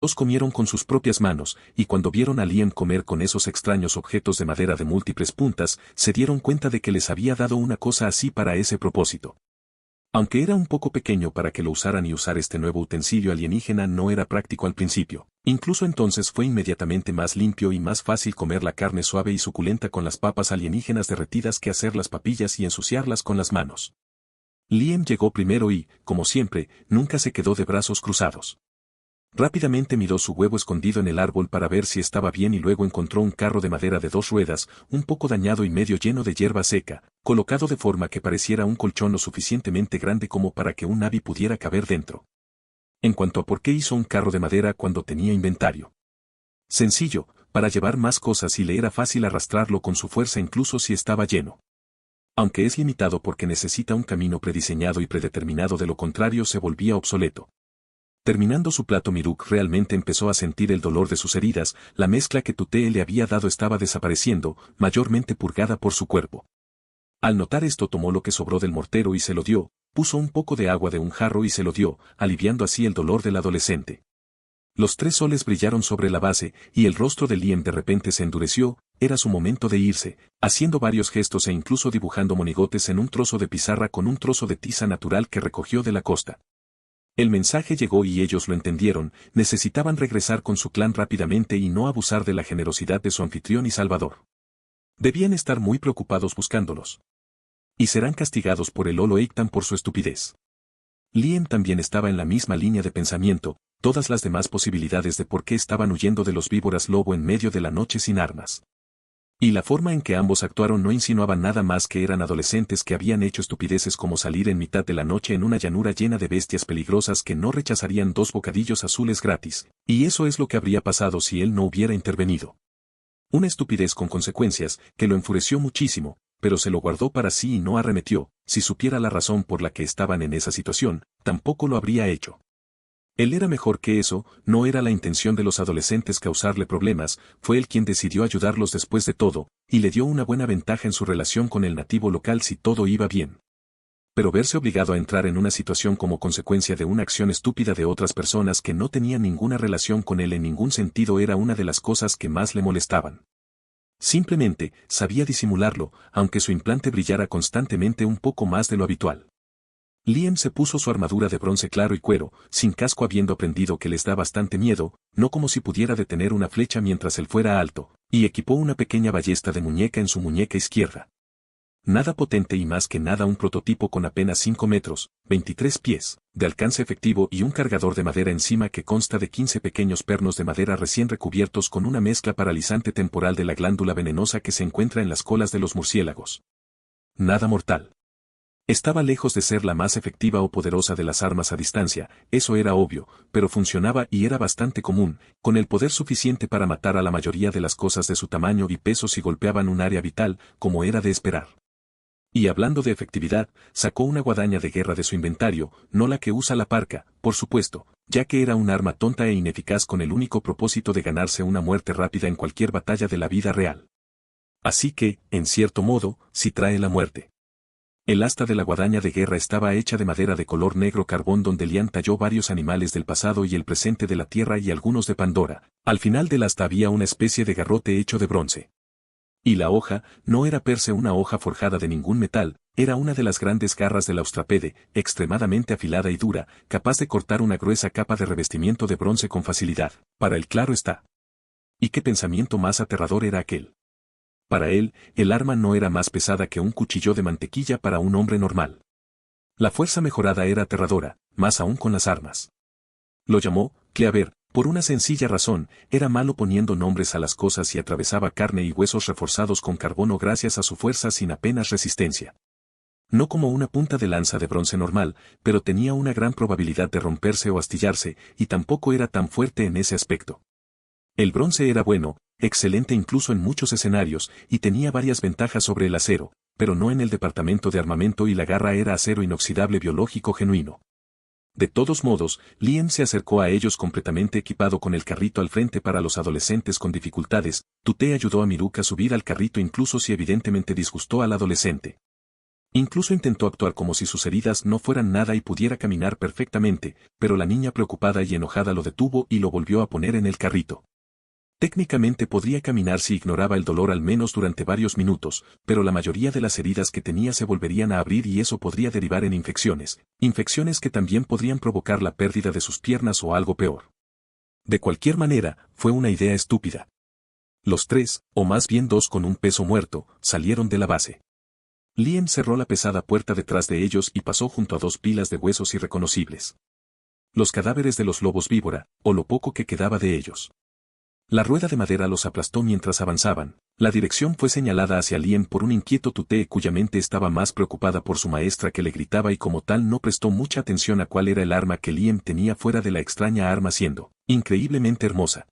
Los comieron con sus propias manos, y cuando vieron a Liam comer con esos extraños objetos de madera de múltiples puntas, se dieron cuenta de que les había dado una cosa así para ese propósito. Aunque era un poco pequeño para que lo usaran y usar este nuevo utensilio alienígena no era práctico al principio. Incluso entonces fue inmediatamente más limpio y más fácil comer la carne suave y suculenta con las papas alienígenas derretidas que hacer las papillas y ensuciarlas con las manos. Liam llegó primero y, como siempre, nunca se quedó de brazos cruzados. Rápidamente miró su huevo escondido en el árbol para ver si estaba bien y luego encontró un carro de madera de 2 ruedas, un poco dañado y medio lleno de hierba seca, colocado de forma que pareciera un colchón lo suficientemente grande como para que un Navi pudiera caber dentro. En cuanto a por qué hizo un carro de madera cuando tenía inventario. Sencillo, para llevar más cosas y le era fácil arrastrarlo con su fuerza incluso si estaba lleno. Aunque es limitado porque necesita un camino prediseñado y predeterminado, de lo contrario se volvía obsoleto. Terminando su plato, Miruk realmente empezó a sentir el dolor de sus heridas, la mezcla que Tutee le había dado estaba desapareciendo, mayormente purgada por su cuerpo. Al notar esto tomó lo que sobró del mortero y se lo dio, puso un poco de agua de un jarro y se lo dio, aliviando así el dolor del adolescente. Los 3 soles brillaron sobre la base, y el rostro de Liam de repente se endureció, era su momento de irse, haciendo varios gestos e incluso dibujando monigotes en un trozo de pizarra con un trozo de tiza natural que recogió de la costa. El mensaje llegó y ellos lo entendieron, necesitaban regresar con su clan rápidamente y no abusar de la generosidad de su anfitrión y salvador. Debían estar muy preocupados buscándolos. Y serán castigados por el Olo Eiktan por su estupidez. Liam también estaba en la misma línea de pensamiento, todas las demás posibilidades de por qué estaban huyendo de los víboras lobo en medio de la noche sin armas. Y la forma en que ambos actuaron no insinuaba nada más que eran adolescentes que habían hecho estupideces como salir en mitad de la noche en una llanura llena de bestias peligrosas que no rechazarían 2 bocadillos azules gratis, y eso es lo que habría pasado si él no hubiera intervenido. Una estupidez con consecuencias, que lo enfureció muchísimo, pero se lo guardó para sí y no arremetió. Si supiera la razón por la que estaban en esa situación, tampoco lo habría hecho. Él era mejor que eso, no era la intención de los adolescentes causarle problemas, fue él quien decidió ayudarlos después de todo, y le dio una buena ventaja en su relación con el nativo local si todo iba bien. Pero verse obligado a entrar en una situación como consecuencia de una acción estúpida de otras personas que no tenían ninguna relación con él en ningún sentido era una de las cosas que más le molestaban. Simplemente, sabía disimularlo, aunque su implante brillara constantemente un poco más de lo habitual. Liam se puso su armadura de bronce claro y cuero, sin casco habiendo aprendido que les da bastante miedo, no como si pudiera detener una flecha mientras él fuera alto, y equipó una pequeña ballesta de muñeca en su muñeca izquierda. Nada potente y más que nada un prototipo con apenas 5 metros, 23 pies, de alcance efectivo y un cargador de madera encima que consta de 15 pequeños pernos de madera recién recubiertos con una mezcla paralizante temporal de la glándula venenosa que se encuentra en las colas de los murciélagos. Nada mortal. Estaba lejos de ser la más efectiva o poderosa de las armas a distancia, eso era obvio, pero funcionaba y era bastante común, con el poder suficiente para matar a la mayoría de las cosas de su tamaño y peso si golpeaban un área vital, como era de esperar. Y hablando de efectividad, sacó una guadaña de guerra de su inventario, no la que usa la parca, por supuesto, ya que era un arma tonta e ineficaz con el único propósito de ganarse una muerte rápida en cualquier batalla de la vida real. Así que, en cierto modo, sí trae la muerte. El asta de la guadaña de guerra estaba hecha de madera de color negro carbón donde Liam talló varios animales del pasado y el presente de la Tierra y algunos de Pandora. Al final del asta había una especie de garrote hecho de bronce. Y la hoja, no era per se una hoja forjada de ningún metal, era una de las grandes garras del austrapede, extremadamente afilada y dura, capaz de cortar una gruesa capa de revestimiento de bronce con facilidad, para él claro está. ¿Y qué pensamiento más aterrador era aquel? Para él, el arma no era más pesada que un cuchillo de mantequilla para un hombre normal. La fuerza mejorada era aterradora, más aún con las armas. Lo llamó Cleaver, por una sencilla razón, era malo poniendo nombres a las cosas y atravesaba carne y huesos reforzados con carbono gracias a su fuerza sin apenas resistencia. No como una punta de lanza de bronce normal, pero tenía una gran probabilidad de romperse o astillarse, y tampoco era tan fuerte en ese aspecto. El bronce era bueno, excelente incluso en muchos escenarios, y tenía varias ventajas sobre el acero, pero no en el departamento de armamento y la garra era acero inoxidable biológico genuino. De todos modos, Liam se acercó a ellos completamente equipado con el carrito al frente para los adolescentes con dificultades. Tutee ayudó a Miruk a subir al carrito incluso si evidentemente disgustó al adolescente. Incluso intentó actuar como si sus heridas no fueran nada y pudiera caminar perfectamente, pero la niña preocupada y enojada lo detuvo y lo volvió a poner en el carrito. Técnicamente podría caminar si ignoraba el dolor al menos durante varios minutos, pero la mayoría de las heridas que tenía se volverían a abrir y eso podría derivar en infecciones que también podrían provocar la pérdida de sus piernas o algo peor. De cualquier manera, fue una idea estúpida. Los tres, o más bien dos con un peso muerto, salieron de la base. Liam cerró la pesada puerta detrás de ellos y pasó junto a dos pilas de huesos irreconocibles. Los cadáveres de los lobos víbora, o lo poco que quedaba de ellos. La rueda de madera los aplastó mientras avanzaban. La dirección fue señalada hacia Liam por un inquieto tutee cuya mente estaba más preocupada por su maestra que le gritaba y como tal no prestó mucha atención a cuál era el arma que Liam tenía fuera de la extraña arma siendo increíblemente hermosa.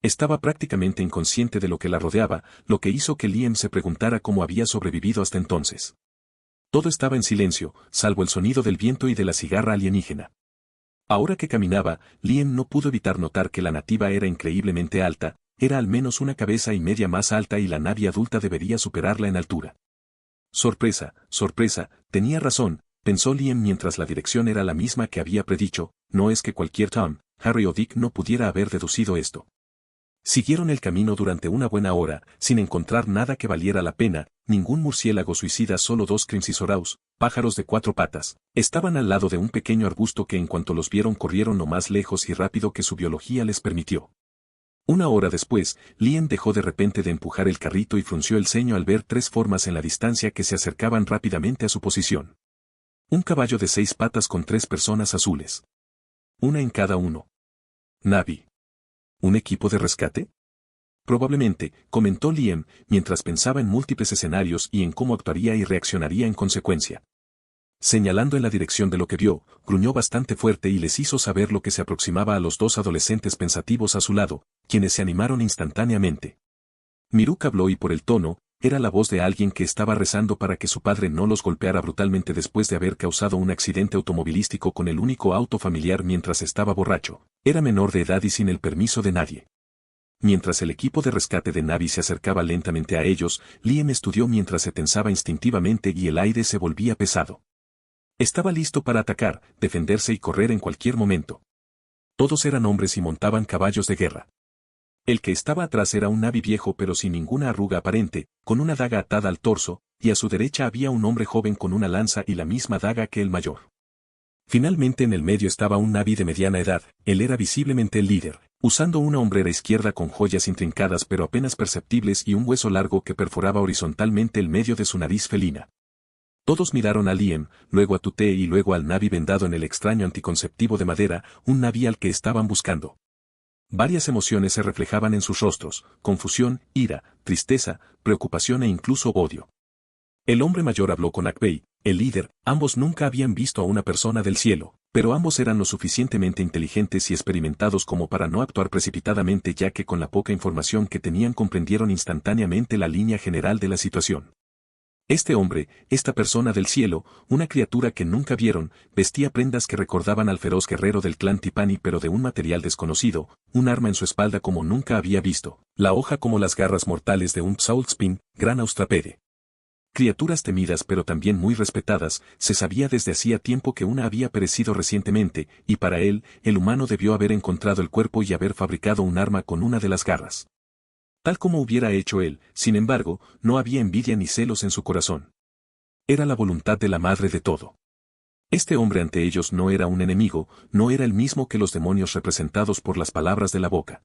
Estaba prácticamente inconsciente de lo que la rodeaba, lo que hizo que Liam se preguntara cómo había sobrevivido hasta entonces. Todo estaba en silencio, salvo el sonido del viento y de la cigarra alienígena. Ahora que caminaba, Liam no pudo evitar notar que la nativa era increíblemente alta, era al menos una cabeza y media más alta y la Navi adulta debería superarla en altura. Sorpresa, sorpresa, tenía razón, pensó Liam mientras la dirección era la misma que había predicho, no es que cualquier Tom, Harry o Dick no pudiera haber deducido esto. Siguieron el camino durante una buena hora, sin encontrar nada que valiera la pena, ningún murciélago suicida, solo dos Crimsisaurus, pájaros de cuatro patas, estaban al lado de un pequeño arbusto que en cuanto los vieron corrieron lo más lejos y rápido que su biología les permitió. Una hora después, Liam dejó de repente de empujar el carrito y frunció el ceño al ver tres formas en la distancia que se acercaban rápidamente a su posición. Un caballo de 6 patas con 3 personas azules. Una en cada uno. Navi. ¿Un equipo de rescate? Probablemente, comentó Liam, mientras pensaba en múltiples escenarios y en cómo actuaría y reaccionaría en consecuencia. Señalando en la dirección de lo que vio, gruñó bastante fuerte y les hizo saber lo que se aproximaba a los dos adolescentes pensativos a su lado, quienes se animaron instantáneamente. Miruk habló y por el tono, era la voz de alguien que estaba rezando para que su padre no los golpeara brutalmente después de haber causado un accidente automovilístico con el único auto familiar mientras estaba borracho. Era menor de edad y sin el permiso de nadie. Mientras el equipo de rescate de Navi se acercaba lentamente a ellos, Liam estudió mientras se tensaba instintivamente y el aire se volvía pesado. Estaba listo para atacar, defenderse y correr en cualquier momento. Todos eran hombres y montaban caballos de guerra. El que estaba atrás era un Navi viejo pero sin ninguna arruga aparente, con una daga atada al torso, y a su derecha había un hombre joven con una lanza y la misma daga que el mayor. Finalmente en el medio estaba un Navi de mediana edad, él era visiblemente el líder, usando una hombrera izquierda con joyas intrincadas pero apenas perceptibles y un hueso largo que perforaba horizontalmente el medio de su nariz felina. Todos miraron a Liam, luego a Tutee y luego al Navi vendado en el extraño anticonceptivo de madera, un Navi al que estaban buscando. Varias emociones se reflejaban en sus rostros, confusión, ira, tristeza, preocupación e incluso odio. El hombre mayor habló con Akbei, el líder, ambos nunca habían visto a una persona del cielo, pero ambos eran lo suficientemente inteligentes y experimentados como para no actuar precipitadamente ya que con la poca información que tenían comprendieron instantáneamente la línea general de la situación. Este hombre, esta persona del cielo, una criatura que nunca vieron, vestía prendas que recordaban al feroz guerrero del clan Tipani pero de un material desconocido, un arma en su espalda como nunca había visto, la hoja como las garras mortales de un Psaultspin, gran austrapede. Criaturas temidas pero también muy respetadas, se sabía desde hacía tiempo que una había perecido recientemente, y para él, el humano debió haber encontrado el cuerpo y haber fabricado un arma con una de las garras. Tal como hubiera hecho él, sin embargo, no había envidia ni celos en su corazón. Era la voluntad de la madre de todo. Este hombre ante ellos no era un enemigo, no era el mismo que los demonios representados por las palabras de la boca.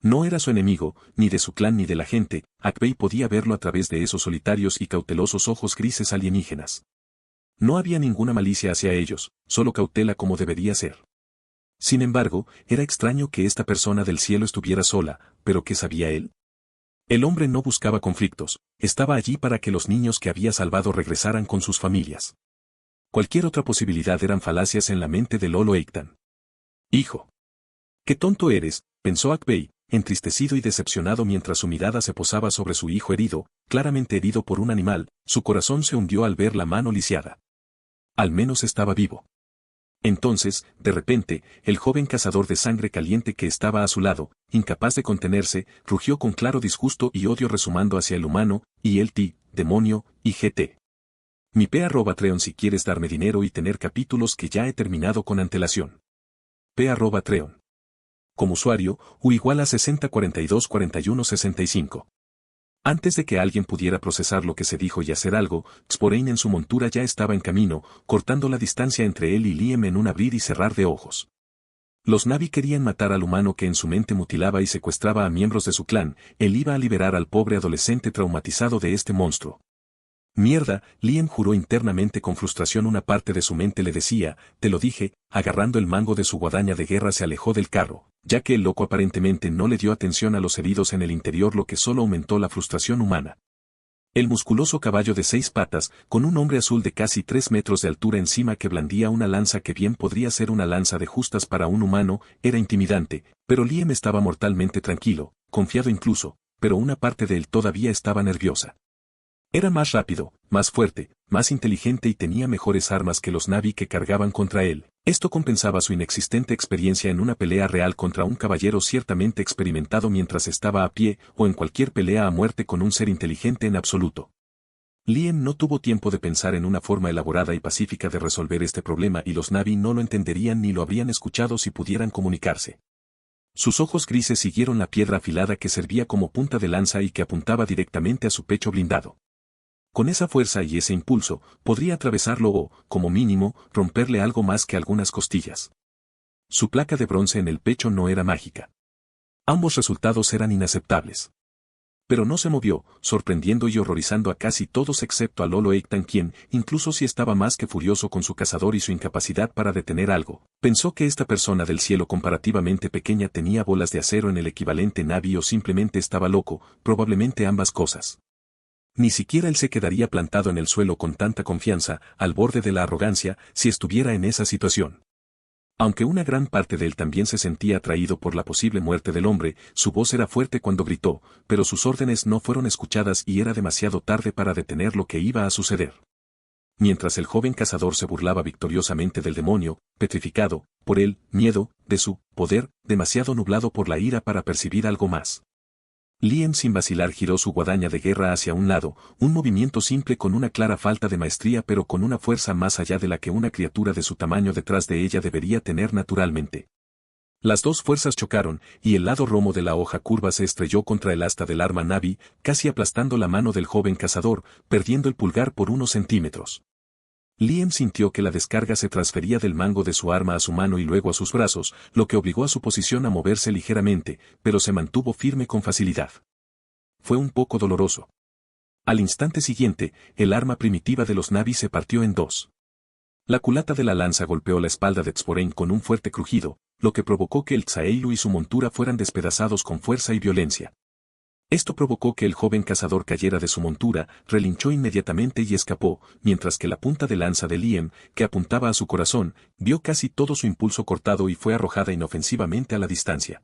No era su enemigo, ni de su clan ni de la gente, Akbei podía verlo a través de esos solitarios y cautelosos ojos grises alienígenas. No había ninguna malicia hacia ellos, solo cautela como debería ser. Sin embargo, era extraño que esta persona del cielo estuviera sola, pero ¿qué sabía él? El hombre no buscaba conflictos, estaba allí para que los niños que había salvado regresaran con sus familias. Cualquier otra posibilidad eran falacias en la mente de Lolo Eitan. Hijo. ¡Qué tonto eres!, pensó Akbei, entristecido y decepcionado mientras su mirada se posaba sobre su hijo herido, claramente herido por un animal, su corazón se hundió al ver la mano lisiada. Al menos estaba vivo. Entonces, de repente, el joven cazador de sangre caliente que estaba a su lado, incapaz de contenerse, rugió con claro disgusto y odio resumando hacia el humano, y el ti, demonio, y GT. Mi P@Treon si quieres darme dinero y tener capítulos que ya he terminado con antelación. P@Treon. Como usuario, U igual a 60424165. Antes de que alguien pudiera procesar lo que se dijo y hacer algo, Sporein en su montura ya estaba en camino, cortando la distancia entre él y Liam en un abrir y cerrar de ojos. Los Na'vi querían matar al humano que en su mente mutilaba y secuestraba a miembros de su clan, él iba a liberar al pobre adolescente traumatizado de este monstruo. Mierda, Liam juró internamente con frustración. Una parte de su mente le decía, te lo dije, agarrando el mango de su guadaña de guerra se alejó del carro, ya que el loco aparentemente no le dio atención a los heridos en el interior, lo que solo aumentó la frustración humana. El musculoso caballo de 6 patas, con un hombre azul de casi 3 metros de altura encima que blandía una lanza que bien podría ser una lanza de justas para un humano, era intimidante, pero Liam estaba mortalmente tranquilo, confiado incluso, pero una parte de él todavía estaba nerviosa. Era más rápido, más fuerte, más inteligente y tenía mejores armas que los Na'vi que cargaban contra él. Esto compensaba su inexistente experiencia en una pelea real contra un caballero ciertamente experimentado mientras estaba a pie o en cualquier pelea a muerte con un ser inteligente en absoluto. Liam no tuvo tiempo de pensar en una forma elaborada y pacífica de resolver este problema y los Na'vi no lo entenderían ni lo habrían escuchado si pudieran comunicarse. Sus ojos grises siguieron la piedra afilada que servía como punta de lanza y que apuntaba directamente a su pecho blindado. Con esa fuerza y ese impulso, podría atravesarlo o, como mínimo, romperle algo más que algunas costillas. Su placa de bronce en el pecho no era mágica. Ambos resultados eran inaceptables. Pero no se movió, sorprendiendo y horrorizando a casi todos excepto a Lolo Eitan, quien, incluso si estaba más que furioso con su cazador y su incapacidad para detener algo, pensó que esta persona del cielo comparativamente pequeña tenía bolas de acero en el equivalente Na'vi o simplemente estaba loco, probablemente ambas cosas. Ni siquiera él se quedaría plantado en el suelo con tanta confianza, al borde de la arrogancia, si estuviera en esa situación. Aunque una gran parte de él también se sentía atraído por la posible muerte del hombre, su voz era fuerte cuando gritó, pero sus órdenes no fueron escuchadas y era demasiado tarde para detener lo que iba a suceder. Mientras el joven cazador se burlaba victoriosamente del demonio, petrificado, por el miedo, de su poder, demasiado nublado por la ira para percibir algo más. Liam sin vacilar giró su guadaña de guerra hacia un lado, un movimiento simple con una clara falta de maestría pero con una fuerza más allá de la que una criatura de su tamaño detrás de ella debería tener naturalmente. Las dos fuerzas chocaron, y el lado romo de la hoja curva se estrelló contra el asta del arma Na'vi, casi aplastando la mano del joven cazador, perdiendo el pulgar por unos centímetros. Liam sintió que la descarga se transfería del mango de su arma a su mano y luego a sus brazos, lo que obligó a su posición a moverse ligeramente, pero se mantuvo firme con facilidad. Fue un poco doloroso. Al instante siguiente, el arma primitiva de los Na'vi se partió en dos. La culata de la lanza golpeó la espalda de Sporein con un fuerte crujido, lo que provocó que el Tsaeilu y su montura fueran despedazados con fuerza y violencia. Esto provocó que el joven cazador cayera de su montura, relinchó inmediatamente y escapó, mientras que la punta de lanza de Liam, que apuntaba a su corazón, vio casi todo su impulso cortado y fue arrojada inofensivamente a la distancia.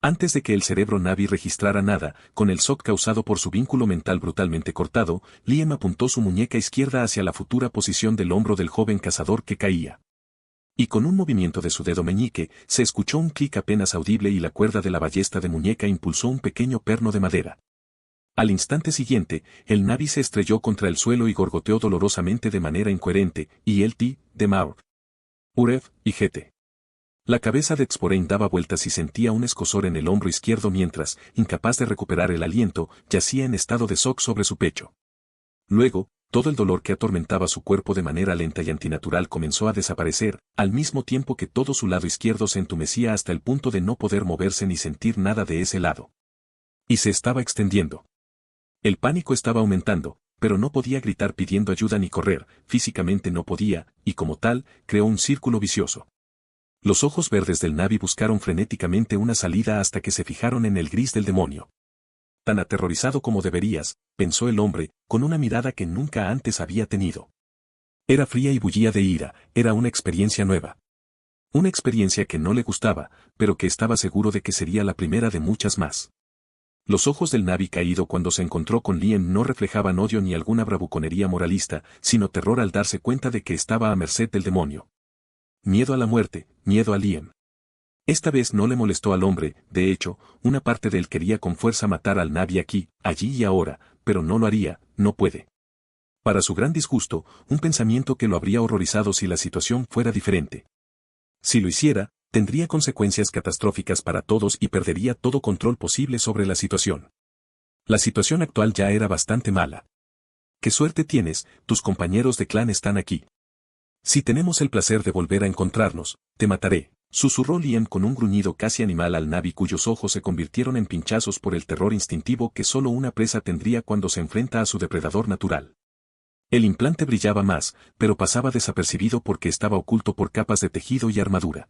Antes de que el cerebro Na'vi registrara nada, con el shock causado por su vínculo mental brutalmente cortado, Liam apuntó su muñeca izquierda hacia la futura posición del hombro del joven cazador que caía. Y con un movimiento de su dedo meñique, se escuchó un clic apenas audible y la cuerda de la ballesta de muñeca impulsó un pequeño perno de madera. Al instante siguiente, el Na'vi se estrelló contra el suelo y gorgoteó dolorosamente de manera incoherente, y el Ti, de Maur, Urev, y Gete. La cabeza de Sporein daba vueltas y sentía un escozor en el hombro izquierdo mientras, incapaz de recuperar el aliento, yacía en estado de shock sobre su pecho. Luego, todo el dolor que atormentaba su cuerpo de manera lenta y antinatural comenzó a desaparecer, al mismo tiempo que todo su lado izquierdo se entumecía hasta el punto de no poder moverse ni sentir nada de ese lado. Y se estaba extendiendo. El pánico estaba aumentando, pero no podía gritar pidiendo ayuda ni correr, físicamente no podía, y como tal, creó un círculo vicioso. Los ojos verdes del Na'vi buscaron frenéticamente una salida hasta que se fijaron en el gris del demonio. Tan aterrorizado como deberías, pensó el hombre, con una mirada que nunca antes había tenido. Era fría y bullía de ira, era una experiencia nueva. Una experiencia que no le gustaba, pero que estaba seguro de que sería la primera de muchas más. Los ojos del Na'vi caído cuando se encontró con Liam no reflejaban odio ni alguna bravuconería moralista, sino terror al darse cuenta de que estaba a merced del demonio. Miedo a la muerte, miedo a Liam. Esta vez no le molestó al hombre, de hecho, una parte de él quería con fuerza matar al Na'vi aquí, allí y ahora, pero no lo haría, no puede. Para su gran disgusto, un pensamiento que lo habría horrorizado si la situación fuera diferente. Si lo hiciera, tendría consecuencias catastróficas para todos y perdería todo control posible sobre la situación. La situación actual ya era bastante mala. ¡Qué suerte tienes! Tus compañeros de clan están aquí. Si tenemos el placer de volver a encontrarnos, te mataré, susurró Liam con un gruñido casi animal al Navi cuyos ojos se convirtieron en pinchazos por el terror instintivo que solo una presa tendría cuando se enfrenta a su depredador natural. El implante brillaba más, pero pasaba desapercibido porque estaba oculto por capas de tejido y armadura.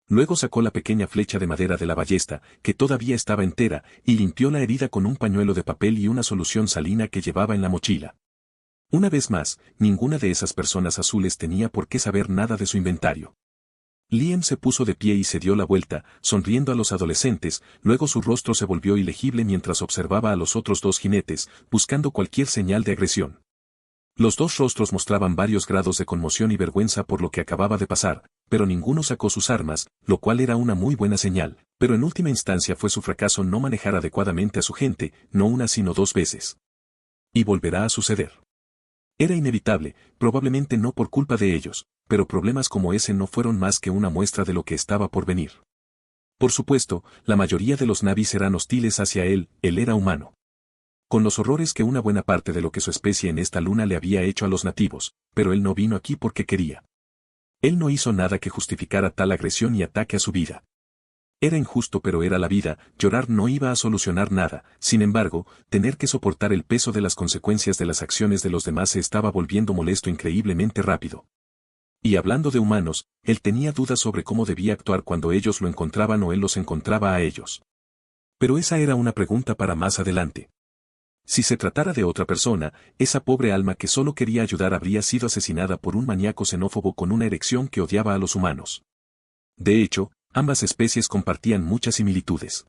Luego sacó la pequeña flecha de madera de la ballesta, que todavía estaba entera, y limpió la herida con un pañuelo de papel y una solución salina que llevaba en la mochila. Una vez más, ninguna de esas personas azules tenía por qué saber nada de su inventario. Liam se puso de pie y se dio la vuelta, sonriendo a los adolescentes, luego su rostro se volvió ilegible mientras observaba a los otros dos jinetes, buscando cualquier señal de agresión. Los dos rostros mostraban varios grados de conmoción y vergüenza por lo que acababa de pasar, pero ninguno sacó sus armas, lo cual era una muy buena señal, pero en última instancia fue su fracaso no manejar adecuadamente a su gente, no una sino dos veces. Y volverá a suceder. Era inevitable, probablemente no por culpa de ellos, pero problemas como ese no fueron más que una muestra de lo que estaba por venir. Por supuesto, la mayoría de los Navis eran hostiles hacia él era humano. Con los horrores que una buena parte de lo que su especie en esta luna le había hecho a los nativos, pero él no vino aquí porque quería. Él no hizo nada que justificara tal agresión y ataque a su vida. Era injusto pero era la vida, llorar no iba a solucionar nada, sin embargo, tener que soportar el peso de las consecuencias de las acciones de los demás se estaba volviendo molesto increíblemente rápido. Y hablando de humanos, él tenía dudas sobre cómo debía actuar cuando ellos lo encontraban o él los encontraba a ellos. Pero esa era una pregunta para más adelante. Si se tratara de otra persona, esa pobre alma que solo quería ayudar habría sido asesinada por un maníaco xenófobo con una erección que odiaba a los humanos. De hecho, ambas especies compartían muchas similitudes.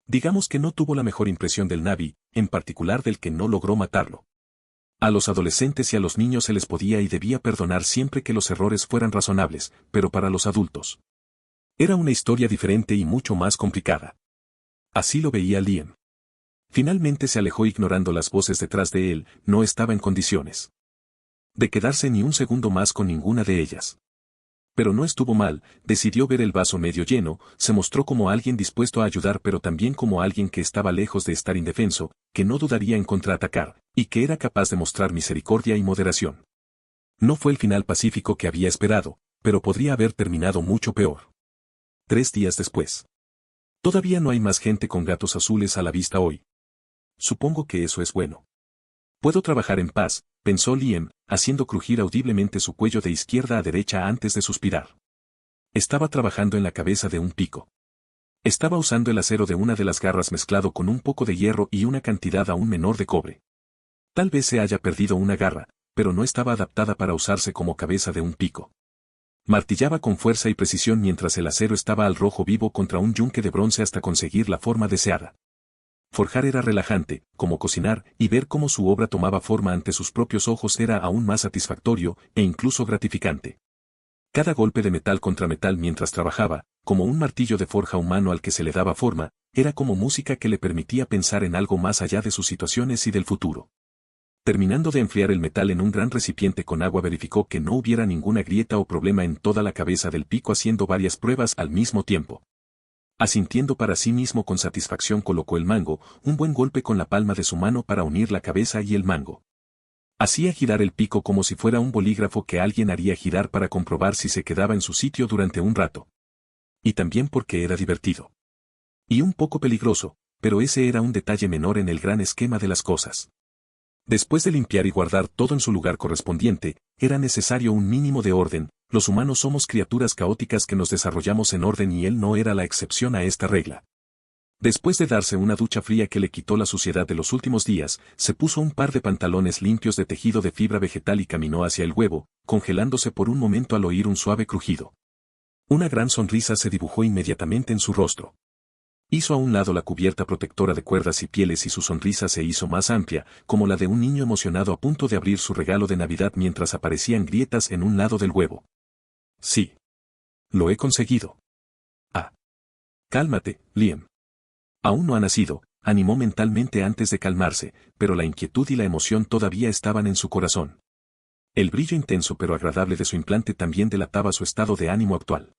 Digamos que no tuvo la mejor impresión del Navi, en particular del que no logró matarlo. A los adolescentes y a los niños se les podía y debía perdonar siempre que los errores fueran razonables, pero para los adultos. Era una historia diferente y mucho más complicada. Así lo veía Liam. Finalmente se alejó ignorando las voces detrás de él, no estaba en condiciones de quedarse ni un segundo más con ninguna de ellas. Pero no estuvo mal, decidió ver el vaso medio lleno, se mostró como alguien dispuesto a ayudar pero también como alguien que estaba lejos de estar indefenso, que no dudaría en contraatacar, y que era capaz de mostrar misericordia y moderación. No fue el final pacífico que había esperado, pero podría haber terminado mucho peor. 3 días después. Todavía no hay más gente con gatos azules a la vista hoy. Supongo que eso es bueno. Puedo trabajar en paz, pensó Liam, haciendo crujir audiblemente su cuello de izquierda a derecha antes de suspirar. Estaba trabajando en la cabeza de un pico. Estaba usando el acero de una de las garras mezclado con un poco de hierro y una cantidad aún menor de cobre. Tal vez se haya perdido una garra, pero no estaba adaptada para usarse como cabeza de un pico. Martillaba con fuerza y precisión mientras el acero estaba al rojo vivo contra un yunque de bronce hasta conseguir la forma deseada. Forjar era relajante, como cocinar, y ver cómo su obra tomaba forma ante sus propios ojos era aún más satisfactorio, e incluso gratificante. Cada golpe de metal contra metal mientras trabajaba, como un martillo de forja humano al que se le daba forma, era como música que le permitía pensar en algo más allá de sus situaciones y del futuro. Terminando de enfriar el metal en un gran recipiente con agua verificó que no hubiera ninguna grieta o problema en toda la cabeza del pico haciendo varias pruebas al mismo tiempo. Asintiendo para sí mismo con satisfacción colocó el mango, un buen golpe con la palma de su mano para unir la cabeza y el mango. Hacía girar el pico como si fuera un bolígrafo que alguien haría girar para comprobar si se quedaba en su sitio durante un rato. Y también porque era divertido. Y un poco peligroso, pero ese era un detalle menor en el gran esquema de las cosas. Después de limpiar y guardar todo en su lugar correspondiente, era necesario un mínimo de orden. Los humanos somos criaturas caóticas que nos desarrollamos en orden y él no era la excepción a esta regla. Después de darse una ducha fría que le quitó la suciedad de los últimos días, se puso un par de pantalones limpios de tejido de fibra vegetal y caminó hacia el huevo, congelándose por un momento al oír un suave crujido. Una gran sonrisa se dibujó inmediatamente en su rostro. Hizo a un lado la cubierta protectora de cuerdas y pieles y su sonrisa se hizo más amplia, como la de un niño emocionado a punto de abrir su regalo de Navidad mientras aparecían grietas en un lado del huevo. Sí. Lo he conseguido. Ah. Cálmate, Liam. Aún no ha nacido, animó mentalmente antes de calmarse, pero la inquietud y la emoción todavía estaban en su corazón. El brillo intenso pero agradable de su implante también delataba su estado de ánimo actual.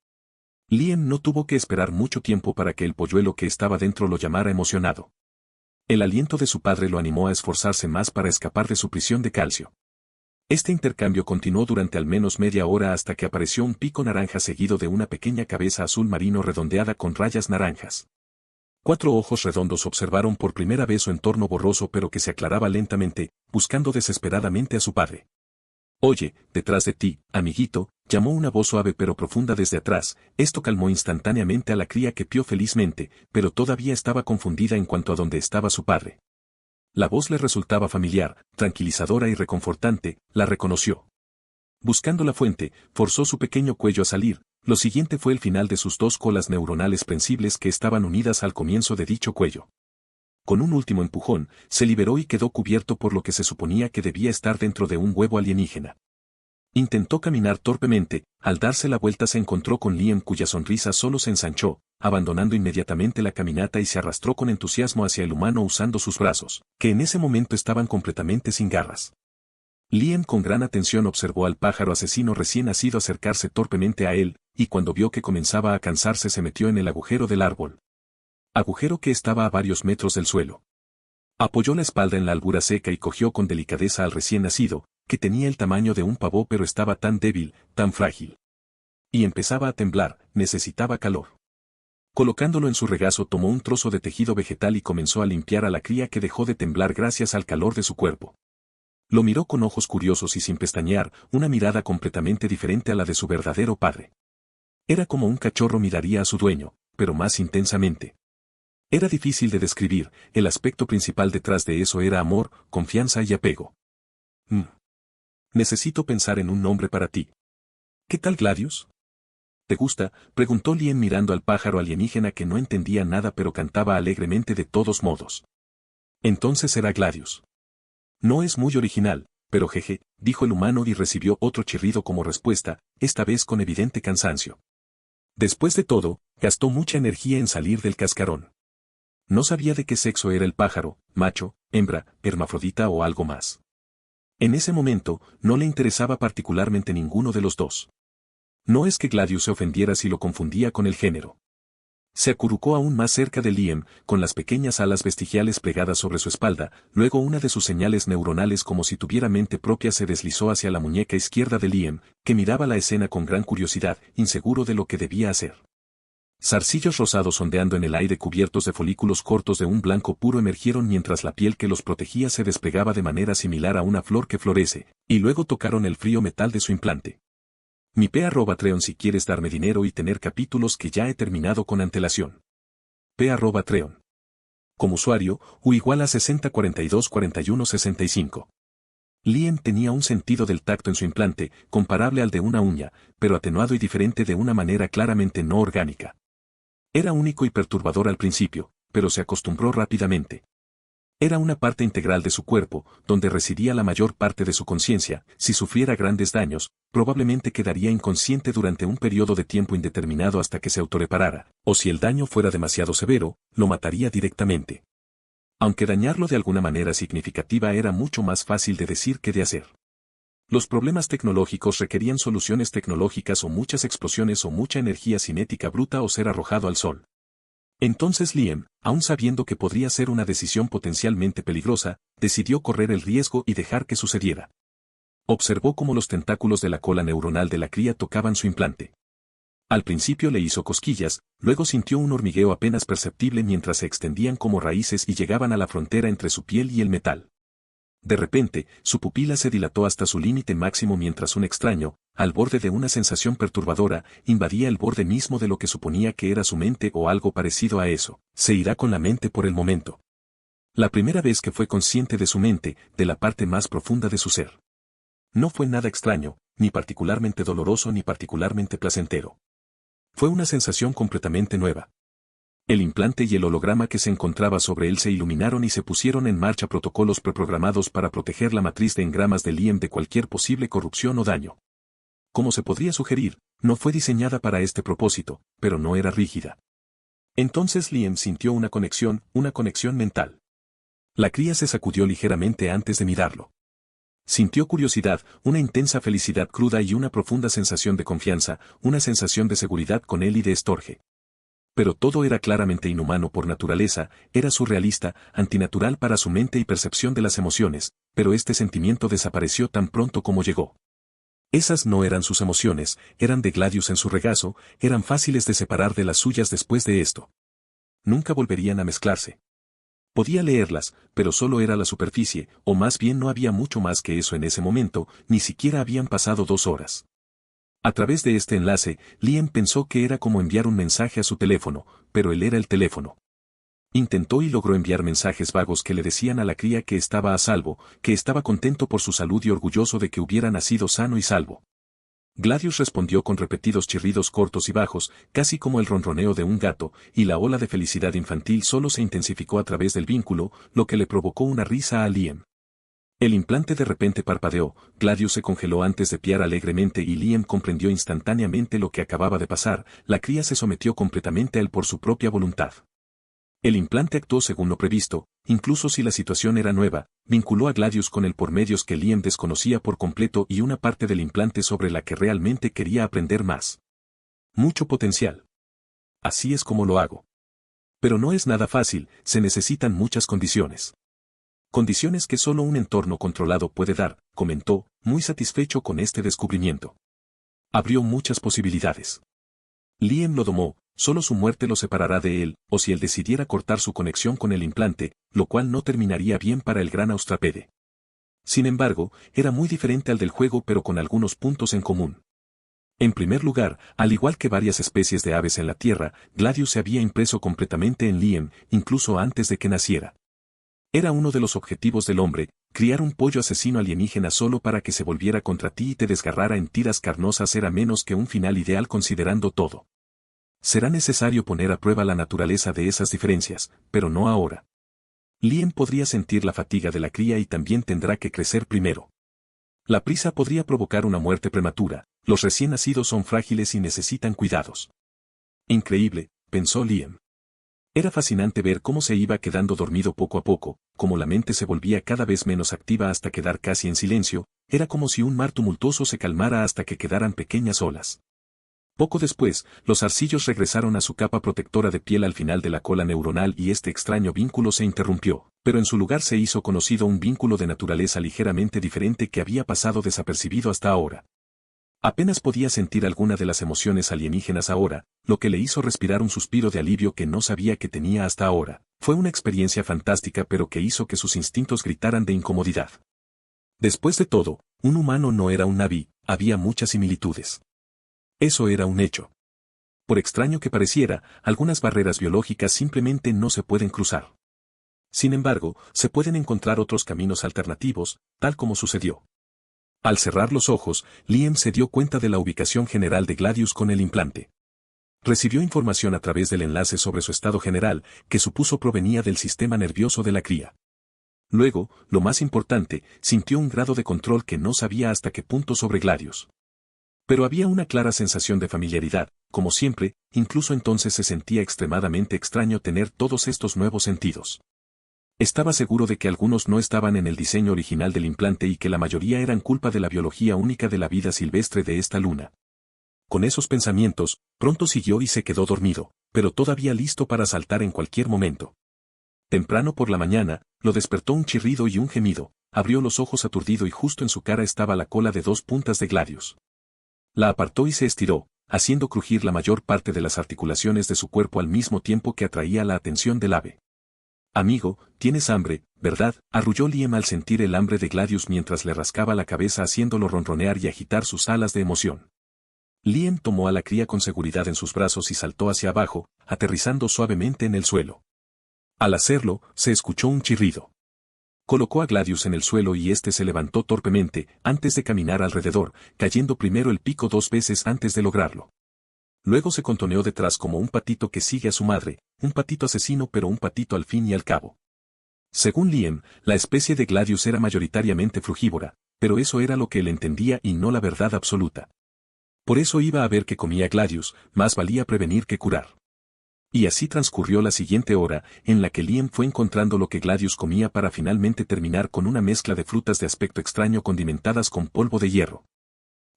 Liam no tuvo que esperar mucho tiempo para que el polluelo que estaba dentro lo llamara emocionado. El aliento de su padre lo animó a esforzarse más para escapar de su prisión de calcio. Este intercambio continuó durante al menos media hora hasta que apareció un pico naranja seguido de una pequeña cabeza azul marino redondeada con rayas naranjas. 4 ojos redondos observaron por primera vez su entorno borroso pero que se aclaraba lentamente, buscando desesperadamente a su padre. «Oye, detrás de ti, amiguito», llamó una voz suave pero profunda desde atrás. Esto calmó instantáneamente a la cría que pió felizmente, pero todavía estaba confundida en cuanto a dónde estaba su padre. La voz le resultaba familiar, tranquilizadora y reconfortante, la reconoció. Buscando la fuente, forzó su pequeño cuello a salir. Lo siguiente fue el final de sus 2 colas neuronales prensibles que estaban unidas al comienzo de dicho cuello. Con un último empujón, se liberó y quedó cubierto por lo que se suponía que debía estar dentro de un huevo alienígena. Intentó caminar torpemente, al darse la vuelta se encontró con Liam cuya sonrisa solo se ensanchó, abandonando inmediatamente la caminata y se arrastró con entusiasmo hacia el humano usando sus brazos, que en ese momento estaban completamente sin garras. Liam con gran atención observó al pájaro asesino recién nacido acercarse torpemente a él, y cuando vio que comenzaba a cansarse se metió en el agujero del árbol. Agujero que estaba a varios metros del suelo. Apoyó la espalda en la albura seca y cogió con delicadeza al recién nacido, que tenía el tamaño de un pavó pero estaba tan débil, tan frágil. Y empezaba a temblar, necesitaba calor. Colocándolo en su regazo tomó un trozo de tejido vegetal y comenzó a limpiar a la cría que dejó de temblar gracias al calor de su cuerpo. Lo miró con ojos curiosos y sin pestañear, una mirada completamente diferente a la de su verdadero padre. Era como un cachorro miraría a su dueño, pero más intensamente. Era difícil de describir, el aspecto principal detrás de eso era amor, confianza y apego. Necesito pensar en un nombre para ti. ¿Qué tal Gladius? ¿Te gusta?, preguntó Liam mirando al pájaro alienígena que no entendía nada pero cantaba alegremente de todos modos. Entonces será Gladius. No es muy original, pero jeje, dijo el humano y recibió otro chirrido como respuesta, esta vez con evidente cansancio. Después de todo, gastó mucha energía en salir del cascarón. No sabía de qué sexo era el pájaro, macho, hembra, hermafrodita o algo más. En ese momento, no le interesaba particularmente ninguno de los dos. No es que Gladius se ofendiera si lo confundía con el género. Se acurrucó aún más cerca de Liam, con las pequeñas alas vestigiales plegadas sobre su espalda, luego una de sus señales neuronales como si tuviera mente propia se deslizó hacia la muñeca izquierda de Liam, que miraba la escena con gran curiosidad, inseguro de lo que debía hacer. Zarcillos rosados ondeando en el aire cubiertos de folículos cortos de un blanco puro emergieron mientras la piel que los protegía se desplegaba de manera similar a una flor que florece, y luego tocaron el frío metal de su implante. Mi P@Treon si quieres darme dinero y tener capítulos que ya he terminado con antelación. P@Treon. Como usuario, U igual a 60424165. Liam tenía un sentido del tacto en su implante, comparable al de una uña, pero atenuado y diferente de una manera claramente no orgánica. Era único y perturbador al principio, pero se acostumbró rápidamente. Era una parte integral de su cuerpo, donde residía la mayor parte de su conciencia. Si sufriera grandes daños, probablemente quedaría inconsciente durante un periodo de tiempo indeterminado hasta que se autorreparara, o si el daño fuera demasiado severo, lo mataría directamente. Aunque dañarlo de alguna manera significativa era mucho más fácil de decir que de hacer. Los problemas tecnológicos requerían soluciones tecnológicas o muchas explosiones o mucha energía cinética bruta o ser arrojado al sol. Entonces Liam, aun sabiendo que podría ser una decisión potencialmente peligrosa, decidió correr el riesgo y dejar que sucediera. Observó cómo los tentáculos de la cola neuronal de la cría tocaban su implante. Al principio le hizo cosquillas, luego sintió un hormigueo apenas perceptible mientras se extendían como raíces y llegaban a la frontera entre su piel y el metal. De repente, su pupila se dilató hasta su límite máximo mientras un extraño, al borde de una sensación perturbadora, invadía el borde mismo de lo que suponía que era su mente o algo parecido a eso. Se irá con la mente por el momento. La primera vez que fue consciente de su mente, de la parte más profunda de su ser. No fue nada extraño, ni particularmente doloroso ni particularmente placentero. Fue una sensación completamente nueva. El implante y el holograma que se encontraba sobre él se iluminaron y se pusieron en marcha protocolos preprogramados para proteger la matriz de engramas de Liam de cualquier posible corrupción o daño. Como se podría sugerir, no fue diseñada para este propósito, pero no era rígida. Entonces Liam sintió una conexión mental. La cría se sacudió ligeramente antes de mirarlo. Sintió curiosidad, una intensa felicidad cruda y una profunda sensación de confianza, una sensación de seguridad con él y de estorje. Pero todo era claramente inhumano por naturaleza, era surrealista, antinatural para su mente y percepción de las emociones, pero este sentimiento desapareció tan pronto como llegó. Esas no eran sus emociones, eran de Gladius en su regazo, eran fáciles de separar de las suyas después de esto. Nunca volverían a mezclarse. Podía leerlas, pero solo era la superficie, o más bien no había mucho más que eso en ese momento, ni siquiera habían pasado 2 horas. A través de este enlace, Liam pensó que era como enviar un mensaje a su teléfono, pero él era el teléfono. Intentó y logró enviar mensajes vagos que le decían a la cría que estaba a salvo, que estaba contento por su salud y orgulloso de que hubiera nacido sano y salvo. Gladius respondió con repetidos chirridos cortos y bajos, casi como el ronroneo de un gato, y la ola de felicidad infantil solo se intensificó a través del vínculo, lo que le provocó una risa a Liam. El implante de repente parpadeó, Gladius se congeló antes de piar alegremente y Liam comprendió instantáneamente lo que acababa de pasar, la cría se sometió completamente a él por su propia voluntad. El implante actuó según lo previsto, incluso si la situación era nueva, vinculó a Gladius con él por medios que Liam desconocía por completo y una parte del implante sobre la que realmente quería aprender más. Mucho potencial. Así es como lo hago. Pero no es nada fácil, se necesitan muchas condiciones. Condiciones que solo un entorno controlado puede dar, comentó, muy satisfecho con este descubrimiento. Abrió muchas posibilidades. Liam lo domó, solo su muerte lo separará de él, o si él decidiera cortar su conexión con el implante, lo cual no terminaría bien para el gran austrapede. Sin embargo, era muy diferente al del juego pero con algunos puntos en común. En primer lugar, al igual que varias especies de aves en la Tierra, Gladius se había impreso completamente en Liam, incluso antes de que naciera. Era uno de los objetivos del hombre, criar un pollo asesino alienígena solo para que se volviera contra ti y te desgarrara en tiras carnosas era menos que un final ideal considerando todo. Será necesario poner a prueba la naturaleza de esas diferencias, pero no ahora. Liam podría sentir la fatiga de la cría y también tendrá que crecer primero. La prisa podría provocar una muerte prematura, los recién nacidos son frágiles y necesitan cuidados. Increíble, pensó Liam. Era fascinante ver cómo se iba quedando dormido poco a poco, cómo la mente se volvía cada vez menos activa hasta quedar casi en silencio, era como si un mar tumultuoso se calmara hasta que quedaran pequeñas olas. Poco después, los arcillos regresaron a su capa protectora de piel al final de la cola neuronal y este extraño vínculo se interrumpió, pero en su lugar se hizo conocido un vínculo de naturaleza ligeramente diferente que había pasado desapercibido hasta ahora. Apenas podía sentir alguna de las emociones alienígenas ahora, lo que le hizo respirar un suspiro de alivio que no sabía que tenía hasta ahora. Fue una experiencia fantástica pero que hizo que sus instintos gritaran de incomodidad. Después de todo, un humano no era un Na'vi, había muchas similitudes. Eso era un hecho. Por extraño que pareciera, algunas barreras biológicas simplemente no se pueden cruzar. Sin embargo, se pueden encontrar otros caminos alternativos, tal como sucedió. Al cerrar los ojos, Liam se dio cuenta de la ubicación general de Gladius con el implante. Recibió información a través del enlace sobre su estado general, que supuso provenía del sistema nervioso de la cría. Luego, lo más importante, sintió un grado de control que no sabía hasta qué punto sobre Gladius. Pero había una clara sensación de familiaridad, como siempre, incluso entonces se sentía extremadamente extraño tener todos estos nuevos sentidos. Estaba seguro de que algunos no estaban en el diseño original del implante y que la mayoría eran culpa de la biología única de la vida silvestre de esta luna. Con esos pensamientos, pronto siguió y se quedó dormido, pero todavía listo para saltar en cualquier momento. Temprano por la mañana, lo despertó un chirrido y un gemido, abrió los ojos aturdido y justo en su cara estaba la cola de 2 puntas de Gladius. La apartó y se estiró, haciendo crujir la mayor parte de las articulaciones de su cuerpo al mismo tiempo que atraía la atención del ave. Amigo, tienes hambre, ¿verdad? Arrulló Liam al sentir el hambre de Gladius mientras le rascaba la cabeza haciéndolo ronronear y agitar sus alas de emoción. Liam tomó a la cría con seguridad en sus brazos y saltó hacia abajo, aterrizando suavemente en el suelo. Al hacerlo, se escuchó un chirrido. Colocó a Gladius en el suelo y éste se levantó torpemente, antes de caminar alrededor, cayendo primero el pico 2 veces antes de lograrlo. Luego se contoneó detrás como un patito que sigue a su madre, un patito asesino pero un patito al fin y al cabo. Según Liam, la especie de Gladius era mayoritariamente frugívora, pero eso era lo que él entendía y no la verdad absoluta. Por eso iba a ver que comía Gladius, más valía prevenir que curar. Y así transcurrió la siguiente hora, en la que Liam fue encontrando lo que Gladius comía para finalmente terminar con una mezcla de frutas de aspecto extraño condimentadas con polvo de hierro.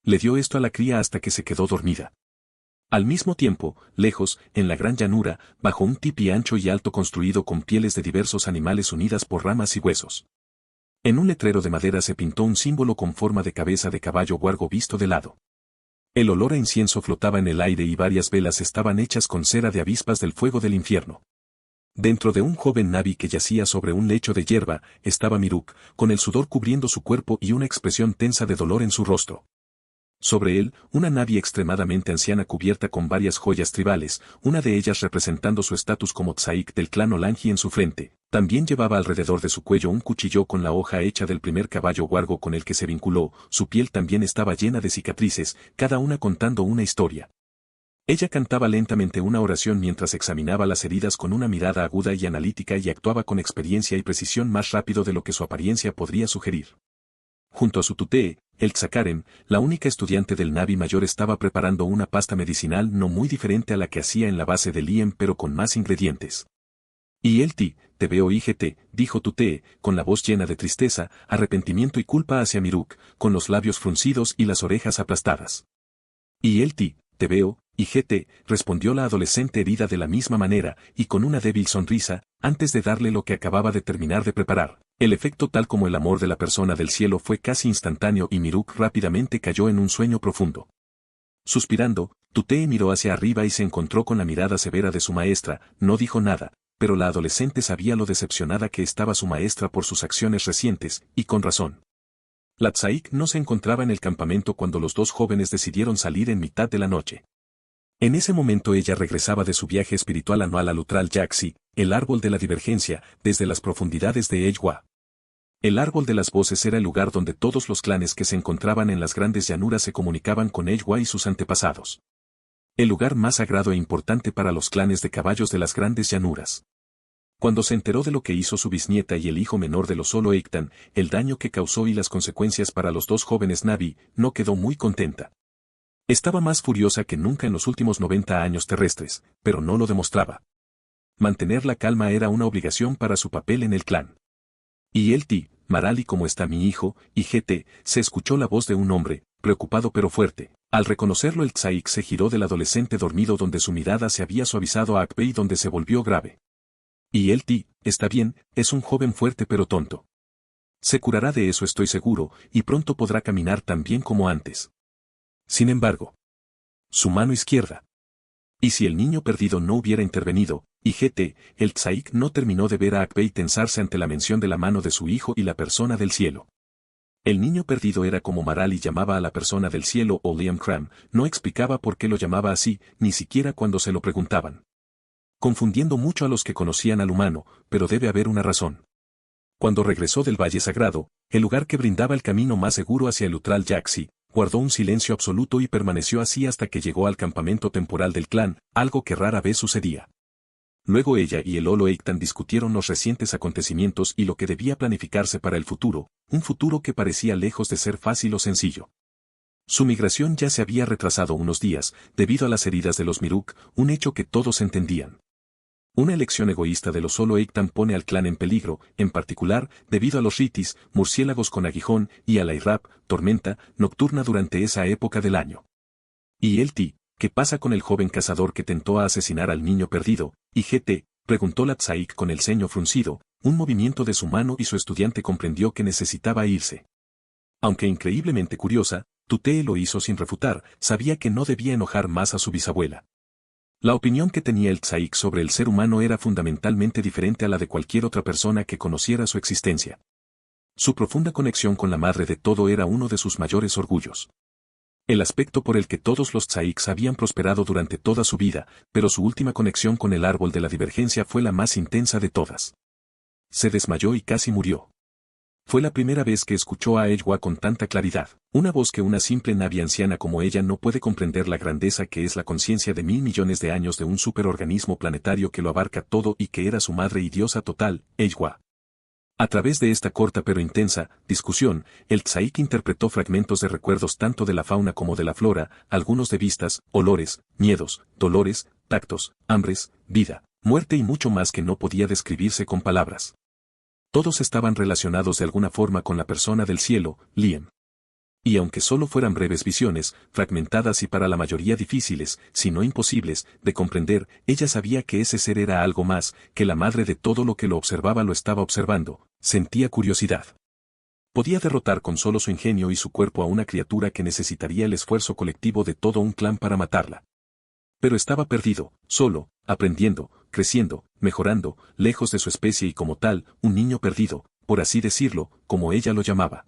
Le dio esto a la cría hasta que se quedó dormida. Al mismo tiempo, lejos, en la gran llanura, bajo un tipi ancho y alto construido con pieles de diversos animales unidas por ramas y huesos. En un letrero de madera se pintó un símbolo con forma de cabeza de caballo huargo visto de lado. El olor a incienso flotaba en el aire y varias velas estaban hechas con cera de avispas del fuego del infierno. Dentro de un joven Navi que yacía sobre un lecho de hierba, estaba Miruk, con el sudor cubriendo su cuerpo y una expresión tensa de dolor en su rostro. Sobre él, una Navi extremadamente anciana cubierta con varias joyas tribales, una de ellas representando su estatus como Tzaik del clan Olangi en su frente. También llevaba alrededor de su cuello un cuchillo con la hoja hecha del primer caballo huargo con el que se vinculó, su piel también estaba llena de cicatrices, cada una contando una historia. Ella cantaba lentamente una oración mientras examinaba las heridas con una mirada aguda y analítica y actuaba con experiencia y precisión más rápido de lo que su apariencia podría sugerir. Junto a su tutee, el Tzakarem, la única estudiante del Navi mayor estaba preparando una pasta medicinal no muy diferente a la que hacía en la base de Liam pero con más ingredientes. Y el te veo IGT, dijo Tutee, con la voz llena de tristeza, arrepentimiento y culpa hacia Miruk, con los labios fruncidos y las orejas aplastadas. Y el te veo, IGT, respondió la adolescente herida de la misma manera, y con una débil sonrisa, antes de darle lo que acababa de terminar de preparar. El efecto tal como el amor de la persona del cielo fue casi instantáneo y Miruk rápidamente cayó en un sueño profundo. Suspirando, Tutee miró hacia arriba y se encontró con la mirada severa de su maestra, no dijo nada, pero la adolescente sabía lo decepcionada que estaba su maestra por sus acciones recientes, y con razón. La Tzaik no se encontraba en el campamento cuando los dos jóvenes decidieron salir en mitad de la noche. En ese momento ella regresaba de su viaje espiritual anual al Utral Yaxi, el árbol de la divergencia, desde las profundidades de Ejwa. El árbol de las voces era el lugar donde todos los clanes que se encontraban en las grandes llanuras se comunicaban con Ejwa y sus antepasados. El lugar más sagrado e importante para los clanes de caballos de las grandes llanuras. Cuando se enteró de lo que hizo su bisnieta y el hijo menor de los Solo Ektan, el daño que causó y las consecuencias para los dos jóvenes Navi, no quedó muy contenta. Estaba más furiosa que nunca en los últimos 90 años terrestres, pero no lo demostraba. Mantener la calma era una obligación para su papel en el clan. Y el Marali, ¿cómo está mi hijo? Y GT, se escuchó la voz de un hombre, preocupado pero fuerte. Al reconocerlo el Tzaik se giró del adolescente dormido donde su mirada se había suavizado a Akbei donde se volvió grave. Y el está bien, es un joven fuerte pero tonto. Se curará de eso estoy seguro, y pronto podrá caminar tan bien como antes. Sin embargo, su mano izquierda. Y si el niño perdido no hubiera intervenido, y GT, el Tzaik no terminó de ver a Akbei tensarse ante la mención de la mano de su hijo y la persona del cielo. El niño perdido era como Marali llamaba a la persona del cielo o Liam Cram, no explicaba por qué lo llamaba así, ni siquiera cuando se lo preguntaban. Confundiendo mucho a los que conocían al humano, pero debe haber una razón. Cuando regresó del Valle Sagrado, el lugar que brindaba el camino más seguro hacia el Utral Yaxi, guardó un silencio absoluto y permaneció así hasta que llegó al campamento temporal del clan, algo que rara vez sucedía. Luego ella y el Olo Ektan discutieron los recientes acontecimientos y lo que debía planificarse para el futuro, un futuro que parecía lejos de ser fácil o sencillo. Su migración ya se había retrasado unos días, debido a las heridas de los Miruk, un hecho que todos entendían. Una elección egoísta de los Solo Ektan pone al clan en peligro, en particular, debido a los Ritis, murciélagos con aguijón, y a la Irrap, tormenta, nocturna durante esa época del año. Y el ¿qué pasa con el joven cazador que tentó a asesinar al niño perdido? Y GT, preguntó la Tzaik con el ceño fruncido, un movimiento de su mano y su estudiante comprendió que necesitaba irse. Aunque increíblemente curiosa, Tutee lo hizo sin refutar, sabía que no debía enojar más a su bisabuela. La opinión que tenía el Tzaik sobre el ser humano era fundamentalmente diferente a la de cualquier otra persona que conociera su existencia. Su profunda conexión con la madre de todo era uno de sus mayores orgullos. El aspecto por el que todos los Tzaiks habían prosperado durante toda su vida, pero su última conexión con el árbol de la divergencia fue la más intensa de todas. Se desmayó y casi murió. Fue la primera vez que escuchó a Ejwa con tanta claridad, una voz que una simple Navi anciana como ella no puede comprender la grandeza que es la conciencia de 1000 millones de años de un superorganismo planetario que lo abarca todo y que era su madre y diosa total, Ejwa. A través de esta corta pero intensa discusión, el Tzaik interpretó fragmentos de recuerdos tanto de la fauna como de la flora, algunos de vistas, olores, miedos, dolores, tactos, hambres, vida, muerte y mucho más que no podía describirse con palabras. Todos estaban relacionados de alguna forma con la persona del cielo, Liam. Y aunque solo fueran breves visiones, fragmentadas y para la mayoría difíciles, si no imposibles, de comprender, ella sabía que ese ser era algo más, que la madre de todo lo que lo observaba lo estaba observando, sentía curiosidad. Podía derrotar con solo su ingenio y su cuerpo a una criatura que necesitaría el esfuerzo colectivo de todo un clan para matarla. Pero estaba perdido, solo, aprendiendo, creciendo, mejorando, lejos de su especie y como tal, un niño perdido, por así decirlo, como ella lo llamaba.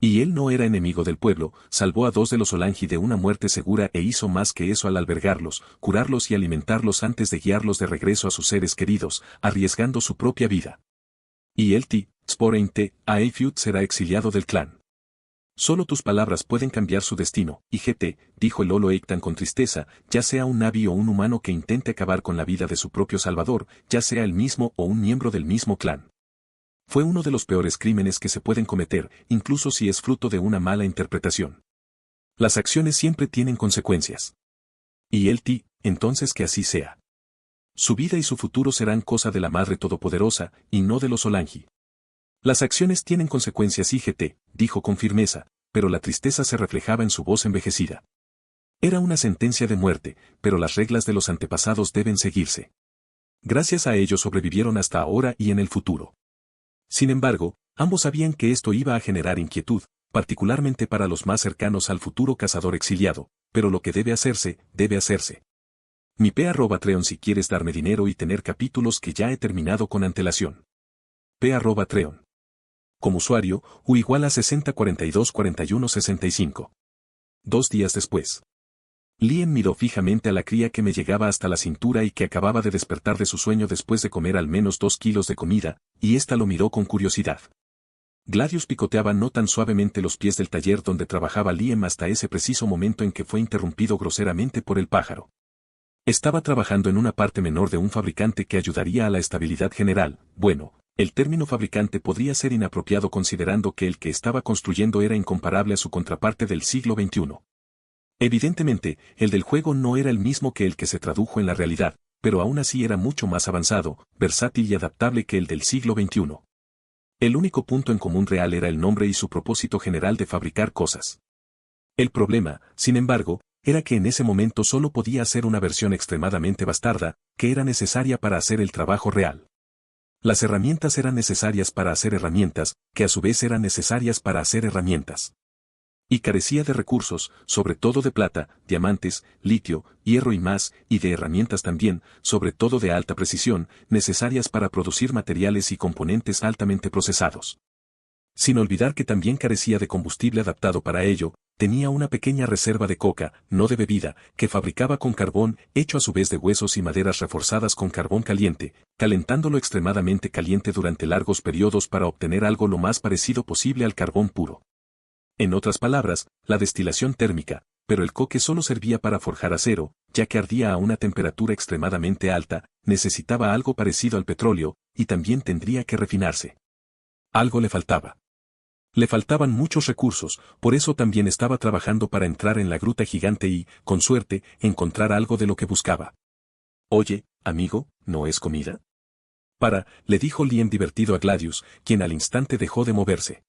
Y él no era enemigo del pueblo, salvó a 2 de los Olanji de una muerte segura e hizo más que eso al albergarlos, curarlos y alimentarlos antes de guiarlos de regreso a sus seres queridos, arriesgando su propia vida. Y él Sporeinte, Aefyut será exiliado del clan. Solo tus palabras pueden cambiar su destino, y dijo el Olo Eiktan con tristeza, ya sea un Navi o un humano que intente acabar con la vida de su propio salvador, ya sea el mismo o un miembro del mismo clan. Fue uno de los peores crímenes que se pueden cometer, incluso si es fruto de una mala interpretación. Las acciones siempre tienen consecuencias. Y entonces que así sea. Su vida y su futuro serán cosa de la Madre Todopoderosa, y no de los Olanji. Las acciones tienen consecuencias dijo con firmeza, pero la tristeza se reflejaba en su voz envejecida. Era una sentencia de muerte, pero las reglas de los antepasados deben seguirse. Gracias a ello sobrevivieron hasta ahora y en el futuro. Sin embargo, ambos sabían que esto iba a generar inquietud, particularmente para los más cercanos al futuro cazador exiliado, pero lo que debe hacerse, debe hacerse. Mi P@Treon si quieres darme dinero y tener capítulos que ya he terminado con antelación. P@Treon. Como usuario, U igual a 60424165. 2 días después. Liam miró fijamente a la cría que me llegaba hasta la cintura y que acababa de despertar de su sueño después de comer al menos 2 kilos de comida, y ésta lo miró con curiosidad. Gladius picoteaba no tan suavemente los pies del taller donde trabajaba Liam hasta ese preciso momento en que fue interrumpido groseramente por el pájaro. Estaba trabajando en una parte menor de un fabricante que ayudaría a la estabilidad general. Bueno, el término fabricante podría ser inapropiado considerando que el que estaba construyendo era incomparable a su contraparte del siglo XXI. Evidentemente, el del juego no era el mismo que el que se tradujo en la realidad, pero aún así era mucho más avanzado, versátil y adaptable que el del siglo XXI. El único punto en común real era el nombre y su propósito general de fabricar cosas. El problema, sin embargo, era que en ese momento solo podía hacer una versión extremadamente bastarda, que era necesaria para hacer el trabajo real. Las herramientas eran necesarias para hacer herramientas, que a su vez eran necesarias para hacer herramientas. Y carecía de recursos, sobre todo de plata, diamantes, litio, hierro y más, y de herramientas también, sobre todo de alta precisión, necesarias para producir materiales y componentes altamente procesados. Sin olvidar que también carecía de combustible adaptado para ello, tenía una pequeña reserva de coca, no de bebida, que fabricaba con carbón, hecho a su vez de huesos y maderas reforzadas con carbón caliente, calentándolo extremadamente caliente durante largos periodos para obtener algo lo más parecido posible al carbón puro. En otras palabras, la destilación térmica, pero el coque solo servía para forjar acero, ya que ardía a una temperatura extremadamente alta, necesitaba algo parecido al petróleo, y también tendría que refinarse. Algo le faltaba. Le faltaban muchos recursos, por eso también estaba trabajando para entrar en la gruta gigante y, con suerte, encontrar algo de lo que buscaba. Oye, amigo, ¿no es comida? Le dijo Liam divertido a Gladius, quien al instante dejó de moverse.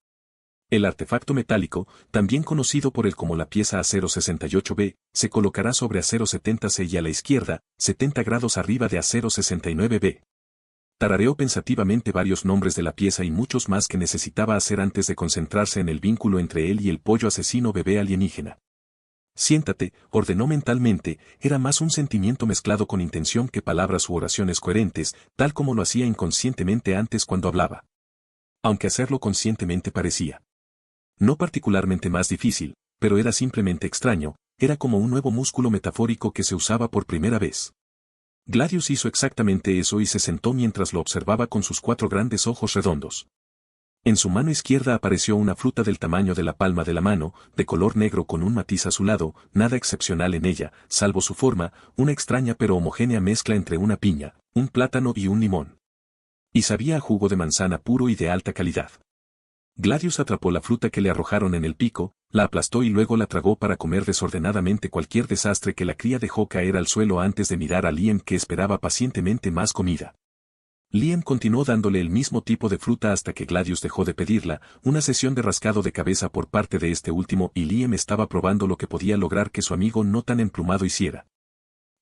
El artefacto metálico, también conocido por él como la pieza acero 68B, se colocará sobre acero 70C y a la izquierda, 70 grados arriba de acero 69B. Tarareó pensativamente varios nombres de la pieza y muchos más que necesitaba hacer antes de concentrarse en el vínculo entre él y el pollo asesino bebé alienígena. Siéntate, ordenó mentalmente, era más un sentimiento mezclado con intención que palabras u oraciones coherentes, tal como lo hacía inconscientemente antes cuando hablaba. Aunque hacerlo conscientemente parecía no particularmente más difícil, pero era simplemente extraño, era como un nuevo músculo metafórico que se usaba por primera vez. Gladius hizo exactamente eso y se sentó mientras lo observaba con sus 4 grandes ojos redondos. En su mano izquierda apareció una fruta del tamaño de la palma de la mano, de color negro con un matiz azulado, nada excepcional en ella, salvo su forma, una extraña pero homogénea mezcla entre una piña, un plátano y un limón. Y sabía a jugo de manzana puro y de alta calidad. Gladius atrapó la fruta que le arrojaron en el pico, la aplastó y luego la tragó para comer desordenadamente cualquier desastre que la cría dejó caer al suelo antes de mirar a Liam, que esperaba pacientemente más comida. Liam continuó dándole el mismo tipo de fruta hasta que Gladius dejó de pedirla, una sesión de rascado de cabeza por parte de este último, y Liam estaba probando lo que podía lograr que su amigo no tan emplumado hiciera.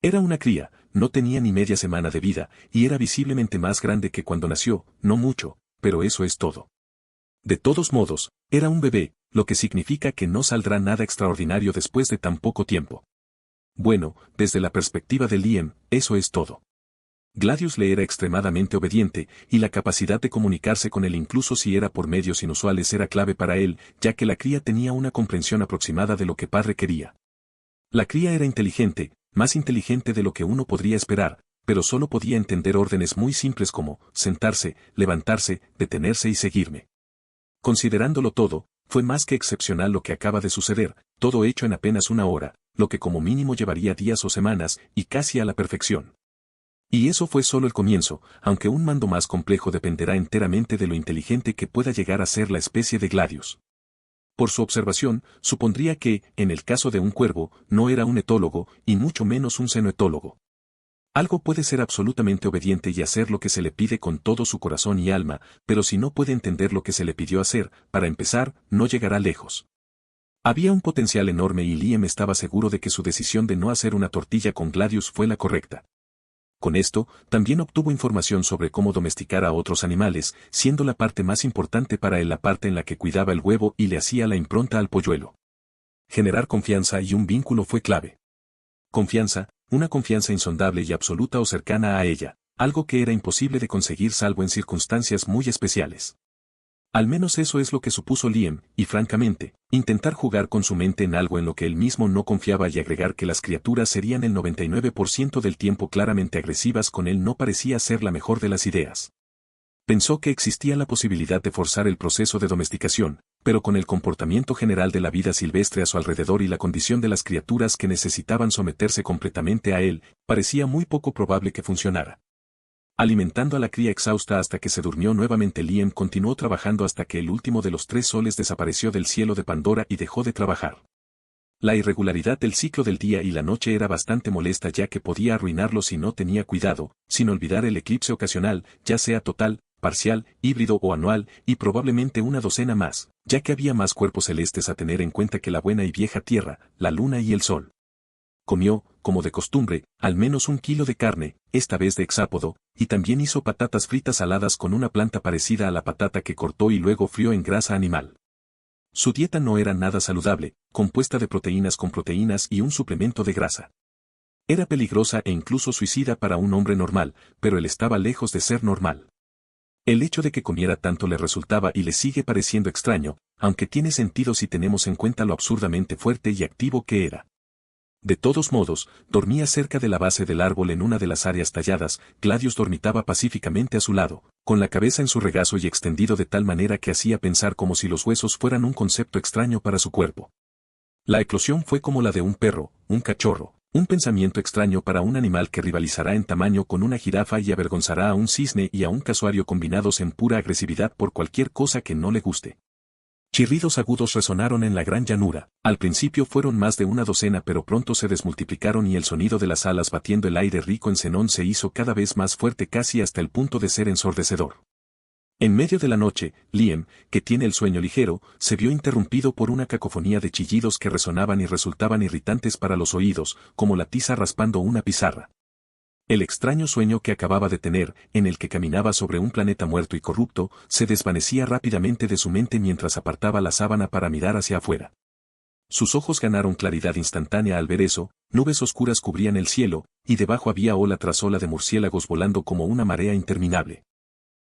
Era una cría, no tenía ni media semana de vida, y era visiblemente más grande que cuando nació, no mucho, pero eso es todo. De todos modos, era un bebé, lo que significa que no saldrá nada extraordinario después de tan poco tiempo. Bueno, desde la perspectiva de Liam, eso es todo. Gladius le era extremadamente obediente, y la capacidad de comunicarse con él incluso si era por medios inusuales era clave para él, ya que la cría tenía una comprensión aproximada de lo que padre quería. La cría era inteligente, más inteligente de lo que uno podría esperar, pero solo podía entender órdenes muy simples como sentarse, levantarse, detenerse y seguirme. Considerándolo todo, fue más que excepcional lo que acaba de suceder, todo hecho en apenas una hora, lo que como mínimo llevaría días o semanas, y casi a la perfección. Y eso fue solo el comienzo, aunque un mando más complejo dependerá enteramente de lo inteligente que pueda llegar a ser la especie de Gladius. Por su observación, supondría que, en el caso de un cuervo, no era un etólogo, y mucho menos un xenoetólogo. Algo puede ser absolutamente obediente y hacer lo que se le pide con todo su corazón y alma, pero si no puede entender lo que se le pidió hacer, para empezar, no llegará lejos. Había un potencial enorme y Liam estaba seguro de que su decisión de no hacer una tortilla con Gladius fue la correcta. Con esto, también obtuvo información sobre cómo domesticar a otros animales, siendo la parte más importante para él la parte en la que cuidaba el huevo y le hacía la impronta al polluelo. Generar confianza y un vínculo fue clave. Confianza, una confianza insondable y absoluta o cercana a ella, algo que era imposible de conseguir salvo en circunstancias muy especiales. Al menos eso es lo que supuso Liam, y francamente, intentar jugar con su mente en algo en lo que él mismo no confiaba y agregar que las criaturas serían el 99% del tiempo claramente agresivas con él no parecía ser la mejor de las ideas. Pensó que existía la posibilidad de forzar el proceso de domesticación, pero con el comportamiento general de la vida silvestre a su alrededor y la condición de las criaturas que necesitaban someterse completamente a él, parecía muy poco probable que funcionara. Alimentando a la cría exhausta hasta que se durmió nuevamente, Liam continuó trabajando hasta que el último de los 3 soles desapareció del cielo de Pandora y dejó de trabajar. La irregularidad del ciclo del día y la noche era bastante molesta, ya que podía arruinarlo si no tenía cuidado, sin olvidar el eclipse ocasional, ya sea total, parcial, híbrido o anual, y probablemente una docena más, ya que había más cuerpos celestes a tener en cuenta que la buena y vieja Tierra, la Luna y el Sol. Comió, como de costumbre, al menos 1 kilo de carne, esta vez de hexápodo, y también hizo patatas fritas saladas con una planta parecida a la patata que cortó y luego frió en grasa animal. Su dieta no era nada saludable, compuesta de proteínas con proteínas y un suplemento de grasa. Era peligrosa e incluso suicida para un hombre normal, pero él estaba lejos de ser normal. El hecho de que comiera tanto le resultaba y le sigue pareciendo extraño, aunque tiene sentido si tenemos en cuenta lo absurdamente fuerte y activo que era. De todos modos, dormía cerca de la base del árbol en una de las áreas talladas. Gladius dormitaba pacíficamente a su lado, con la cabeza en su regazo y extendido de tal manera que hacía pensar como si los huesos fueran un concepto extraño para su cuerpo. La eclosión fue como la de un perro, un cachorro, un pensamiento extraño para un animal que rivalizará en tamaño con una jirafa y avergonzará a un cisne y a un casuario combinados en pura agresividad por cualquier cosa que no le guste. Chirridos agudos resonaron en la gran llanura. Al principio fueron más de una docena, pero pronto se desmultiplicaron y el sonido de las alas batiendo el aire rico en xenón se hizo cada vez más fuerte, casi hasta el punto de ser ensordecedor. En medio de la noche, Liam, que tiene el sueño ligero, se vio interrumpido por una cacofonía de chillidos que resonaban y resultaban irritantes para los oídos, como la tiza raspando una pizarra. El extraño sueño que acababa de tener, en el que caminaba sobre un planeta muerto y corrupto, se desvanecía rápidamente de su mente mientras apartaba la sábana para mirar hacia afuera. Sus ojos ganaron claridad instantánea al ver eso, nubes oscuras cubrían el cielo, y debajo había ola tras ola de murciélagos volando como una marea interminable.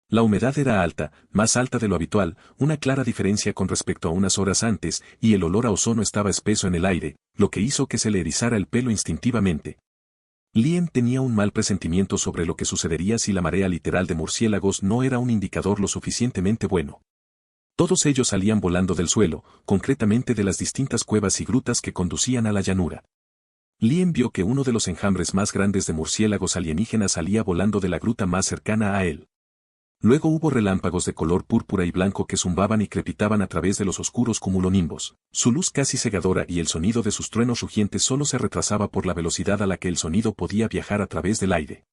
La humedad era alta, más alta de lo habitual, una clara diferencia con respecto a unas horas antes, y el olor a ozono estaba espeso en el aire, lo que hizo que se le erizara el pelo instintivamente. Liam tenía un mal presentimiento sobre lo que sucedería si la marea literal de murciélagos no era un indicador lo suficientemente bueno. Todos ellos salían volando del suelo, concretamente de las distintas cuevas y grutas que conducían a la llanura. Liam vio que uno de los enjambres más grandes de murciélagos alienígenas salía volando de la gruta más cercana a él. Luego hubo relámpagos de color púrpura y blanco que zumbaban y crepitaban a través de los oscuros cumulonimbos. Su luz casi cegadora y el sonido de sus truenos rugientes solo se retrasaba por la velocidad a la que el sonido podía viajar a través del aire.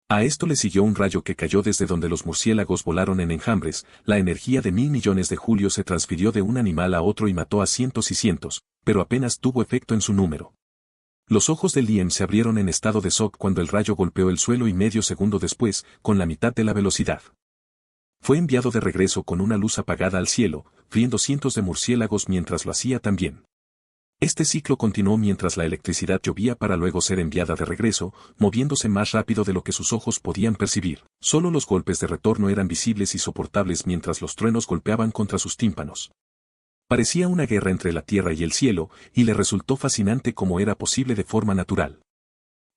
A esto le siguió un rayo que cayó desde donde los murciélagos volaron en enjambres. La energía de 1.000 millones de julios se transfirió de un animal a otro y mató a cientos y cientos, pero apenas tuvo efecto en su número. Los ojos de Liam se abrieron en estado de shock cuando el rayo golpeó el suelo y medio segundo después, con la mitad de la velocidad. Fue enviado de regreso con una luz apagada al cielo, friendo cientos de murciélagos mientras lo hacía también. Este ciclo continuó mientras la electricidad llovía para luego ser enviada de regreso, moviéndose más rápido de lo que sus ojos podían percibir. Solo los golpes de retorno eran visibles y soportables mientras los truenos golpeaban contra sus tímpanos. Parecía una guerra entre la tierra y el cielo, y le resultó fascinante cómo era posible de forma natural.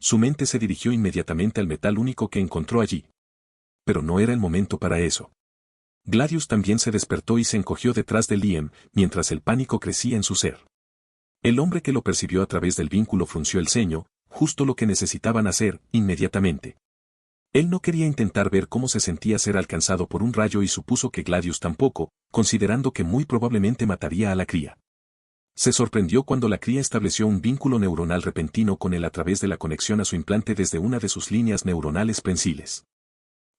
Su mente se dirigió inmediatamente al metal único que encontró allí. Pero no era el momento para eso. Gladius también se despertó y se encogió detrás de Liam, mientras el pánico crecía en su ser. El hombre que lo percibió a través del vínculo frunció el ceño, justo lo que necesitaban hacer, inmediatamente. Él no quería intentar ver cómo se sentía ser alcanzado por un rayo y supuso que Gladius tampoco, considerando que muy probablemente mataría a la cría. Se sorprendió cuando la cría estableció un vínculo neuronal repentino con él a través de la conexión a su implante desde una de sus líneas neuronales prensiles.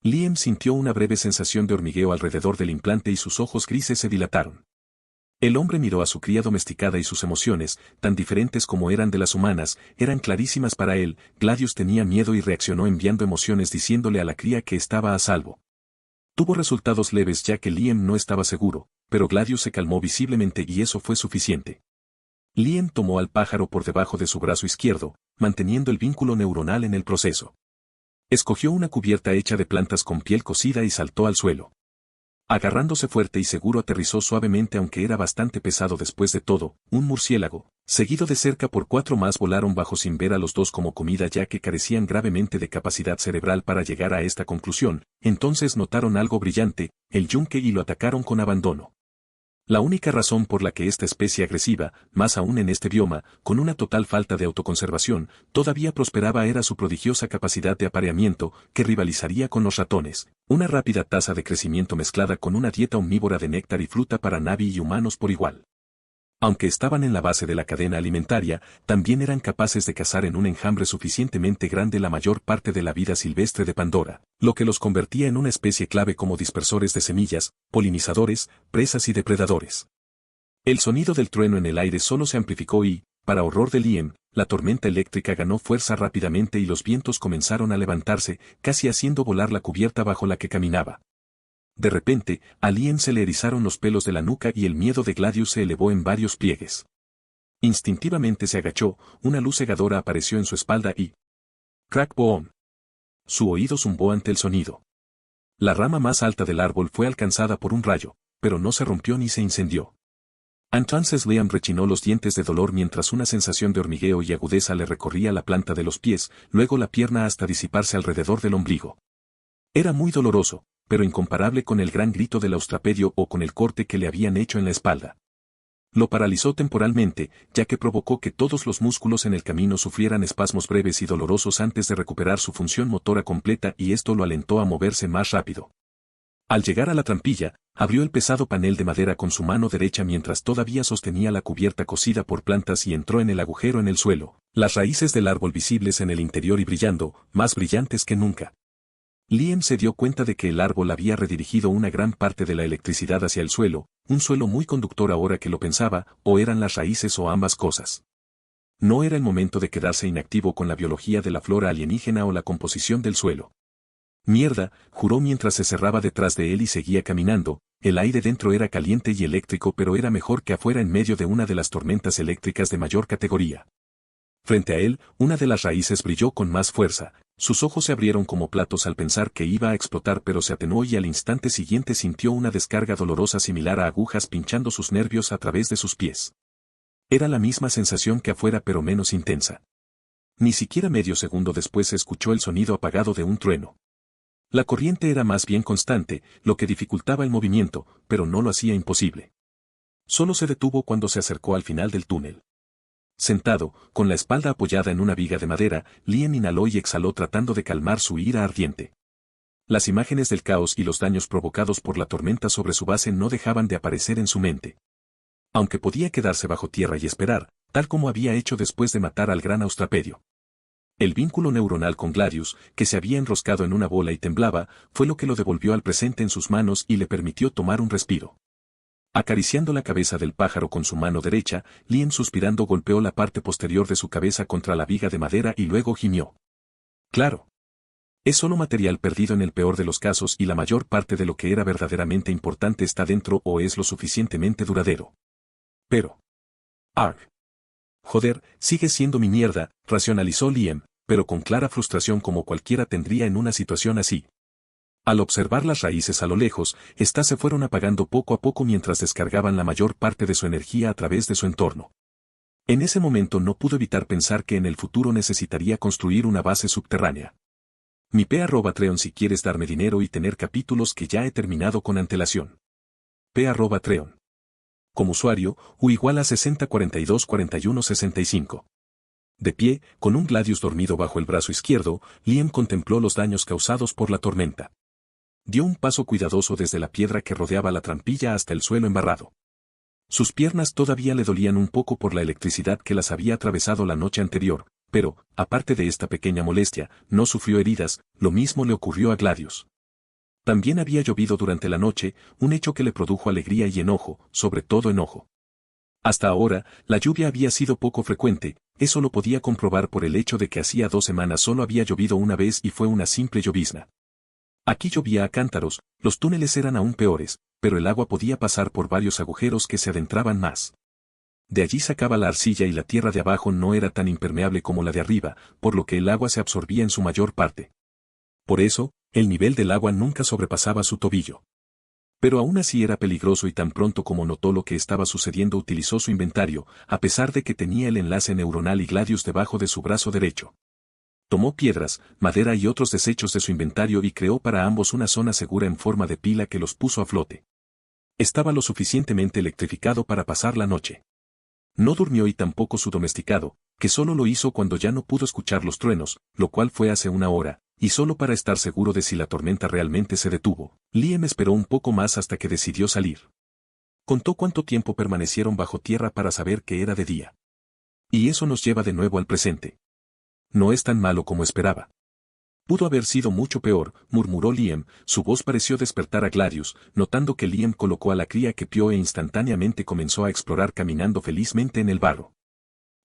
Liam sintió una breve sensación de hormigueo alrededor del implante y sus ojos grises se dilataron. El hombre miró a su cría domesticada y sus emociones, tan diferentes como eran de las humanas, eran clarísimas para él. Gladius tenía miedo y reaccionó enviando emociones diciéndole a la cría que estaba a salvo. Tuvo resultados leves ya que Liam no estaba seguro, pero Gladius se calmó visiblemente y eso fue suficiente. Liam tomó al pájaro por debajo de su brazo izquierdo, manteniendo el vínculo neuronal en el proceso. Escogió una cubierta hecha de plantas con piel cocida y saltó al suelo. Agarrándose fuerte y seguro aterrizó suavemente aunque era bastante pesado después de todo. Un murciélago, seguido de cerca por 4 más volaron bajo sin ver a los dos como comida ya que carecían gravemente de capacidad cerebral para llegar a esta conclusión. Entonces notaron algo brillante, el yunque y lo atacaron con abandono. La única razón por la que esta especie agresiva, más aún en este bioma, con una total falta de autoconservación, todavía prosperaba era su prodigiosa capacidad de apareamiento, que rivalizaría con los ratones, una rápida tasa de crecimiento mezclada con una dieta omnívora de néctar y fruta para Navi y humanos por igual. Aunque estaban en la base de la cadena alimentaria, también eran capaces de cazar en un enjambre suficientemente grande la mayor parte de la vida silvestre de Pandora, lo que los convertía en una especie clave como dispersores de semillas, polinizadores, presas y depredadores. El sonido del trueno en el aire solo se amplificó y, para horror de Liam, la tormenta eléctrica ganó fuerza rápidamente y los vientos comenzaron a levantarse, casi haciendo volar la cubierta bajo la que caminaba. De repente, a Liam se le erizaron los pelos de la nuca y el miedo de Gladius se elevó en varios pliegues. Instintivamente se agachó, una luz cegadora apareció en su espalda y... ¡Crack boom! Su oído zumbó ante el sonido. La rama más alta del árbol fue alcanzada por un rayo, pero no se rompió ni se incendió. Entonces Liam rechinó los dientes de dolor mientras una sensación de hormigueo y agudeza le recorría la planta de los pies, luego la pierna hasta disiparse alrededor del ombligo. Era muy doloroso, pero incomparable con el gran grito del austrapedio o con el corte que le habían hecho en la espalda. Lo paralizó temporalmente, ya que provocó que todos los músculos en el camino sufrieran espasmos breves y dolorosos antes de recuperar su función motora completa y esto lo alentó a moverse más rápido. Al llegar a la trampilla, abrió el pesado panel de madera con su mano derecha mientras todavía sostenía la cubierta cosida por plantas y entró en el agujero en el suelo, las raíces del árbol visibles en el interior y brillando, más brillantes que nunca. Liam se dio cuenta de que el árbol había redirigido una gran parte de la electricidad hacia el suelo, un suelo muy conductor ahora que lo pensaba, o eran las raíces o ambas cosas. No era el momento de quedarse inactivo con la biología de la flora alienígena o la composición del suelo. Mierda, juró mientras se cerraba detrás de él y seguía caminando, el aire dentro era caliente y eléctrico pero era mejor que afuera en medio de una de las tormentas eléctricas de mayor categoría. Frente a él, una de las raíces brilló con más fuerza. Sus ojos se abrieron como platos al pensar que iba a explotar pero se atenuó y al instante siguiente sintió una descarga dolorosa similar a agujas pinchando sus nervios a través de sus pies. Era la misma sensación que afuera pero menos intensa. Ni siquiera medio segundo después se escuchó el sonido apagado de un trueno. La corriente era más bien constante, lo que dificultaba el movimiento, pero no lo hacía imposible. Solo se detuvo cuando se acercó al final del túnel. Sentado, con la espalda apoyada en una viga de madera, Liam inhaló y exhaló tratando de calmar su ira ardiente. Las imágenes del caos y los daños provocados por la tormenta sobre su base no dejaban de aparecer en su mente. Aunque podía quedarse bajo tierra y esperar, tal como había hecho después de matar al gran Austrapedio. El vínculo neuronal con Gladius, que se había enroscado en una bola y temblaba, fue lo que lo devolvió al presente en sus manos y le permitió tomar un respiro. Acariciando la cabeza del pájaro con su mano derecha, Liam suspirando golpeó la parte posterior de su cabeza contra la viga de madera y luego gimió. Claro. Es solo material perdido en el peor de los casos y la mayor parte de lo que era verdaderamente importante está dentro o es lo suficientemente duradero. Pero... Arg. Joder, sigue siendo mi mierda, racionalizó Liam, pero con clara frustración como cualquiera tendría en una situación así. Al observar las raíces a lo lejos, éstas se fueron apagando poco a poco mientras descargaban la mayor parte de su energía a través de su entorno. En ese momento no pudo evitar pensar que en el futuro necesitaría construir una base subterránea. Mi @Treon si quieres darme dinero y tener capítulos que ya he terminado con antelación. @Treon. Como usuario, U igual a 60424165. De pie, con un Gladius dormido bajo el brazo izquierdo, Liam contempló los daños causados por la tormenta. Dio un paso cuidadoso desde la piedra que rodeaba la trampilla hasta el suelo embarrado. Sus piernas todavía le dolían un poco por la electricidad que las había atravesado la noche anterior, pero, aparte de esta pequeña molestia, no sufrió heridas, lo mismo le ocurrió a Gladius. También había llovido durante la noche, un hecho que le produjo alegría y enojo, sobre todo enojo. Hasta ahora, la lluvia había sido poco frecuente, eso lo podía comprobar por el hecho de que hacía 2 semanas solo había llovido una vez y fue una simple llovizna. Aquí llovía a cántaros, los túneles eran aún peores, pero el agua podía pasar por varios agujeros que se adentraban más. De allí sacaba la arcilla y la tierra de abajo no era tan impermeable como la de arriba, por lo que el agua se absorbía en su mayor parte. Por eso, el nivel del agua nunca sobrepasaba su tobillo. Pero aún así era peligroso y tan pronto como notó lo que estaba sucediendo utilizó su inventario, a pesar de que tenía el enlace neuronal y Gladius debajo de su brazo derecho. Tomó piedras, madera y otros desechos de su inventario y creó para ambos una zona segura en forma de pila que los puso a flote. Estaba lo suficientemente electrificado para pasar la noche. No durmió y tampoco su domesticado, que solo lo hizo cuando ya no pudo escuchar los truenos, lo cual fue hace una hora, y solo para estar seguro de si la tormenta realmente se detuvo, Liam esperó un poco más hasta que decidió salir. Contó cuánto tiempo permanecieron bajo tierra para saber que era de día. Y eso nos lleva de nuevo al presente. No es tan malo como esperaba. Pudo haber sido mucho peor, murmuró Liam, su voz pareció despertar a Gladius, notando que Liam colocó a la cría que pió e instantáneamente comenzó a explorar caminando felizmente en el barro.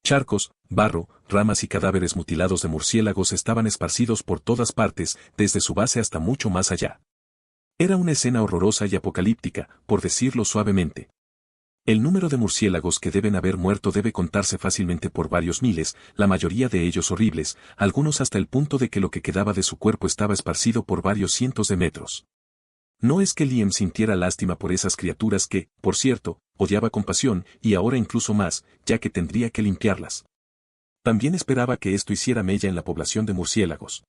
Charcos, barro, ramas y cadáveres mutilados de murciélagos estaban esparcidos por todas partes, desde su base hasta mucho más allá. Era una escena horrorosa y apocalíptica, por decirlo suavemente. El número de murciélagos que deben haber muerto debe contarse fácilmente por varios miles, la mayoría de ellos horribles, algunos hasta el punto de que lo que quedaba de su cuerpo estaba esparcido por varios cientos de metros. No es que Liam sintiera lástima por esas criaturas que, por cierto, odiaba con pasión, y ahora incluso más, ya que tendría que limpiarlas. También esperaba que esto hiciera mella en la población de murciélagos.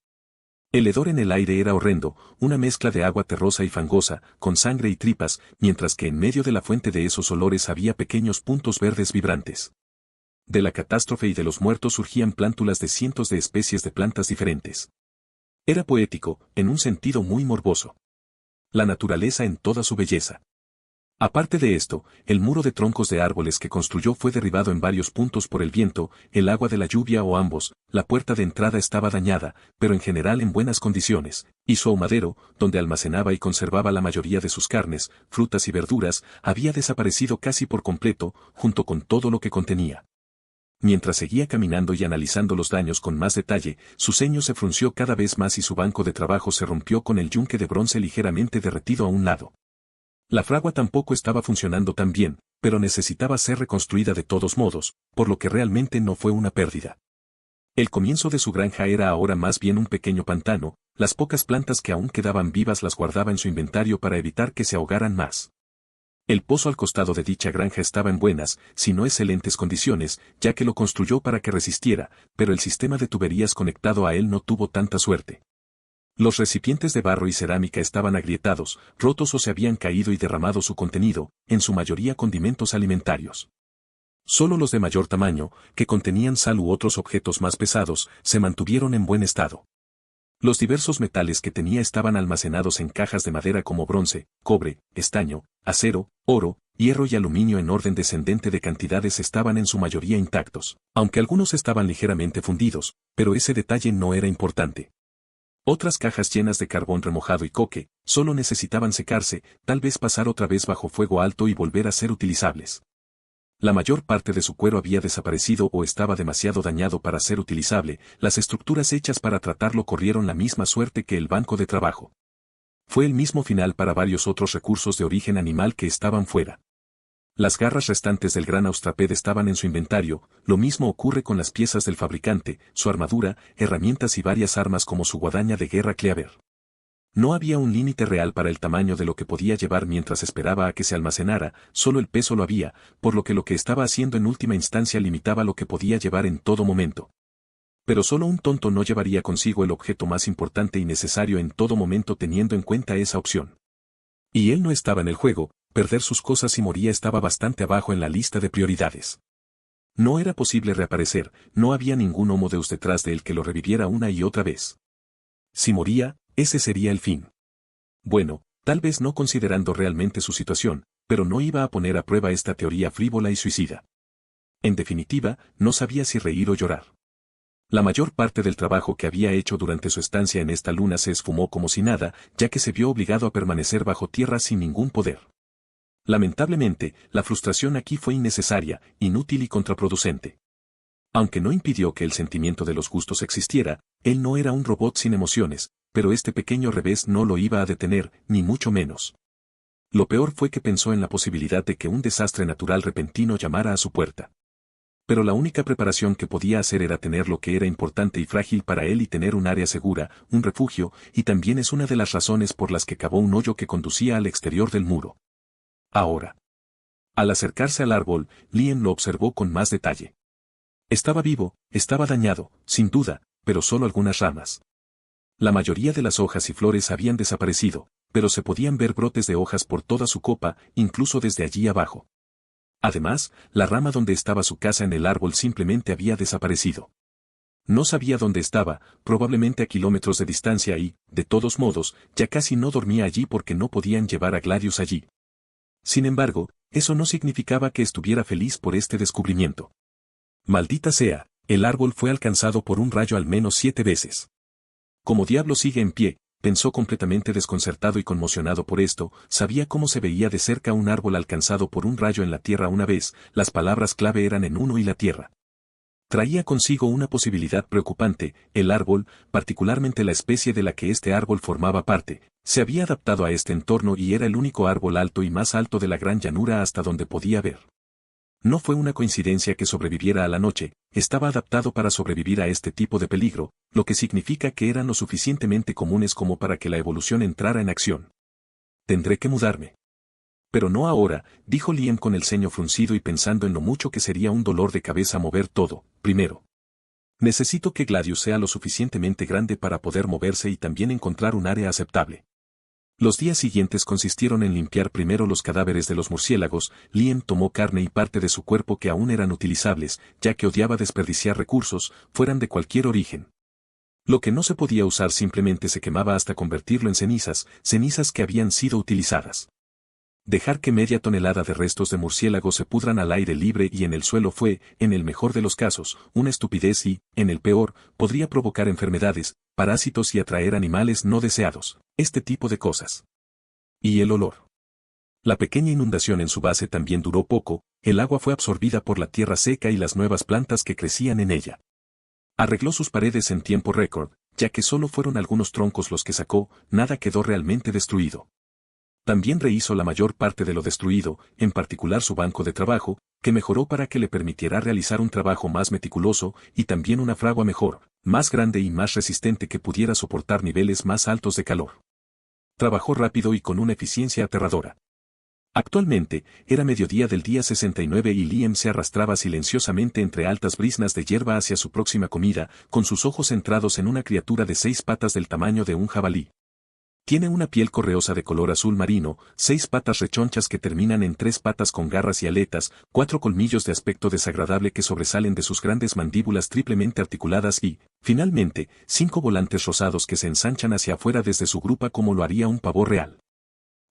El hedor en el aire era horrendo, una mezcla de agua terrosa y fangosa, con sangre y tripas, mientras que en medio de la fuente de esos olores había pequeños puntos verdes vibrantes. De la catástrofe y de los muertos surgían plántulas de cientos de especies de plantas diferentes. Era poético, en un sentido muy morboso. La naturaleza en toda su belleza. Aparte de esto, el muro de troncos de árboles que construyó fue derribado en varios puntos por el viento, el agua de la lluvia o ambos, la puerta de entrada estaba dañada, pero en general en buenas condiciones, y su ahumadero, donde almacenaba y conservaba la mayoría de sus carnes, frutas y verduras, había desaparecido casi por completo, junto con todo lo que contenía. Mientras seguía caminando y analizando los daños con más detalle, su ceño se frunció cada vez más y su banco de trabajo se rompió con el yunque de bronce ligeramente derretido a un lado. La fragua tampoco estaba funcionando tan bien, pero necesitaba ser reconstruida de todos modos, por lo que realmente no fue una pérdida. El comienzo de su granja era ahora más bien un pequeño pantano, las pocas plantas que aún quedaban vivas las guardaba en su inventario para evitar que se ahogaran más. El pozo al costado de dicha granja estaba en buenas, si no excelentes condiciones, ya que lo construyó para que resistiera, pero el sistema de tuberías conectado a él no tuvo tanta suerte. Los recipientes de barro y cerámica estaban agrietados, rotos o se habían caído y derramado su contenido, en su mayoría condimentos alimentarios. Solo los de mayor tamaño, que contenían sal u otros objetos más pesados, se mantuvieron en buen estado. Los diversos metales que tenía estaban almacenados en cajas de madera como bronce, cobre, estaño, acero, oro, hierro y aluminio en orden descendente de cantidades estaban en su mayoría intactos, aunque algunos estaban ligeramente fundidos, pero ese detalle no era importante. Otras cajas llenas de carbón remojado y coque, solo necesitaban secarse, tal vez pasar otra vez bajo fuego alto y volver a ser utilizables. La mayor parte de su cuero había desaparecido o estaba demasiado dañado para ser utilizable, las estructuras hechas para tratarlo corrieron la misma suerte que el banco de trabajo. Fue el mismo final para varios otros recursos de origen animal que estaban fuera. Las garras restantes del gran austraped estaban en su inventario, lo mismo ocurre con las piezas del fabricante, su armadura, herramientas y varias armas como su guadaña de guerra Cleaver. No había un límite real para el tamaño de lo que podía llevar mientras esperaba a que se almacenara, solo el peso lo había, por lo que estaba haciendo en última instancia limitaba lo que podía llevar en todo momento. Pero solo un tonto no llevaría consigo el objeto más importante y necesario en todo momento teniendo en cuenta esa opción. Y él no estaba en el juego, perder sus cosas y moría estaba bastante abajo en la lista de prioridades. No era posible reaparecer, no había ningún Homo Deus detrás de él que lo reviviera una y otra vez. Si moría, ese sería el fin. Bueno, tal vez no considerando realmente su situación, pero no iba a poner a prueba esta teoría frívola y suicida. En definitiva, no sabía si reír o llorar. La mayor parte del trabajo que había hecho durante su estancia en esta luna se esfumó como si nada, ya que se vio obligado a permanecer bajo tierra sin ningún poder. Lamentablemente, la frustración aquí fue innecesaria, inútil y contraproducente. Aunque no impidió que el sentimiento de los gustos existiera, él no era un robot sin emociones, pero este pequeño revés no lo iba a detener, ni mucho menos. Lo peor fue que pensó en la posibilidad de que un desastre natural repentino llamara a su puerta. Pero la única preparación que podía hacer era tener lo que era importante y frágil para él y tener un área segura, un refugio, y también es una de las razones por las que cavó un hoyo que conducía al exterior del muro. Ahora. Al acercarse al árbol, Liam lo observó con más detalle. Estaba vivo, estaba dañado, sin duda, pero solo algunas ramas. La mayoría de las hojas y flores habían desaparecido, pero se podían ver brotes de hojas por toda su copa, incluso desde allí abajo. Además, la rama donde estaba su casa en el árbol simplemente había desaparecido. No sabía dónde estaba, probablemente a kilómetros de distancia y, de todos modos, ya casi no dormía allí porque no podían llevar a Gladius allí. Sin embargo, eso no significaba que estuviera feliz por este descubrimiento. Maldita sea, el árbol fue alcanzado por un rayo al menos 7 veces. Como diablo sigue en pie, pensó completamente desconcertado y conmocionado por esto, sabía cómo se veía de cerca un árbol alcanzado por un rayo en la tierra una vez, las palabras clave eran en uno y la tierra. Traía consigo una posibilidad preocupante, el árbol, particularmente la especie de la que este árbol formaba parte, se había adaptado a este entorno y era el único árbol alto y más alto de la gran llanura hasta donde podía ver. No fue una coincidencia que sobreviviera a la noche, estaba adaptado para sobrevivir a este tipo de peligro, lo que significa que eran lo suficientemente comunes como para que la evolución entrara en acción. Tendré que mudarme. Pero no ahora, dijo Liam con el ceño fruncido y pensando en lo mucho que sería un dolor de cabeza mover todo, primero. Necesito que Gladius sea lo suficientemente grande para poder moverse y también encontrar un área aceptable. Los días siguientes consistieron en limpiar primero los cadáveres de los murciélagos. Liam tomó carne y parte de su cuerpo que aún eran utilizables, ya que odiaba desperdiciar recursos, fueran de cualquier origen. Lo que no se podía usar simplemente se quemaba hasta convertirlo en cenizas, cenizas que habían sido utilizadas. Dejar que media tonelada de restos de murciélago se pudran al aire libre y en el suelo fue, en el mejor de los casos, una estupidez y, en el peor, podría provocar enfermedades, parásitos y atraer animales no deseados, este tipo de cosas. Y el olor. La pequeña inundación en su base también duró poco, el agua fue absorbida por la tierra seca y las nuevas plantas que crecían en ella. Arregló sus paredes en tiempo récord, ya que solo fueron algunos troncos los que sacó, nada quedó realmente destruido. También rehizo la mayor parte de lo destruido, en particular su banco de trabajo, que mejoró para que le permitiera realizar un trabajo más meticuloso y también una fragua mejor, más grande y más resistente que pudiera soportar niveles más altos de calor. Trabajó rápido y con una eficiencia aterradora. Actualmente, era mediodía del día 69 y Liam se arrastraba silenciosamente entre altas briznas de hierba hacia su próxima comida, con sus ojos centrados en una criatura de 6 patas del tamaño de un jabalí. Tiene una piel correosa de color azul marino, 6 patas rechonchas que terminan en 3 patas con garras y aletas, 4 colmillos de aspecto desagradable que sobresalen de sus grandes mandíbulas triplemente articuladas y, finalmente, 5 volantes rosados que se ensanchan hacia afuera desde su grupa como lo haría un pavo real.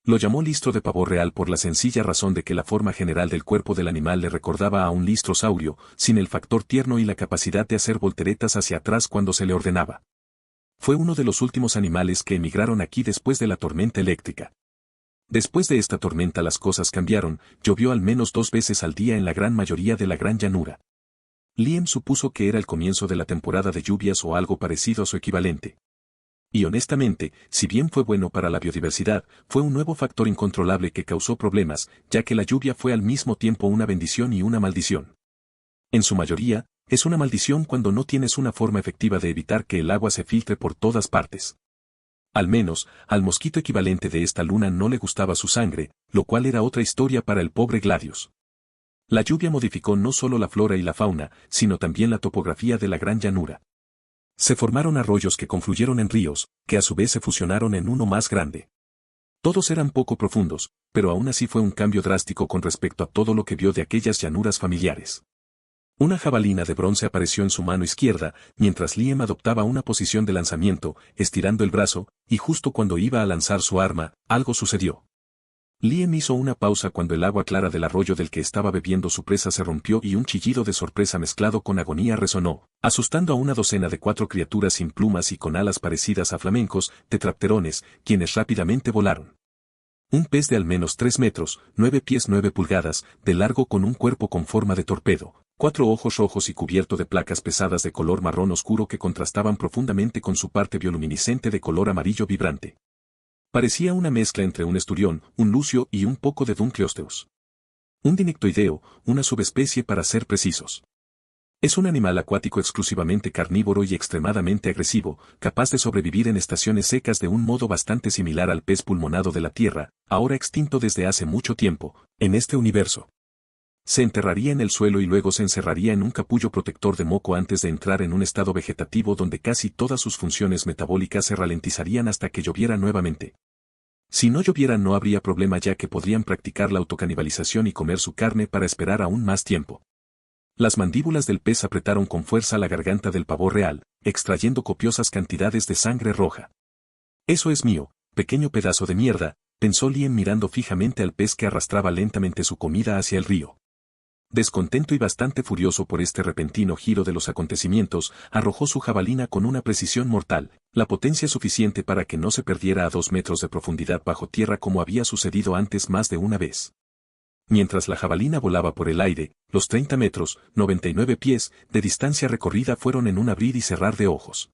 Lo llamó listro de pavo real por la sencilla razón de que la forma general del cuerpo del animal le recordaba a un listrosaurio, sin el factor tierno y la capacidad de hacer volteretas hacia atrás cuando se le ordenaba. Fue uno de los últimos animales que emigraron aquí después de la tormenta eléctrica. Después de esta tormenta las cosas cambiaron, llovió al menos 2 veces al día en la gran mayoría de la gran llanura. Liam supuso que era el comienzo de la temporada de lluvias o algo parecido a su equivalente. Y honestamente, si bien fue bueno para la biodiversidad, fue un nuevo factor incontrolable que causó problemas, ya que la lluvia fue al mismo tiempo una bendición y una maldición. En su mayoría, es una maldición cuando no tienes una forma efectiva de evitar que el agua se filtre por todas partes. Al menos, al mosquito equivalente de esta luna no le gustaba su sangre, lo cual era otra historia para el pobre Gladius. La lluvia modificó no solo la flora y la fauna, sino también la topografía de la gran llanura. Se formaron arroyos que confluyeron en ríos, que a su vez se fusionaron en uno más grande. Todos eran poco profundos, pero aún así fue un cambio drástico con respecto a todo lo que vio de aquellas llanuras familiares. Una jabalina de bronce apareció en su mano izquierda, mientras Liam adoptaba una posición de lanzamiento, estirando el brazo, y justo cuando iba a lanzar su arma, algo sucedió. Liam hizo una pausa cuando el agua clara del arroyo del que estaba bebiendo su presa se rompió y un chillido de sorpresa mezclado con agonía resonó, asustando a una docena de 4 criaturas sin plumas y con alas parecidas a flamencos, tetrapterones, quienes rápidamente volaron. Un pez de al menos 3 metros, 9 pies 9 pulgadas, de largo con un cuerpo con forma de torpedo, 4 ojos rojos y cubierto de placas pesadas de color marrón oscuro que contrastaban profundamente con su parte bioluminiscente de color amarillo vibrante. Parecía una mezcla entre un esturión, un lucio y un poco de Dunkleosteus. Un dinectoideo, una subespecie para ser precisos. Es un animal acuático exclusivamente carnívoro y extremadamente agresivo, capaz de sobrevivir en estaciones secas de un modo bastante similar al pez pulmonado de la Tierra, ahora extinto desde hace mucho tiempo, en este universo. Se enterraría en el suelo y luego se encerraría en un capullo protector de moco antes de entrar en un estado vegetativo donde casi todas sus funciones metabólicas se ralentizarían hasta que lloviera nuevamente. Si no lloviera no habría problema ya que podrían practicar la autocanibalización y comer su carne para esperar aún más tiempo. Las mandíbulas del pez apretaron con fuerza la garganta del pavo real, extrayendo copiosas cantidades de sangre roja. Eso es mío, pequeño pedazo de mierda, pensó Liam mirando fijamente al pez que arrastraba lentamente su comida hacia el río. Descontento y bastante furioso por este repentino giro de los acontecimientos, arrojó su jabalina con una precisión mortal, la potencia suficiente para que no se perdiera a 2 metros de profundidad bajo tierra como había sucedido antes más de una vez. Mientras la jabalina volaba por el aire, los 30 metros, 99 pies, de distancia recorrida fueron en un abrir y cerrar de ojos.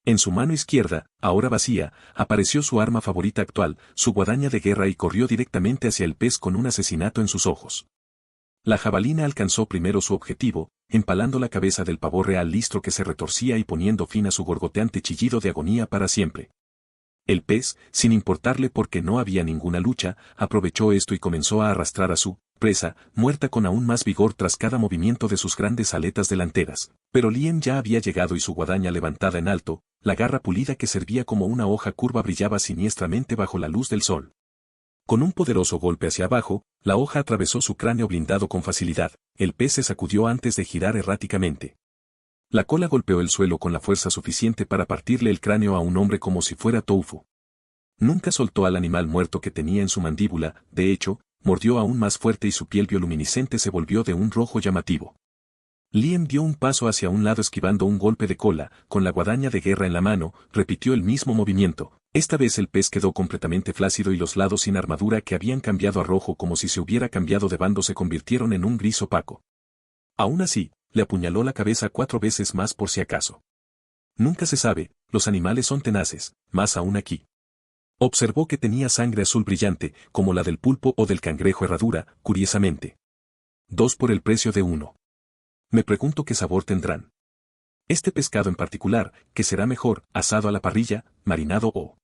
En su mano izquierda, ahora vacía, apareció su arma favorita actual, su guadaña de guerra y corrió directamente hacia el pez con un asesinato en sus ojos. La jabalina alcanzó primero su objetivo, empalando la cabeza del pavo real listro que se retorcía y poniendo fin a su gorgoteante chillido de agonía para siempre. El pez, sin importarle porque no había ninguna lucha, aprovechó esto y comenzó a arrastrar a su presa, muerta con aún más vigor tras cada movimiento de sus grandes aletas delanteras. Pero Liam ya había llegado y su guadaña levantada en alto, la garra pulida que servía como una hoja curva brillaba siniestramente bajo la luz del sol. Con un poderoso golpe hacia abajo, la hoja atravesó su cráneo blindado con facilidad, el pez se sacudió antes de girar erráticamente. La cola golpeó el suelo con la fuerza suficiente para partirle el cráneo a un hombre como si fuera tofu. Nunca soltó al animal muerto que tenía en su mandíbula, de hecho, mordió aún más fuerte y su piel bioluminiscente se volvió de un rojo llamativo. Liam dio un paso hacia un lado esquivando un golpe de cola, con la guadaña de guerra en la mano, repitió el mismo movimiento. Esta vez el pez quedó completamente flácido y los lados sin armadura que habían cambiado a rojo como si se hubiera cambiado de bando se convirtieron en un gris opaco. Aún así, le apuñaló la cabeza 4 veces más por si acaso. Nunca se sabe, los animales son tenaces, más aún aquí. Observó que tenía sangre azul brillante, como la del pulpo o del cangrejo herradura, curiosamente. 2 por el precio de 1. Me pregunto qué sabor tendrán. Este pescado en particular, ¿qué será mejor, asado a la parrilla, marinado o...?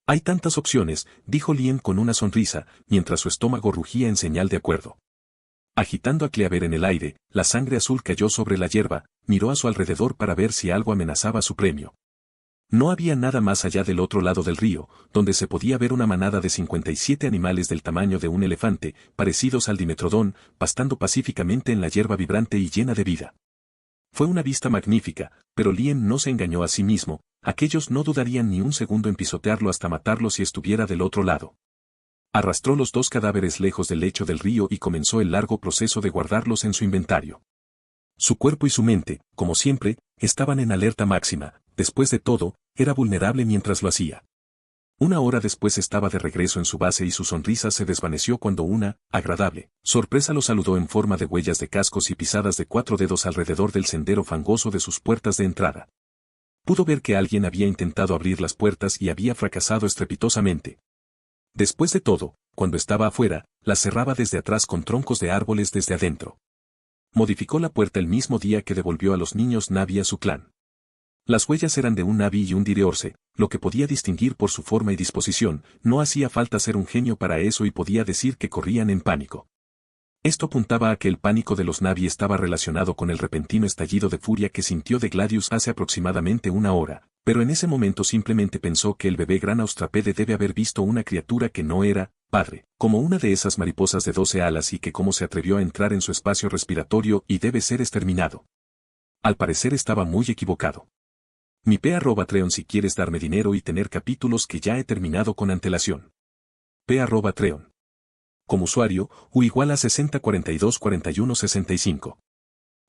Hay tantas opciones, dijo Liam con una sonrisa, mientras su estómago rugía en señal de acuerdo. Agitando a Cleaver en el aire, la sangre azul cayó sobre la hierba, miró a su alrededor para ver si algo amenazaba su premio. No había nada más allá del otro lado del río, donde se podía ver una manada de 57 animales del tamaño de un elefante, parecidos al dimetrodón, pastando pacíficamente en la hierba vibrante y llena de vida. Fue una vista magnífica, pero Liam no se engañó a sí mismo, aquellos no dudarían ni un segundo en pisotearlo hasta matarlo si estuviera del otro lado. Arrastró los 2 cadáveres lejos del lecho del río y comenzó el largo proceso de guardarlos en su inventario. Su cuerpo y su mente, como siempre, estaban en alerta máxima. Después de todo, era vulnerable mientras lo hacía. Una hora después estaba de regreso en su base y su sonrisa se desvaneció cuando una, agradable, sorpresa lo saludó en forma de huellas de cascos y pisadas de 4 dedos alrededor del sendero fangoso de sus puertas de entrada. Pudo ver que alguien había intentado abrir las puertas y había fracasado estrepitosamente. Después de todo, cuando estaba afuera, las cerraba desde atrás con troncos de árboles desde adentro. Modificó la puerta el mismo día que devolvió a los niños Navi a su clan. Las huellas eran de un Navi y un Direorce, lo que podía distinguir por su forma y disposición, no hacía falta ser un genio para eso y podía decir que corrían en pánico. Esto apuntaba a que el pánico de los Navi estaba relacionado con el repentino estallido de furia que sintió de Gladius hace aproximadamente una hora, pero en ese momento simplemente pensó que el bebé gran austrapede debe haber visto una criatura que no era, padre, como una de esas mariposas de 12 alas y que cómo se atrevió a entrar en su espacio respiratorio y debe ser exterminado. Al parecer estaba muy equivocado. Mi p@treon si quieres darme dinero y tener capítulos que ya he terminado con antelación. p@treon. Como usuario, U igual a 60424165.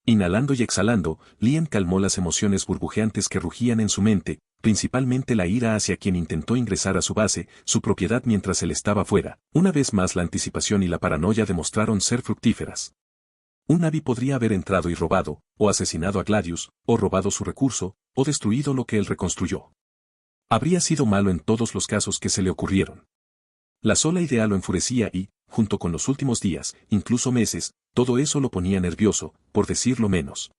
Inhalando y exhalando, Liam calmó las emociones burbujeantes que rugían en su mente, principalmente la ira hacia quien intentó ingresar a su base, su propiedad mientras él estaba fuera. Una vez más la anticipación y la paranoia demostraron ser fructíferas. Un Navi podría haber entrado y robado, o asesinado a Gladius, o robado su recurso, o destruido lo que él reconstruyó. Habría sido malo en todos los casos que se le ocurrieron. La sola idea lo enfurecía y, junto con los últimos días, incluso meses, todo eso lo ponía nervioso, por decirlo menos.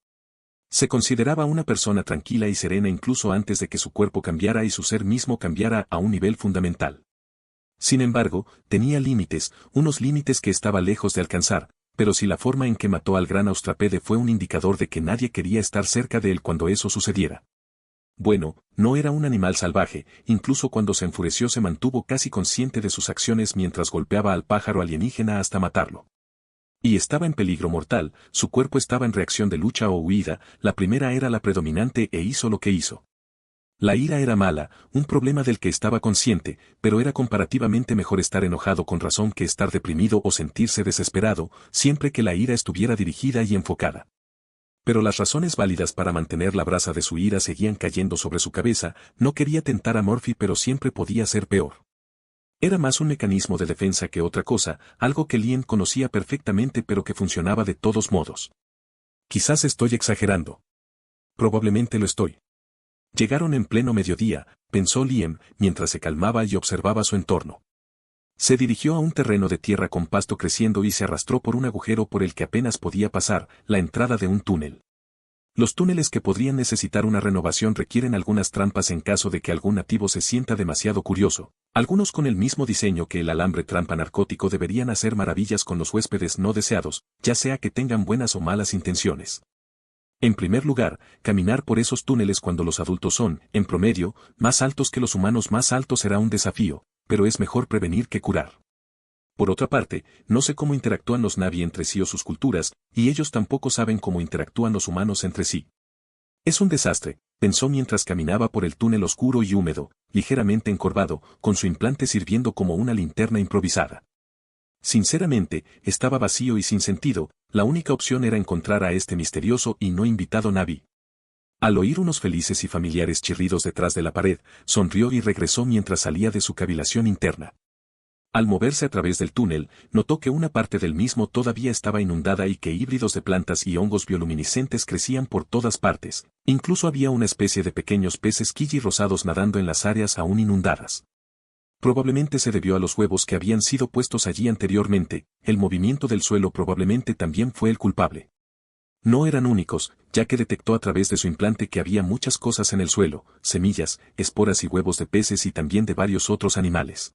Se consideraba una persona tranquila y serena incluso antes de que su cuerpo cambiara y su ser mismo cambiara a un nivel fundamental. Sin embargo, tenía límites, unos límites que estaba lejos de alcanzar, pero si la forma en que mató al gran austrapede fue un indicador de que nadie quería estar cerca de él cuando eso sucediera. Bueno, no era un animal salvaje, incluso cuando se enfureció se mantuvo casi consciente de sus acciones mientras golpeaba al pájaro alienígena hasta matarlo. Y estaba en peligro mortal, su cuerpo estaba en reacción de lucha o huida, la primera era la predominante e hizo lo que hizo. La ira era mala, un problema del que estaba consciente, pero era comparativamente mejor estar enojado con razón que estar deprimido o sentirse desesperado, siempre que la ira estuviera dirigida y enfocada. Pero las razones válidas para mantener la brasa de su ira seguían cayendo sobre su cabeza, no quería tentar a Murphy pero siempre podía ser peor. Era más un mecanismo de defensa que otra cosa, algo que Liam conocía perfectamente pero que funcionaba de todos modos. Quizás estoy exagerando. Probablemente lo estoy. Llegaron en pleno mediodía, pensó Liam, mientras se calmaba y observaba su entorno. Se dirigió a un terreno de tierra con pasto creciendo y se arrastró por un agujero por el que apenas podía pasar, la entrada de un túnel. Los túneles que podrían necesitar una renovación requieren algunas trampas en caso de que algún nativo se sienta demasiado curioso. Algunos con el mismo diseño que el alambre trampa narcótico deberían hacer maravillas con los huéspedes no deseados, ya sea que tengan buenas o malas intenciones. En primer lugar, caminar por esos túneles cuando los adultos son, en promedio, más altos que los humanos más altos será un desafío, pero es mejor prevenir que curar. Por otra parte, no sé cómo interactúan los Navi entre sí o sus culturas, y ellos tampoco saben cómo interactúan los humanos entre sí. Es un desastre, pensó mientras caminaba por el túnel oscuro y húmedo, ligeramente encorvado, con su implante sirviendo como una linterna improvisada. Sinceramente, estaba vacío y sin sentido, la única opción era encontrar a este misterioso y no invitado Navi. Al oír unos felices y familiares chirridos detrás de la pared, sonrió y regresó mientras salía de su cavilación interna. Al moverse a través del túnel, notó que una parte del mismo todavía estaba inundada y que híbridos de plantas y hongos bioluminiscentes crecían por todas partes, incluso había una especie de pequeños peces quilli rosados nadando en las áreas aún inundadas. Probablemente se debió a los huevos que habían sido puestos allí anteriormente, el movimiento del suelo probablemente también fue el culpable. No eran únicos, ya que detectó a través de su implante que había muchas cosas en el suelo, semillas, esporas y huevos de peces y también de varios otros animales.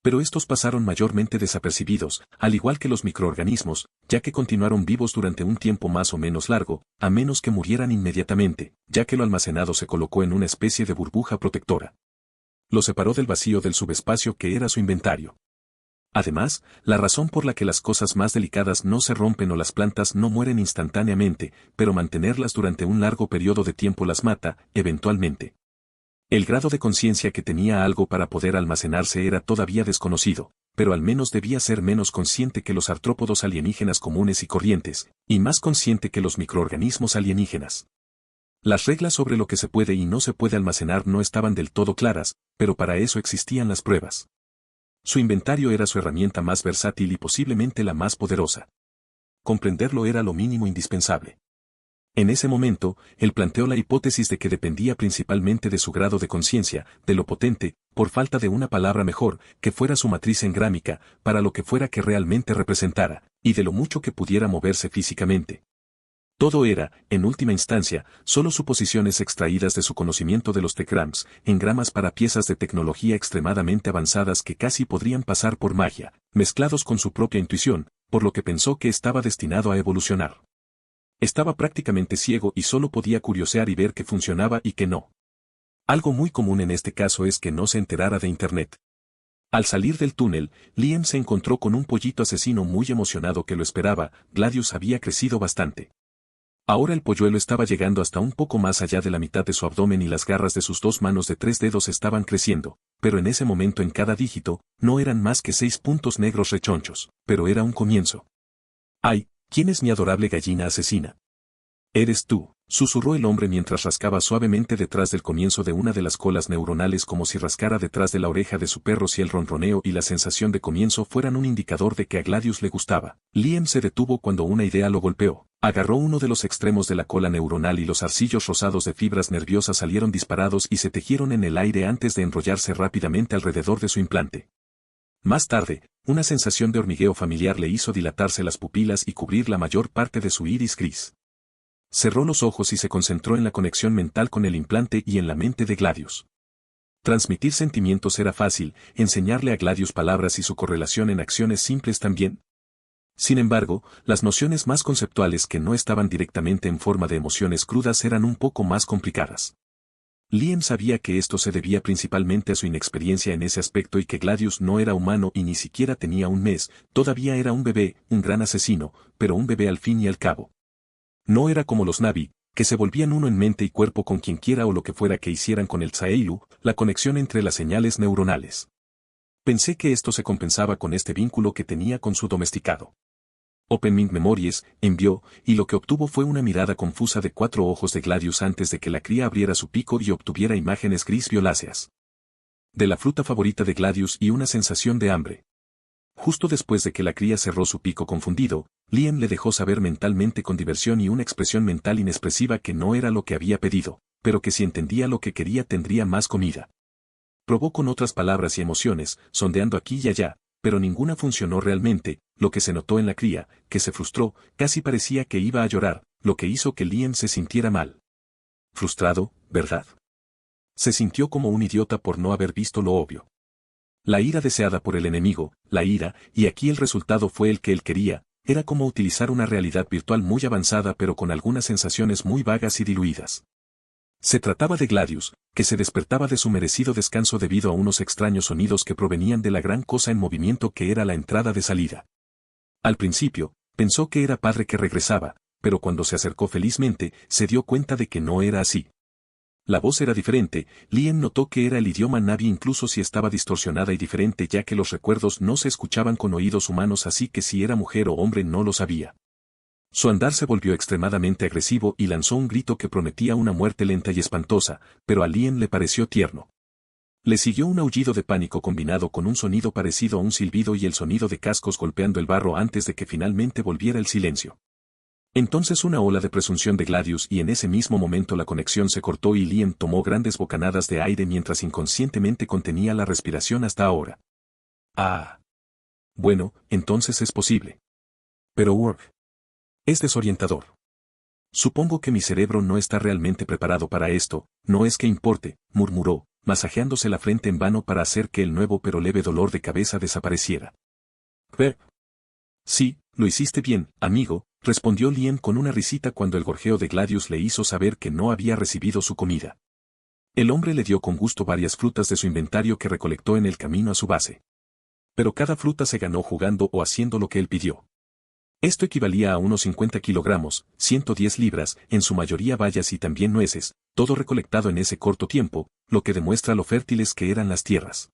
Pero estos pasaron mayormente desapercibidos, al igual que los microorganismos, ya que continuaron vivos durante un tiempo más o menos largo, a menos que murieran inmediatamente, ya que lo almacenado se colocó en una especie de burbuja protectora. Lo separó del vacío del subespacio que era su inventario. Además, la razón por la que las cosas más delicadas no se rompen o las plantas no mueren instantáneamente, pero mantenerlas durante un largo periodo de tiempo las mata, eventualmente. El grado de conciencia que tenía algo para poder almacenarse era todavía desconocido, pero al menos debía ser menos consciente que los artrópodos alienígenas comunes y corrientes, y más consciente que los microorganismos alienígenas. Las reglas sobre lo que se puede y no se puede almacenar no estaban del todo claras, pero para eso existían las pruebas. Su inventario era su herramienta más versátil y posiblemente la más poderosa. Comprenderlo era lo mínimo indispensable. En ese momento, él planteó la hipótesis de que dependía principalmente de su grado de conciencia, de lo potente, por falta de una palabra mejor, que fuera su matriz engrámica, para lo que fuera que realmente representara, y de lo mucho que pudiera moverse físicamente. Todo era, en última instancia, solo suposiciones extraídas de su conocimiento de los tegrams, engramas para piezas de tecnología extremadamente avanzadas que casi podrían pasar por magia, mezclados con su propia intuición, por lo que pensó que estaba destinado a evolucionar. Estaba prácticamente ciego y solo podía curiosear y ver que funcionaba y que no. Algo muy común en este caso es que no se enterara de Internet. Al salir del túnel, Liam se encontró con un pollito asesino muy emocionado que lo esperaba. Gladius había crecido bastante. Ahora el polluelo estaba llegando hasta un poco más allá de la mitad de su abdomen y las garras de sus 2 manos de 3 dedos estaban creciendo, pero en ese momento en cada dígito, no eran más que 6 puntos negros rechonchos, pero era un comienzo. ¡Ay! ¿Quién es mi adorable gallina asesina? Eres tú, susurró el hombre mientras rascaba suavemente detrás del comienzo de una de las colas neuronales como si rascara detrás de la oreja de su perro si el ronroneo y la sensación de comienzo fueran un indicador de que a Gladius le gustaba. Liam se detuvo cuando una idea lo golpeó. Agarró uno de los extremos de la cola neuronal y los arcillos rosados de fibras nerviosas salieron disparados y se tejieron en el aire antes de enrollarse rápidamente alrededor de su implante. Más tarde, una sensación de hormigueo familiar le hizo dilatarse las pupilas y cubrir la mayor parte de su iris gris. Cerró los ojos y se concentró en la conexión mental con el implante y en la mente de Gladius. Transmitir sentimientos era fácil, enseñarle a Gladius palabras y su correlación en acciones simples también. Sin embargo, las nociones más conceptuales que no estaban directamente en forma de emociones crudas eran un poco más complicadas. Liam sabía que esto se debía principalmente a su inexperiencia en ese aspecto y que Gladius no era humano y ni siquiera tenía un mes, todavía era un bebé, un gran asesino, pero un bebé al fin y al cabo. No era como los Na'vi, que se volvían uno en mente y cuerpo con quienquiera o lo que fuera que hicieran con el Tsaeilu, la conexión entre las señales neuronales. Pensé que esto se compensaba con este vínculo que tenía con su domesticado. Open Memories, envió, y lo que obtuvo fue una mirada confusa de 4 ojos de Gladius antes de que la cría abriera su pico y obtuviera imágenes gris violáceas. De la fruta favorita de Gladius y una sensación de hambre. Justo después de que la cría cerró su pico confundido, Liam le dejó saber mentalmente con diversión y una expresión mental inexpresiva que no era lo que había pedido, pero que si entendía lo que quería tendría más comida. Probó con otras palabras y emociones, sondeando aquí y allá, pero ninguna funcionó realmente, lo que se notó en la cría, que se frustró, casi parecía que iba a llorar, lo que hizo que Liam se sintiera mal. Frustrado, ¿verdad? Se sintió como un idiota por no haber visto lo obvio. La ira deseada por el enemigo, la ira, y aquí el resultado fue el que él quería, era como utilizar una realidad virtual muy avanzada pero con algunas sensaciones muy vagas y diluidas. Se trataba de Gladius, que se despertaba de su merecido descanso debido a unos extraños sonidos que provenían de la gran cosa en movimiento que era la entrada de salida. Al principio, pensó que era padre que regresaba, pero cuando se acercó felizmente, se dio cuenta de que no era así. La voz era diferente, Liam notó que era el idioma Na'vi incluso si estaba distorsionada y diferente ya que los recuerdos no se escuchaban con oídos humanos así que si era mujer o hombre no lo sabía. Su andar se volvió extremadamente agresivo y lanzó un grito que prometía una muerte lenta y espantosa, pero a Liam le pareció tierno. Le siguió un aullido de pánico combinado con un sonido parecido a un silbido y el sonido de cascos golpeando el barro antes de que finalmente volviera el silencio. Entonces una ola de presunción de Gladius y en ese mismo momento la conexión se cortó y Liam tomó grandes bocanadas de aire mientras inconscientemente contenía la respiración hasta ahora. Ah. Bueno, entonces es posible. Pero Worf. Es desorientador. Supongo que mi cerebro no está realmente preparado para esto, no es que importe, murmuró, masajeándose la frente en vano para hacer que el nuevo pero leve dolor de cabeza desapareciera. Sí, lo hiciste bien, amigo, respondió Lien con una risita cuando el gorjeo de Gladius le hizo saber que no había recibido su comida. El hombre le dio con gusto varias frutas de su inventario que recolectó en el camino a su base. Pero cada fruta se ganó jugando o haciendo lo que él pidió. Esto equivalía a unos 50 kilogramos, 110 libras, en su mayoría bayas y también nueces, todo recolectado en ese corto tiempo, lo que demuestra lo fértiles que eran las tierras.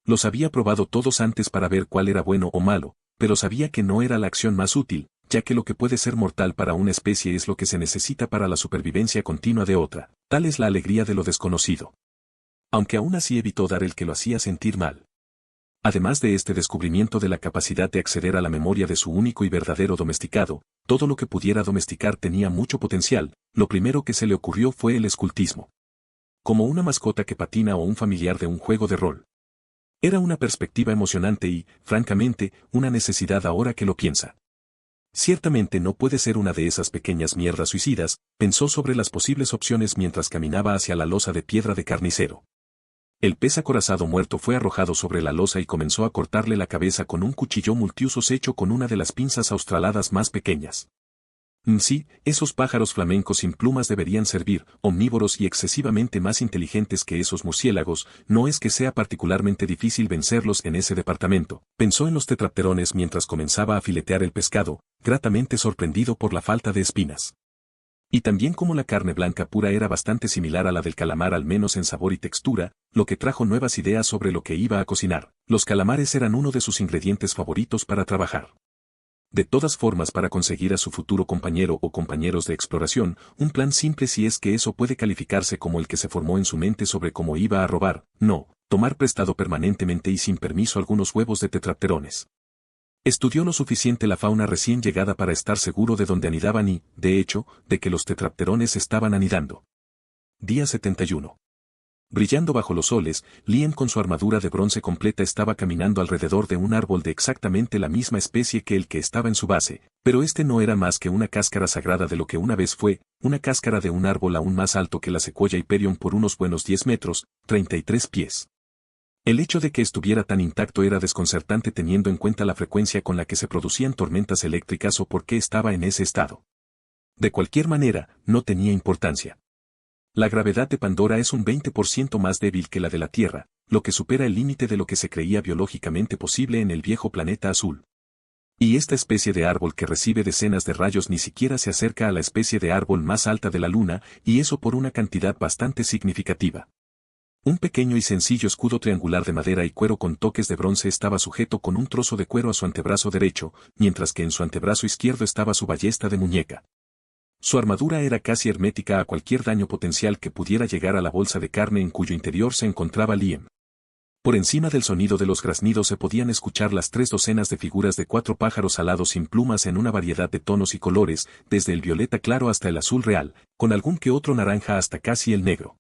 Los había probado todos antes para ver cuál era bueno o malo, pero sabía que no era la acción más útil, ya que lo que puede ser mortal para una especie es lo que se necesita para la supervivencia continua de otra. Tal es la alegría de lo desconocido. Aunque aún así evitó dar el que lo hacía sentir mal. Además de este descubrimiento de la capacidad de acceder a la memoria de su único y verdadero domesticado, todo lo que pudiera domesticar tenía mucho potencial, lo primero que se le ocurrió fue el escultismo. Como una mascota que patina o un familiar de un juego de rol. Era una perspectiva emocionante y, francamente, una necesidad ahora que lo piensa. Ciertamente no puede ser una de esas pequeñas mierdas suicidas, pensó sobre las posibles opciones mientras caminaba hacia la losa de piedra de carnicero. El pez acorazado muerto fue arrojado sobre la losa y comenzó a cortarle la cabeza con un cuchillo multiusos hecho con una de las pinzas australadas más pequeñas. Sí, esos pájaros flamencos sin plumas deberían servir, omnívoros y excesivamente más inteligentes que esos murciélagos, no es que sea particularmente difícil vencerlos en ese departamento. Pensó en los tetrapterones mientras comenzaba a filetear el pescado, gratamente sorprendido por la falta de espinas. Y también como la carne blanca pura era bastante similar a la del calamar al menos en sabor y textura, lo que trajo nuevas ideas sobre lo que iba a cocinar. Los calamares eran uno de sus ingredientes favoritos para trabajar. De todas formas, para conseguir a su futuro compañero o compañeros de exploración, un plan simple si es que eso puede calificarse como el que se formó en su mente sobre cómo iba a robar, no, tomar prestado permanentemente y sin permiso algunos huevos de tetrapterones. Estudió lo suficiente la fauna recién llegada para estar seguro de dónde anidaban y, de hecho, de que los tetrapterones estaban anidando. Día 71. Brillando bajo los soles, Lien con su armadura de bronce completa estaba caminando alrededor de un árbol de exactamente la misma especie que el que estaba en su base, pero este no era más que una cáscara sagrada de lo que una vez fue, una cáscara de un árbol aún más alto que la Sequoia Hyperion por unos buenos 10 metros, 33 pies. El hecho de que estuviera tan intacto era desconcertante teniendo en cuenta la frecuencia con la que se producían tormentas eléctricas o por qué estaba en ese estado. De cualquier manera, no tenía importancia. La gravedad de Pandora es un 20% más débil que la de la Tierra, lo que supera el límite de lo que se creía biológicamente posible en el viejo planeta azul. Y esta especie de árbol que recibe decenas de rayos ni siquiera se acerca a la especie de árbol más alta de la Luna, y eso por una cantidad bastante significativa. Un pequeño y sencillo escudo triangular de madera y cuero con toques de bronce estaba sujeto con un trozo de cuero a su antebrazo derecho, mientras que en su antebrazo izquierdo estaba su ballesta de muñeca. Su armadura era casi hermética a cualquier daño potencial que pudiera llegar a la bolsa de carne en cuyo interior se encontraba Lien. Por encima del sonido de los graznidos se podían escuchar las 3 docenas de figuras de 4 pájaros alados sin plumas en una variedad de tonos y colores, desde el violeta claro hasta el azul real, con algún que otro naranja hasta casi el negro.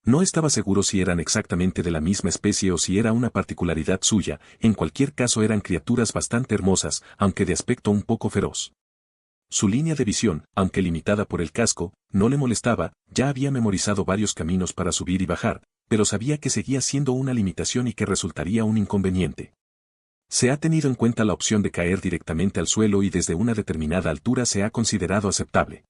No estaba seguro si eran exactamente de la misma especie o si era una particularidad suya, en cualquier caso eran criaturas bastante hermosas, aunque de aspecto un poco feroz. Su línea de visión, aunque limitada por el casco, no le molestaba, ya había memorizado varios caminos para subir y bajar, pero sabía que seguía siendo una limitación y que resultaría un inconveniente. Se ha tenido en cuenta la opción de caer directamente al suelo y desde una determinada altura se ha considerado aceptable.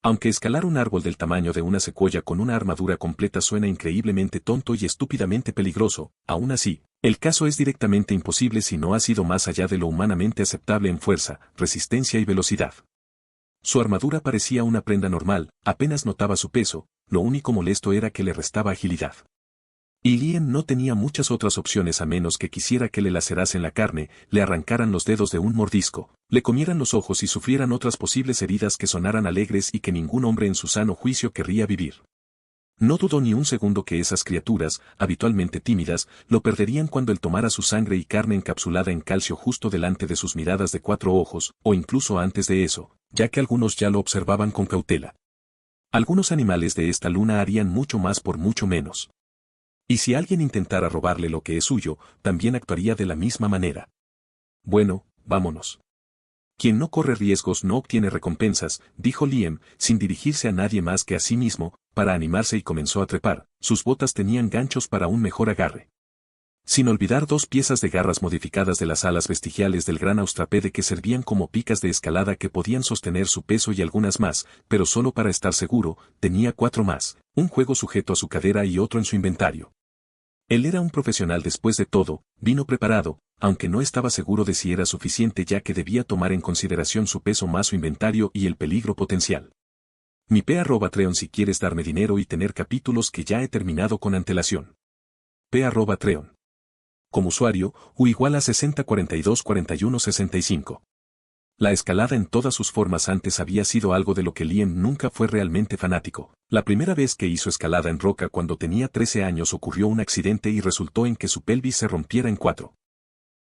Aunque escalar un árbol del tamaño de una secuoya con una armadura completa suena increíblemente tonto y estúpidamente peligroso, aún así, el caso es directamente imposible si no ha sido más allá de lo humanamente aceptable en fuerza, resistencia y velocidad. Su armadura parecía una prenda normal, apenas notaba su peso, lo único molesto era que le restaba agilidad. Y Lien no tenía muchas otras opciones a menos que quisiera que le lacerasen la carne, le arrancaran los dedos de un mordisco, le comieran los ojos y sufrieran otras posibles heridas que sonaran alegres y que ningún hombre en su sano juicio querría vivir. No dudó ni un segundo que esas criaturas, habitualmente tímidas, lo perderían cuando él tomara su sangre y carne encapsulada en calcio justo delante de sus miradas de 4 ojos, o incluso antes de eso, ya que algunos ya lo observaban con cautela. Algunos animales de esta luna harían mucho más por mucho menos. Y si alguien intentara robarle lo que es suyo, también actuaría de la misma manera. Bueno, vámonos. Quien no corre riesgos no obtiene recompensas, dijo Lien, sin dirigirse a nadie más que a sí mismo, para animarse y comenzó a trepar, sus botas tenían ganchos para un mejor agarre. Sin olvidar 2 piezas de garras modificadas de las alas vestigiales del gran austrapede que servían como picas de escalada que podían sostener su peso y algunas más, pero solo para estar seguro, tenía 4 más, un juego sujeto a su cadera y otro en su inventario. Él era un profesional después de todo, vino preparado, aunque no estaba seguro de si era suficiente ya que debía tomar en consideración su peso más su inventario y el peligro potencial. Mi p@treon si quieres darme dinero y tener capítulos que ya he terminado con antelación. p@treon. Como usuario, U igual a 60424165. La escalada en todas sus formas antes había sido algo de lo que Liam nunca fue realmente fanático. La primera vez que hizo escalada en roca cuando tenía 13 años ocurrió un accidente y resultó en que su pelvis se rompiera en 4.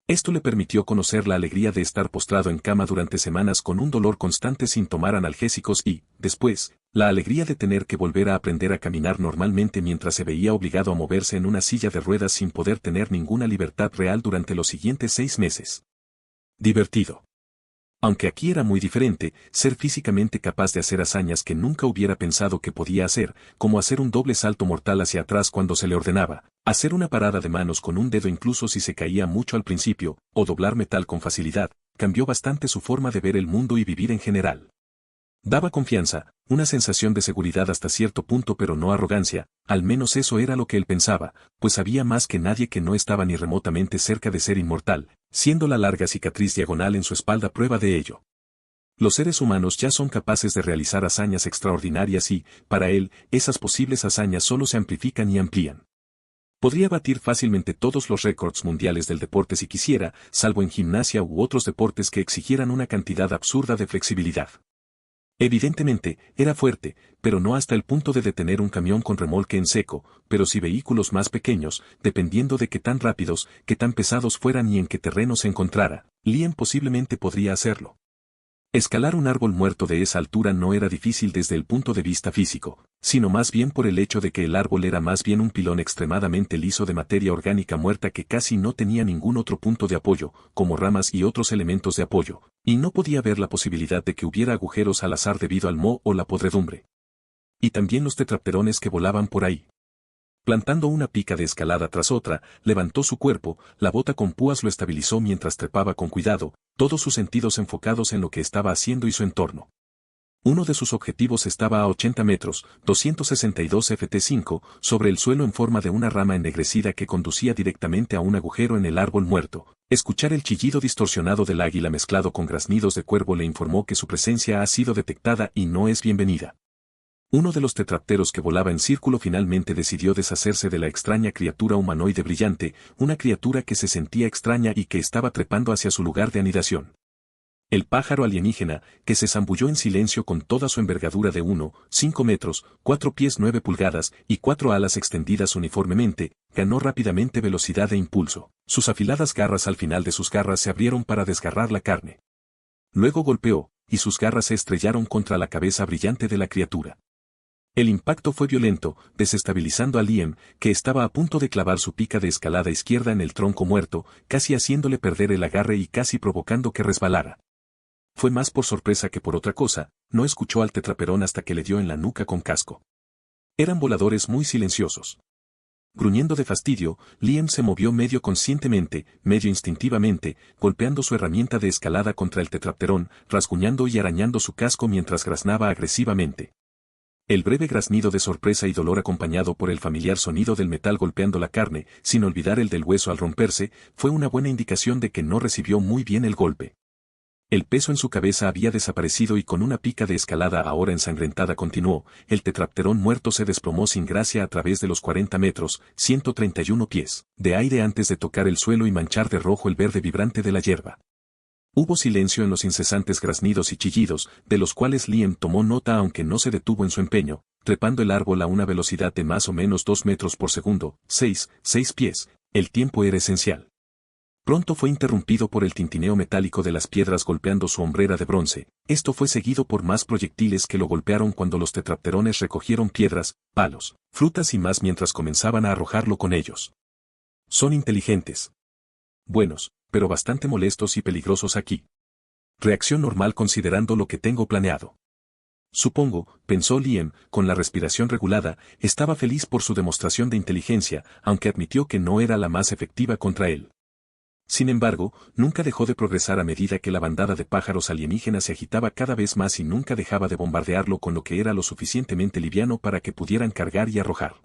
Esto le permitió conocer la alegría de estar postrado en cama durante semanas con un dolor constante sin tomar analgésicos y, después, la alegría de tener que volver a aprender a caminar normalmente mientras se veía obligado a moverse en una silla de ruedas sin poder tener ninguna libertad real durante los siguientes 6 meses. Divertido. Aunque aquí era muy diferente, ser físicamente capaz de hacer hazañas que nunca hubiera pensado que podía hacer, como hacer un doble salto mortal hacia atrás cuando se le ordenaba, hacer una parada de manos con un dedo incluso si se caía mucho al principio, o doblar metal con facilidad, cambió bastante su forma de ver el mundo y vivir en general. Daba confianza, una sensación de seguridad hasta cierto punto pero no arrogancia, al menos eso era lo que él pensaba, pues sabía más que nadie que no estaba ni remotamente cerca de ser inmortal, siendo la larga cicatriz diagonal en su espalda prueba de ello. Los seres humanos ya son capaces de realizar hazañas extraordinarias y, para él, esas posibles hazañas solo se amplifican y amplían. Podría batir fácilmente todos los récords mundiales del deporte si quisiera, salvo en gimnasia u otros deportes que exigieran una cantidad absurda de flexibilidad. Evidentemente, era fuerte, pero no hasta el punto de detener un camión con remolque en seco, pero sí vehículos más pequeños, dependiendo de qué tan rápidos, qué tan pesados fueran y en qué terreno se encontrara, Liam posiblemente podría hacerlo. Escalar un árbol muerto de esa altura no era difícil desde el punto de vista físico, sino más bien por el hecho de que el árbol era más bien un pilón extremadamente liso de materia orgánica muerta que casi no tenía ningún otro punto de apoyo, como ramas y otros elementos de apoyo, y no podía ver la posibilidad de que hubiera agujeros al azar debido al moho o la podredumbre. Y también los tetrapterones que volaban por ahí. Plantando una pica de escalada tras otra, levantó su cuerpo, la bota con púas lo estabilizó mientras trepaba con cuidado, todos sus sentidos enfocados en lo que estaba haciendo y su entorno. Uno de sus objetivos estaba a 80 metros, 262 ft5, sobre el suelo en forma de una rama ennegrecida que conducía directamente a un agujero en el árbol muerto. Escuchar el chillido distorsionado del águila mezclado con graznidos de cuervo le informó que su presencia ha sido detectada y no es bienvenida. Uno de los tetrapteros que volaba en círculo finalmente decidió deshacerse de la extraña criatura humanoide brillante, una criatura que se sentía extraña y que estaba trepando hacia su lugar de anidación. El pájaro alienígena, que se zambulló en silencio con toda su envergadura de 1,5 metros, 4 pies 9 pulgadas y 4 alas extendidas uniformemente, ganó rápidamente velocidad e impulso. Sus afiladas garras al final de sus garras se abrieron para desgarrar la carne. Luego golpeó, y sus garras se estrellaron contra la cabeza brillante de la criatura. El impacto fue violento, desestabilizando a Liam, que estaba a punto de clavar su pica de escalada izquierda en el tronco muerto, casi haciéndole perder el agarre y casi provocando que resbalara. Fue más por sorpresa que por otra cosa, no escuchó al tetraperón hasta que le dio en la nuca con casco. Eran voladores muy silenciosos. Gruñendo de fastidio, Liam se movió medio conscientemente, medio instintivamente, golpeando su herramienta de escalada contra el tetrapterón, rasguñando y arañando su casco mientras graznaba agresivamente. El breve graznido de sorpresa y dolor acompañado por el familiar sonido del metal golpeando la carne, sin olvidar el del hueso al romperse, fue una buena indicación de que no recibió muy bien el golpe. El peso en su cabeza había desaparecido y con una pica de escalada ahora ensangrentada continuó, el tetrapterón muerto se desplomó sin gracia a través de los 40 metros, 131 pies, de aire antes de tocar el suelo y manchar de rojo el verde vibrante de la hierba. Hubo silencio en los incesantes graznidos y chillidos, de los cuales Liam tomó nota aunque no se detuvo en su empeño, trepando el árbol a una velocidad de más o menos 2 metros por segundo, 6 pies, el tiempo era esencial. Pronto fue interrumpido por el tintineo metálico de las piedras golpeando su hombrera de bronce, esto fue seguido por más proyectiles que lo golpearon cuando los tetrapterones recogieron piedras, palos, frutas y más mientras comenzaban a arrojarlo con ellos. Son inteligentes. Buenos, pero bastante molestos y peligrosos aquí. Reacción normal considerando lo que tengo planeado. Supongo, pensó Liam, con la respiración regulada, estaba feliz por su demostración de inteligencia, aunque admitió que no era la más efectiva contra él. Sin embargo, nunca dejó de progresar a medida que la bandada de pájaros alienígenas se agitaba cada vez más y nunca dejaba de bombardearlo con lo que era lo suficientemente liviano para que pudieran cargar y arrojar.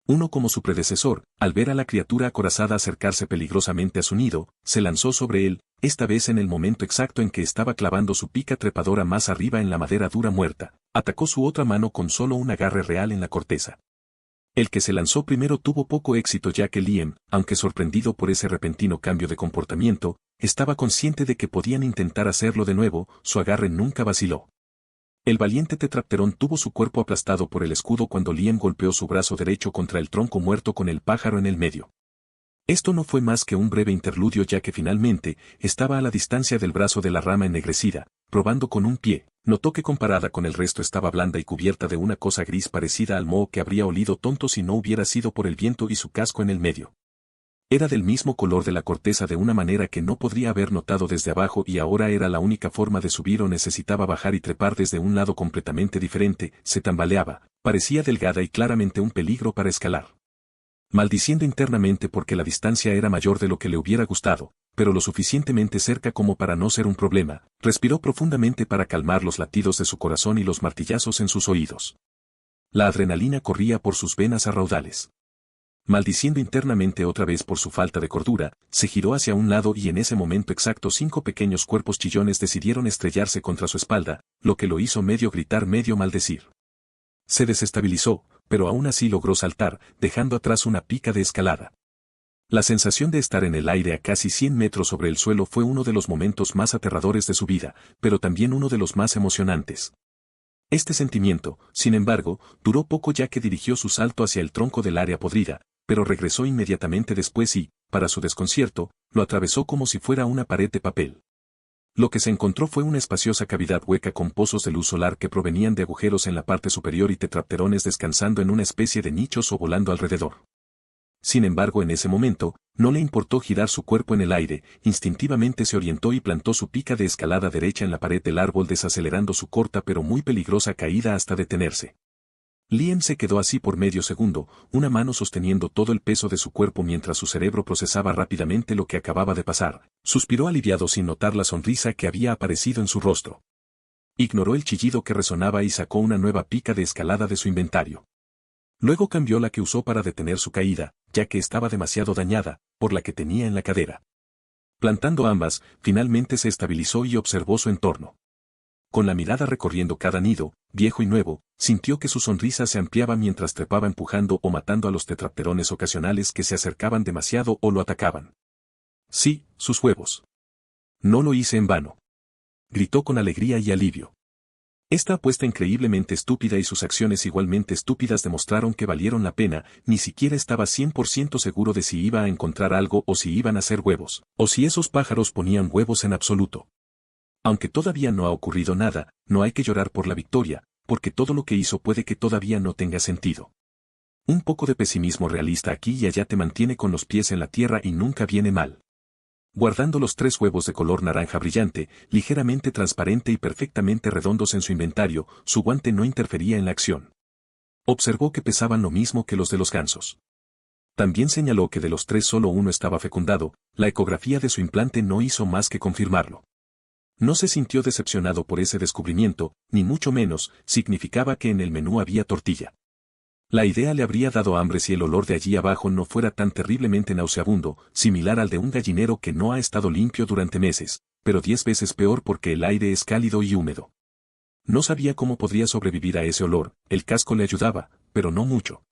Uno como su predecesor, al ver a la criatura acorazada acercarse peligrosamente a su nido, se lanzó sobre él, esta vez en el momento exacto en que estaba clavando su pica trepadora más arriba en la madera dura muerta, atacó su otra mano con solo un agarre real en la corteza. El que se lanzó primero tuvo poco éxito ya que Liam, aunque sorprendido por ese repentino cambio de comportamiento, estaba consciente de que podían intentar hacerlo de nuevo, su agarre nunca vaciló. El valiente tetrapterón tuvo su cuerpo aplastado por el escudo cuando Liam golpeó su brazo derecho contra el tronco muerto con el pájaro en el medio. Esto no fue más que un breve interludio ya que finalmente, estaba a la distancia del brazo de la rama ennegrecida, probando con un pie, notó que comparada con el resto estaba blanda y cubierta de una cosa gris parecida al moho que habría olido tonto si no hubiera sido por el viento y su casco en el medio. Era del mismo color de la corteza de una manera que no podría haber notado desde abajo y ahora era la única forma de subir o necesitaba bajar y trepar desde un lado completamente diferente, se tambaleaba, parecía delgada y claramente un peligro para escalar. Maldiciendo internamente porque la distancia era mayor de lo que le hubiera gustado, pero lo suficientemente cerca como para no ser un problema, respiró profundamente para calmar los latidos de su corazón y los martillazos en sus oídos. La adrenalina corría por sus venas a raudales. Maldiciendo internamente otra vez por su falta de cordura, se giró hacia un lado y en ese momento exacto 5 pequeños cuerpos chillones decidieron estrellarse contra su espalda, lo que lo hizo medio gritar medio maldecir. Se desestabilizó, pero aún así logró saltar, dejando atrás una pica de escalada. La sensación de estar en el aire a casi 100 metros sobre el suelo fue uno de los momentos más aterradores de su vida, pero también uno de los más emocionantes. Este sentimiento, sin embargo, duró poco ya que dirigió su salto hacia el tronco del área podrida, pero regresó inmediatamente después y, para su desconcierto, lo atravesó como si fuera una pared de papel. Lo que se encontró fue una espaciosa cavidad hueca con pozos de luz solar que provenían de agujeros en la parte superior y tetrapterones descansando en una especie de nichos o volando alrededor. Sin embargo, en ese momento, no le importó girar su cuerpo en el aire, instintivamente se orientó y plantó su pica de escalada derecha en la pared del árbol desacelerando su corta pero muy peligrosa caída hasta detenerse. Liam se quedó así por medio segundo, una mano sosteniendo todo el peso de su cuerpo mientras su cerebro procesaba rápidamente lo que acababa de pasar. Suspiró aliviado sin notar la sonrisa que había aparecido en su rostro. Ignoró el chillido que resonaba y sacó una nueva pica de escalada de su inventario. Luego cambió la que usó para detener su caída, ya que estaba demasiado dañada, por la que tenía en la cadera. Plantando ambas, finalmente se estabilizó y observó su entorno. Con la mirada recorriendo cada nido, viejo y nuevo, sintió que su sonrisa se ampliaba mientras trepaba empujando o matando a los tetrapterones ocasionales que se acercaban demasiado o lo atacaban. Sí, sus huevos. No lo hice en vano. Gritó con alegría y alivio. Esta apuesta increíblemente estúpida y sus acciones igualmente estúpidas demostraron que valieron la pena, ni siquiera estaba 100% seguro de si iba a encontrar algo o si iban a ser huevos, o si esos pájaros ponían huevos en absoluto. Aunque todavía no ha ocurrido nada, no hay que llorar por la victoria, porque todo lo que hizo puede que todavía no tenga sentido. Un poco de pesimismo realista aquí y allá te mantiene con los pies en la tierra y nunca viene mal. Guardando los 3 huevos de color naranja brillante, ligeramente transparente y perfectamente redondos en su inventario, su guante no interfería en la acción. Observó que pesaban lo mismo que los de los gansos. También señaló que de los 3 solo uno estaba fecundado, la ecografía de su implante no hizo más que confirmarlo. No se sintió decepcionado por ese descubrimiento, ni mucho menos, significaba que en el menú había tortilla. La idea le habría dado hambre si el olor de allí abajo no fuera tan terriblemente nauseabundo, similar al de un gallinero que no ha estado limpio durante meses, pero 10 veces peor porque el aire es cálido y húmedo. No sabía cómo podría sobrevivir a ese olor, el casco le ayudaba, pero no mucho.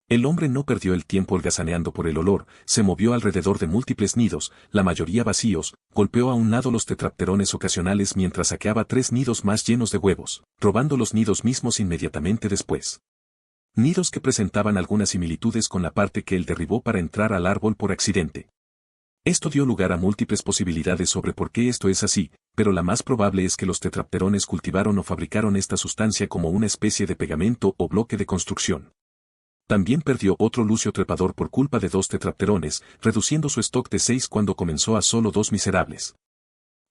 El hombre no perdió el tiempo holgazaneando por el olor, se movió alrededor de múltiples nidos, la mayoría vacíos, golpeó a un lado los tetrapterones ocasionales mientras saqueaba 3 nidos más llenos de huevos, robando los nidos mismos inmediatamente después. Nidos que presentaban algunas similitudes con la parte que él derribó para entrar al árbol por accidente. Esto dio lugar a múltiples posibilidades sobre por qué esto es así, pero la más probable es que los tetrapterones cultivaron o fabricaron esta sustancia como una especie de pegamento o bloque de construcción. También perdió otro lucio trepador por culpa de 2 tetrapterones, reduciendo su stock de 6 cuando comenzó a solo 2 miserables.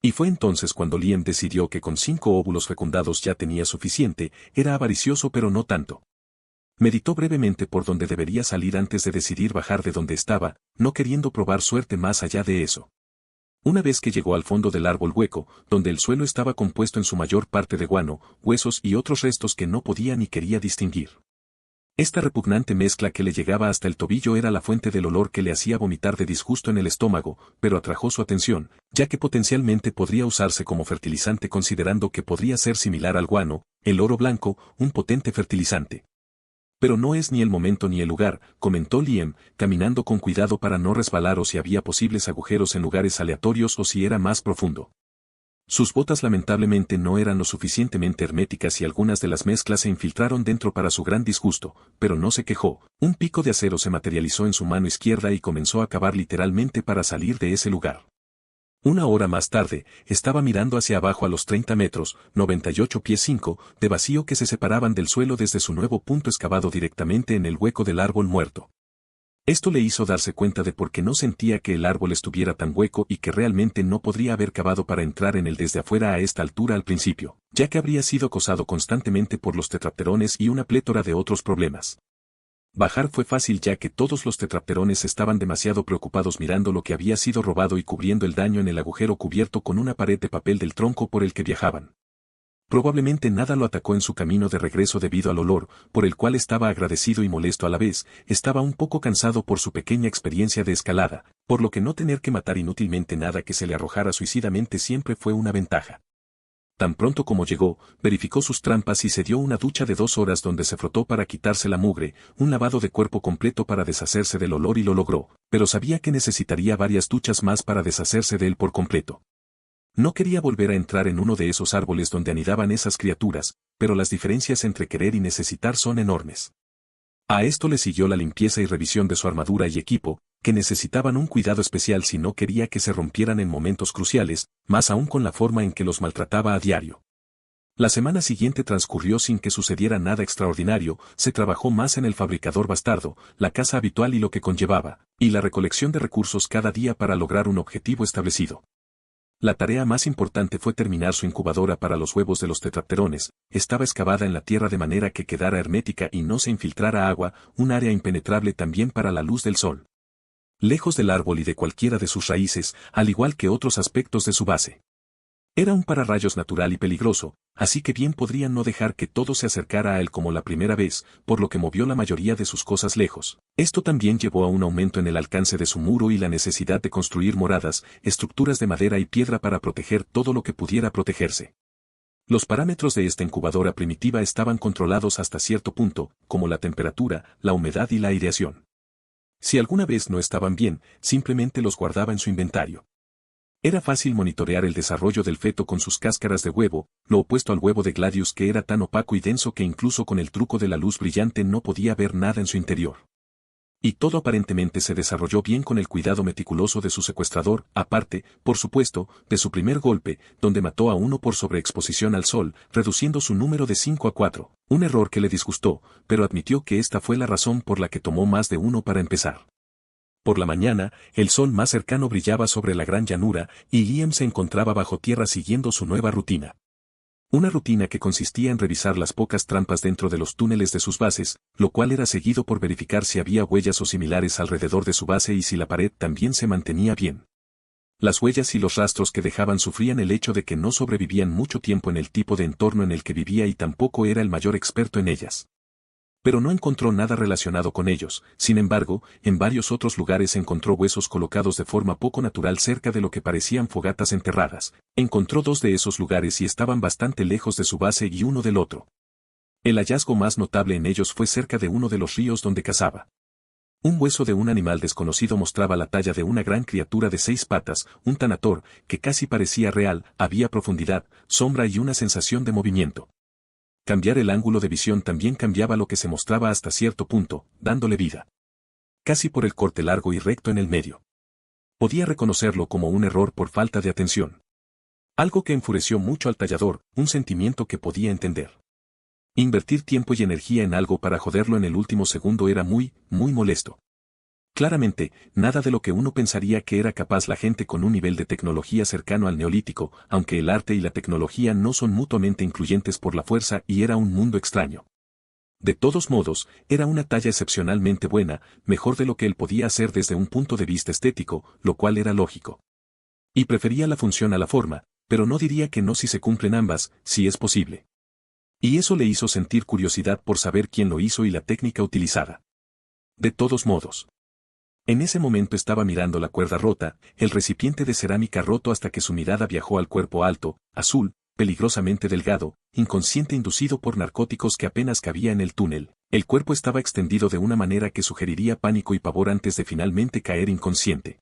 Y fue entonces cuando Liam decidió que con 5 óvulos fecundados ya tenía suficiente, era avaricioso pero no tanto. Meditó brevemente por dónde debería salir antes de decidir bajar de donde estaba, no queriendo probar suerte más allá de eso. Una vez que llegó al fondo del árbol hueco, donde el suelo estaba compuesto en su mayor parte de guano, huesos y otros restos que no podía ni quería distinguir. Esta repugnante mezcla que le llegaba hasta el tobillo era la fuente del olor que le hacía vomitar de disgusto en el estómago, pero atrajo su atención, ya que potencialmente podría usarse como fertilizante considerando que podría ser similar al guano, el oro blanco, un potente fertilizante. Pero no es ni el momento ni el lugar, comentó Liam, caminando con cuidado para no resbalar o si había posibles agujeros en lugares aleatorios o si era más profundo. Sus botas lamentablemente no eran lo suficientemente herméticas y algunas de las mezclas se infiltraron dentro para su gran disgusto, pero no se quejó. Un pico de acero se materializó en su mano izquierda y comenzó a cavar literalmente para salir de ese lugar. Una hora más tarde, estaba mirando hacia abajo a los 30 metros, 98 pies 5, de vacío que se separaban del suelo desde su nuevo punto excavado directamente en el hueco del árbol muerto. Esto le hizo darse cuenta de por qué no sentía que el árbol estuviera tan hueco y que realmente no podría haber cavado para entrar en él desde afuera a esta altura al principio, ya que habría sido acosado constantemente por los tetrapterones y una plétora de otros problemas. Bajar fue fácil ya que todos los tetrapterones estaban demasiado preocupados mirando lo que había sido robado y cubriendo el daño en el agujero cubierto con una pared de papel del tronco por el que viajaban. Probablemente nada lo atacó en su camino de regreso debido al olor, por el cual estaba agradecido y molesto a la vez, estaba un poco cansado por su pequeña experiencia de escalada, por lo que no tener que matar inútilmente nada que se le arrojara suicidamente siempre fue una ventaja. Tan pronto como llegó, verificó sus trampas y se dio una ducha de 2 horas donde se frotó para quitarse la mugre, un lavado de cuerpo completo para deshacerse del olor y lo logró, pero sabía que necesitaría varias duchas más para deshacerse de él por completo. No quería volver a entrar en uno de esos árboles donde anidaban esas criaturas, pero las diferencias entre querer y necesitar son enormes. A esto le siguió la limpieza y revisión de su armadura y equipo, que necesitaban un cuidado especial si no quería que se rompieran en momentos cruciales, más aún con la forma en que los maltrataba a diario. La semana siguiente transcurrió sin que sucediera nada extraordinario, se trabajó más en el fabricador bastardo, la casa habitual y lo que conllevaba, y la recolección de recursos cada día para lograr un objetivo establecido. La tarea más importante fue terminar su incubadora para los huevos de los tetrapterones, estaba excavada en la tierra de manera que quedara hermética y no se infiltrara agua, un área impenetrable también para la luz del sol. Lejos del árbol y de cualquiera de sus raíces, al igual que otros aspectos de su base. Era un pararrayos natural y peligroso, así que bien podrían no dejar que todo se acercara a él como la primera vez, por lo que movió la mayoría de sus cosas lejos. Esto también llevó a un aumento en el alcance de su muro y la necesidad de construir moradas, estructuras de madera y piedra para proteger todo lo que pudiera protegerse. Los parámetros de esta incubadora primitiva estaban controlados hasta cierto punto, como la temperatura, la humedad y la aireación. Si alguna vez no estaban bien, simplemente los guardaba en su inventario. Era fácil monitorear el desarrollo del feto con sus cáscaras de huevo, lo opuesto al huevo de Gladius que era tan opaco y denso que incluso con el truco de la luz brillante no podía ver nada en su interior. Y todo aparentemente se desarrolló bien con el cuidado meticuloso de su secuestrador, aparte, por supuesto, de su primer golpe, donde mató a uno por sobreexposición al sol, reduciendo su número de 5 a 4, un error que le disgustó, pero admitió que esta fue la razón por la que tomó más de uno para empezar. Por la mañana, el sol más cercano brillaba sobre la gran llanura, y Liam se encontraba bajo tierra siguiendo su nueva rutina. Una rutina que consistía en revisar las pocas trampas dentro de los túneles de sus bases, lo cual era seguido por verificar si había huellas o similares alrededor de su base y si la pared también se mantenía bien. Las huellas y los rastros que dejaban sufrían el hecho de que no sobrevivían mucho tiempo en el tipo de entorno en el que vivía y tampoco era el mayor experto en ellas. Pero no encontró nada relacionado con ellos, sin embargo, en varios otros lugares encontró huesos colocados de forma poco natural cerca de lo que parecían fogatas enterradas. Encontró 2 de esos lugares y estaban bastante lejos de su base y uno del otro. El hallazgo más notable en ellos fue cerca de uno de los ríos donde cazaba. Un hueso de un animal desconocido mostraba la talla de una gran criatura de 6 patas, un tanator, que casi parecía real, había profundidad, sombra y una sensación de movimiento. Cambiar el ángulo de visión también cambiaba lo que se mostraba hasta cierto punto, dándole vida. Casi por el corte largo y recto en el medio. Podía reconocerlo como un error por falta de atención. Algo que enfureció mucho al tallador, un sentimiento que podía entender. Invertir tiempo y energía en algo para joderlo en el último segundo era muy, muy molesto. Claramente, nada de lo que uno pensaría que era capaz la gente con un nivel de tecnología cercano al neolítico, aunque el arte y la tecnología no son mutuamente incluyentes por la fuerza y era un mundo extraño. De todos modos, era una talla excepcionalmente buena, mejor de lo que él podía hacer desde un punto de vista estético, lo cual era lógico. Y prefería la función a la forma, pero no diría que no si se cumplen ambas, si es posible. Y eso le hizo sentir curiosidad por saber quién lo hizo y la técnica utilizada. De todos modos. En ese momento estaba mirando la cuerda rota, el recipiente de cerámica roto hasta que su mirada viajó al cuerpo alto, azul, peligrosamente delgado, inconsciente inducido por narcóticos que apenas cabía en el túnel. El cuerpo estaba extendido de una manera que sugeriría pánico y pavor antes de finalmente caer inconsciente.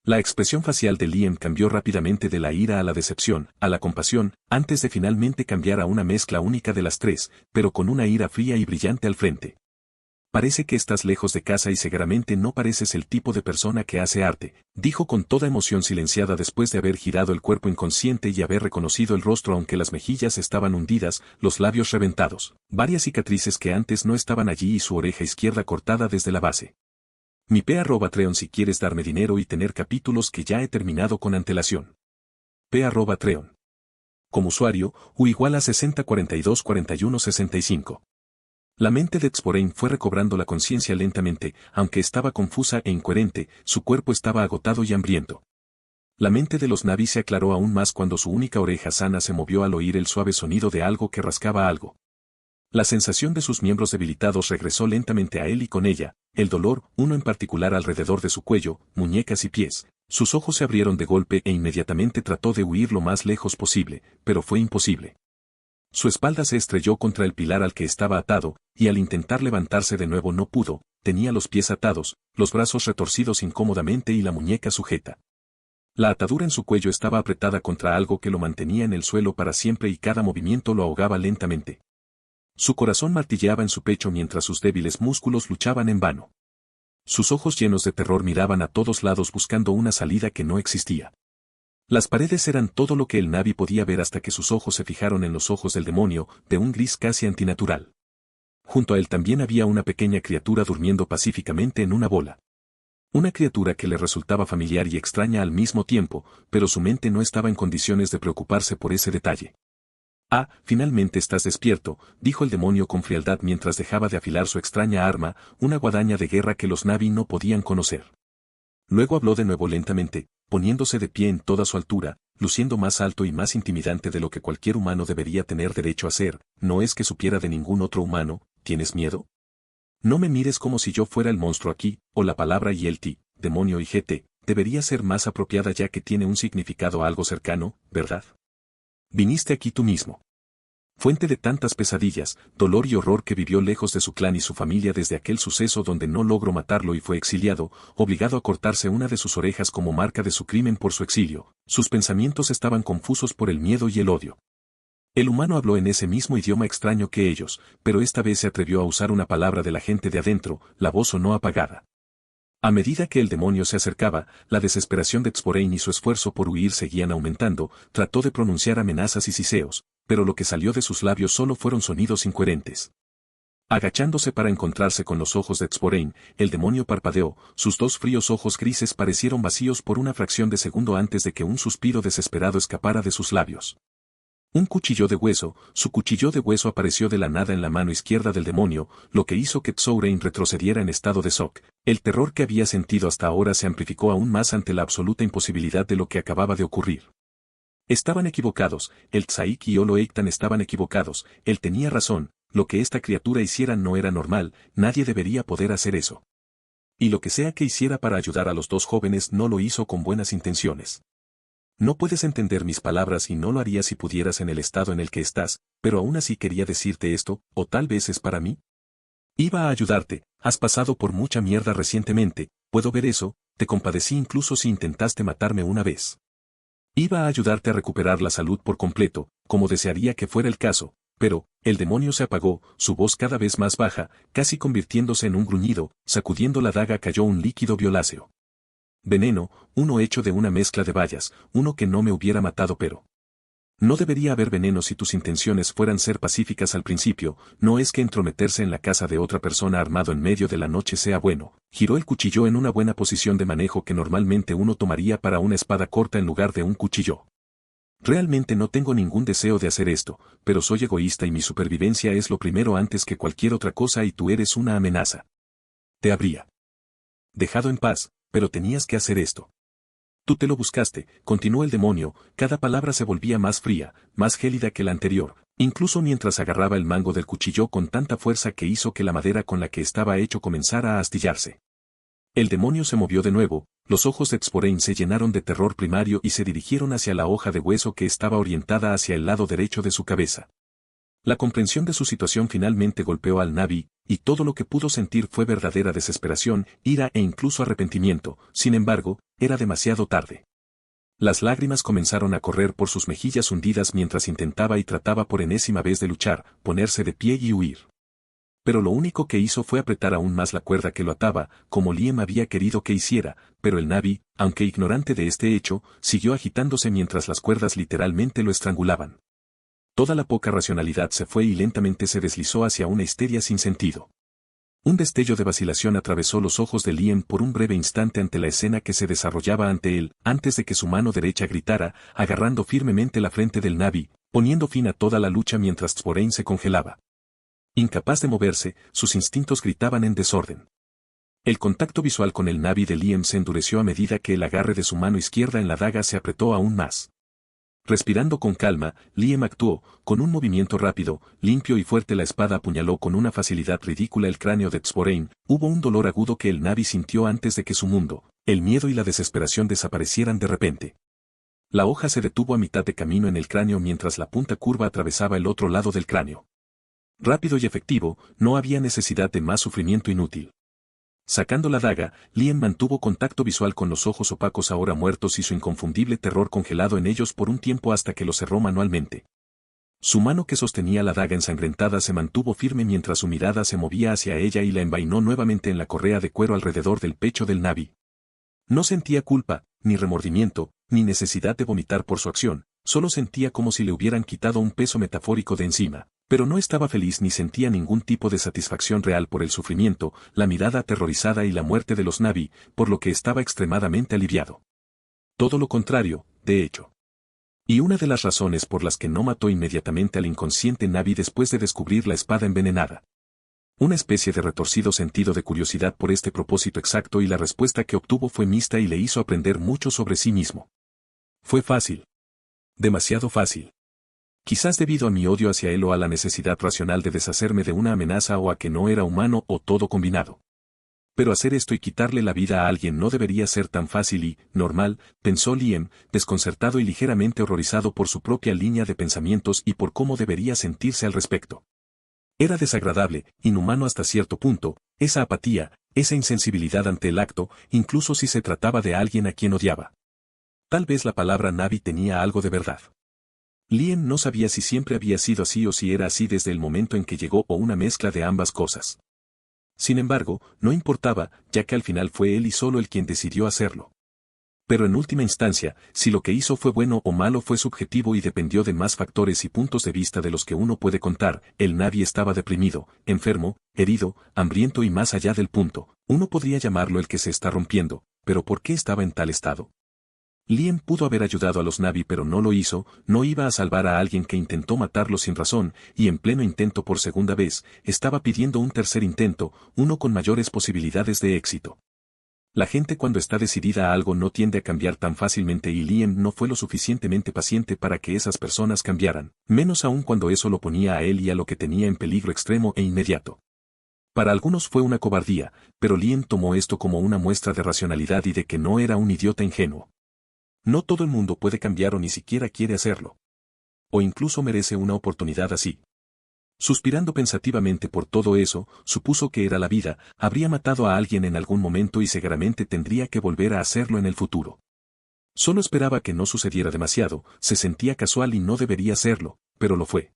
La expresión facial de Liam cambió rápidamente de la ira a la decepción, a la compasión, antes de finalmente cambiar a una mezcla única de las tres, pero con una ira fría y brillante al frente. Parece que estás lejos de casa y seguramente no pareces el tipo de persona que hace arte, dijo con toda emoción silenciada después de haber girado el cuerpo inconsciente y haber reconocido el rostro aunque las mejillas estaban hundidas, los labios reventados, varias cicatrices que antes no estaban allí y su oreja izquierda cortada desde la base. Mi P@Treon si quieres darme dinero y tener capítulos que ya he terminado con antelación. P@Treon. Como usuario, U igual a 60424165. La mente de Sporein fue recobrando la conciencia lentamente, aunque estaba confusa e incoherente, su cuerpo estaba agotado y hambriento. La mente de los Na'vi se aclaró aún más cuando su única oreja sana se movió al oír el suave sonido de algo que rascaba algo. La sensación de sus miembros debilitados regresó lentamente a él y con ella, el dolor, uno en particular alrededor de su cuello, muñecas y pies. Sus ojos se abrieron de golpe e inmediatamente trató de huir lo más lejos posible, pero fue imposible. Su espalda se estrelló contra el pilar al que estaba atado, y al intentar levantarse de nuevo no pudo, tenía los pies atados, los brazos retorcidos incómodamente y la muñeca sujeta. La atadura en su cuello estaba apretada contra algo que lo mantenía en el suelo para siempre y cada movimiento lo ahogaba lentamente. Su corazón martilleaba en su pecho mientras sus débiles músculos luchaban en vano. Sus ojos llenos de terror miraban a todos lados buscando una salida que no existía. Las paredes eran todo lo que el Na'vi podía ver hasta que sus ojos se fijaron en los ojos del demonio, de un gris casi antinatural. Junto a él también había una pequeña criatura durmiendo pacíficamente en una bola. Una criatura que le resultaba familiar y extraña al mismo tiempo, pero su mente no estaba en condiciones de preocuparse por ese detalle. Ah, finalmente estás despierto, dijo el demonio con frialdad mientras dejaba de afilar su extraña arma, una guadaña de guerra que los Na'vi no podían conocer. Luego habló de nuevo lentamente, poniéndose de pie en toda su altura, luciendo más alto y más intimidante de lo que cualquier humano debería tener derecho a ser. No es que supiera de ningún otro humano. ¿Tienes miedo? No me mires como si yo fuera el monstruo aquí, o la palabra YLT, demonio y GT, debería ser más apropiada ya que tiene un significado algo cercano, ¿verdad? Viniste aquí tú mismo. Fuente de tantas pesadillas, dolor y horror que vivió lejos de su clan y su familia desde aquel suceso donde no logró matarlo y fue exiliado, obligado a cortarse una de sus orejas como marca de su crimen por su exilio. Sus pensamientos estaban confusos por el miedo y el odio. El humano habló en ese mismo idioma extraño que ellos, pero esta vez se atrevió a usar una palabra de la gente de adentro, la voz sonó apagada. A medida que el demonio se acercaba, la desesperación de Sporein y su esfuerzo por huir seguían aumentando, trató de pronunciar amenazas y siseos, pero lo que salió de sus labios solo fueron sonidos incoherentes. Agachándose para encontrarse con los ojos de Sporein, el demonio parpadeó, sus dos fríos ojos grises parecieron vacíos por una fracción de segundo antes de que un suspiro desesperado escapara de sus labios. Un cuchillo de hueso, su cuchillo de hueso apareció de la nada en la mano izquierda del demonio, lo que hizo que Sporein retrocediera en estado de shock. El terror que había sentido hasta ahora se amplificó aún más ante la absoluta imposibilidad de lo que acababa de ocurrir. Estaban equivocados, el Tzaik y Olo Eitan estaban equivocados, él tenía razón, lo que esta criatura hiciera no era normal, nadie debería poder hacer eso. Y lo que sea que hiciera para ayudar a los dos jóvenes no lo hizo con buenas intenciones. No puedes entender mis palabras y no lo harías si pudieras en el estado en el que estás, pero aún así quería decirte esto, o tal vez es para mí. Iba a ayudarte, has pasado por mucha mierda recientemente, puedo ver eso, te compadecí incluso si intentaste matarme una vez. Iba a ayudarte a recuperar la salud por completo, como desearía que fuera el caso, pero, el demonio se apagó, su voz cada vez más baja, casi convirtiéndose en un gruñido, sacudiendo la daga cayó un líquido violáceo. Veneno, uno hecho de una mezcla de bayas, uno que no me hubiera matado pero. No debería haber veneno si tus intenciones fueran ser pacíficas al principio, no es que entrometerse en la casa de otra persona armado en medio de la noche sea bueno. Giró el cuchillo en una buena posición de manejo que normalmente uno tomaría para una espada corta en lugar de un cuchillo. Realmente no tengo ningún deseo de hacer esto, pero soy egoísta y mi supervivencia es lo primero antes que cualquier otra cosa y tú eres una amenaza. Te habría dejado en paz, pero tenías que hacer esto. Tú te lo buscaste, continuó el demonio, cada palabra se volvía más fría, más gélida que la anterior, incluso mientras agarraba el mango del cuchillo con tanta fuerza que hizo que la madera con la que estaba hecho comenzara a astillarse. El demonio se movió de nuevo, los ojos de Tsporein se llenaron de terror primario y se dirigieron hacia la hoja de hueso que estaba orientada hacia el lado derecho de su cabeza. La comprensión de su situación finalmente golpeó al Navi, y todo lo que pudo sentir fue verdadera desesperación, ira e incluso arrepentimiento, sin embargo, era demasiado tarde. Las lágrimas comenzaron a correr por sus mejillas hundidas mientras intentaba y trataba por enésima vez de luchar, ponerse de pie y huir. Pero lo único que hizo fue apretar aún más la cuerda que lo ataba, como Liam había querido que hiciera, pero el Navi, aunque ignorante de este hecho, siguió agitándose mientras las cuerdas literalmente lo estrangulaban. Toda la poca racionalidad se fue y lentamente se deslizó hacia una histeria sin sentido. Un destello de vacilación atravesó los ojos de Liam por un breve instante ante la escena que se desarrollaba ante él, antes de que su mano derecha gritara, agarrando firmemente la frente del Navi, poniendo fin a toda la lucha mientras Tsporein se congelaba. Incapaz de moverse, sus instintos gritaban en desorden. El contacto visual con el Navi de Liam se endureció a medida que el agarre de su mano izquierda en la daga se apretó aún más. Respirando con calma, Liam actuó, con un movimiento rápido, limpio y fuerte la espada apuñaló con una facilidad ridícula el cráneo de Tsporein, hubo un dolor agudo que el Navi sintió antes de que su mundo, el miedo y la desesperación desaparecieran de repente. La hoja se detuvo a mitad de camino en el cráneo mientras la punta curva atravesaba el otro lado del cráneo. Rápido y efectivo, no había necesidad de más sufrimiento inútil. Sacando la daga, Liam mantuvo contacto visual con los ojos opacos ahora muertos y su inconfundible terror congelado en ellos por un tiempo hasta que los cerró manualmente. Su mano que sostenía la daga ensangrentada se mantuvo firme mientras su mirada se movía hacia ella y la envainó nuevamente en la correa de cuero alrededor del pecho del Navi. No sentía culpa, ni remordimiento, ni necesidad de vomitar por su acción, solo sentía como si le hubieran quitado un peso metafórico de encima. Pero no estaba feliz ni sentía ningún tipo de satisfacción real por el sufrimiento, la mirada aterrorizada y la muerte de los Navi, por lo que estaba extremadamente aliviado. Todo lo contrario, de hecho. Y una de las razones por las que no mató inmediatamente al inconsciente Navi después de descubrir la espada envenenada. Una especie de retorcido sentido de curiosidad por este propósito exacto y la respuesta que obtuvo fue mixta y le hizo aprender mucho sobre sí mismo. Fue fácil. Demasiado fácil. Quizás debido a mi odio hacia él o a la necesidad racional de deshacerme de una amenaza o a que no era humano o todo combinado. Pero hacer esto y quitarle la vida a alguien no debería ser tan fácil y, normal, pensó Liam, desconcertado y ligeramente horrorizado por su propia línea de pensamientos y por cómo debería sentirse al respecto. Era desagradable, inhumano hasta cierto punto, esa apatía, esa insensibilidad ante el acto, incluso si se trataba de alguien a quien odiaba. Tal vez la palabra Navi tenía algo de verdad. Liam no sabía si siempre había sido así o si era así desde el momento en que llegó o una mezcla de ambas cosas. Sin embargo, no importaba, ya que al final fue él y solo el quien decidió hacerlo. Pero en última instancia, si lo que hizo fue bueno o malo fue subjetivo y dependió de más factores y puntos de vista de los que uno puede contar, el Navi estaba deprimido, enfermo, herido, hambriento y más allá del punto, uno podría llamarlo el que se está rompiendo, pero ¿por qué estaba en tal estado? Liam pudo haber ayudado a los Navi pero no lo hizo, no iba a salvar a alguien que intentó matarlo sin razón, y en pleno intento por segunda vez, estaba pidiendo un tercer intento, uno con mayores posibilidades de éxito. La gente cuando está decidida a algo no tiende a cambiar tan fácilmente y Liam no fue lo suficientemente paciente para que esas personas cambiaran, menos aún cuando eso lo ponía a él y a lo que tenía en peligro extremo e inmediato. Para algunos fue una cobardía, pero Liam tomó esto como una muestra de racionalidad y de que no era un idiota ingenuo. No todo el mundo puede cambiar o ni siquiera quiere hacerlo. O incluso merece una oportunidad así. Suspirando pensativamente por todo eso, supuso que era la vida, habría matado a alguien en algún momento y seguramente tendría que volver a hacerlo en el futuro. Solo esperaba que no sucediera demasiado, se sentía casual y no debería serlo, pero lo fue.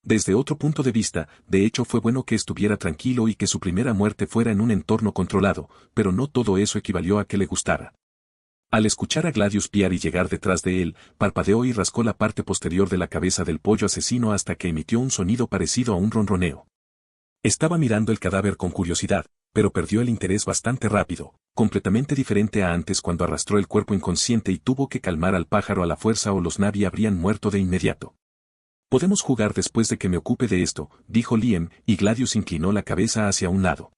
Desde otro punto de vista, de hecho fue bueno que estuviera tranquilo y que su primera muerte fuera en un entorno controlado, pero no todo eso equivalió a que le gustara. Al escuchar a Gladius piar y llegar detrás de él, parpadeó y rascó la parte posterior de la cabeza del pollo asesino hasta que emitió un sonido parecido a un ronroneo. Estaba mirando el cadáver con curiosidad, pero perdió el interés bastante rápido, completamente diferente a antes cuando arrastró el cuerpo inconsciente y tuvo que calmar al pájaro a la fuerza o los Na'vi habrían muerto de inmediato. Podemos jugar después de que me ocupe de esto, dijo Liam, y Gladius inclinó la cabeza hacia un lado.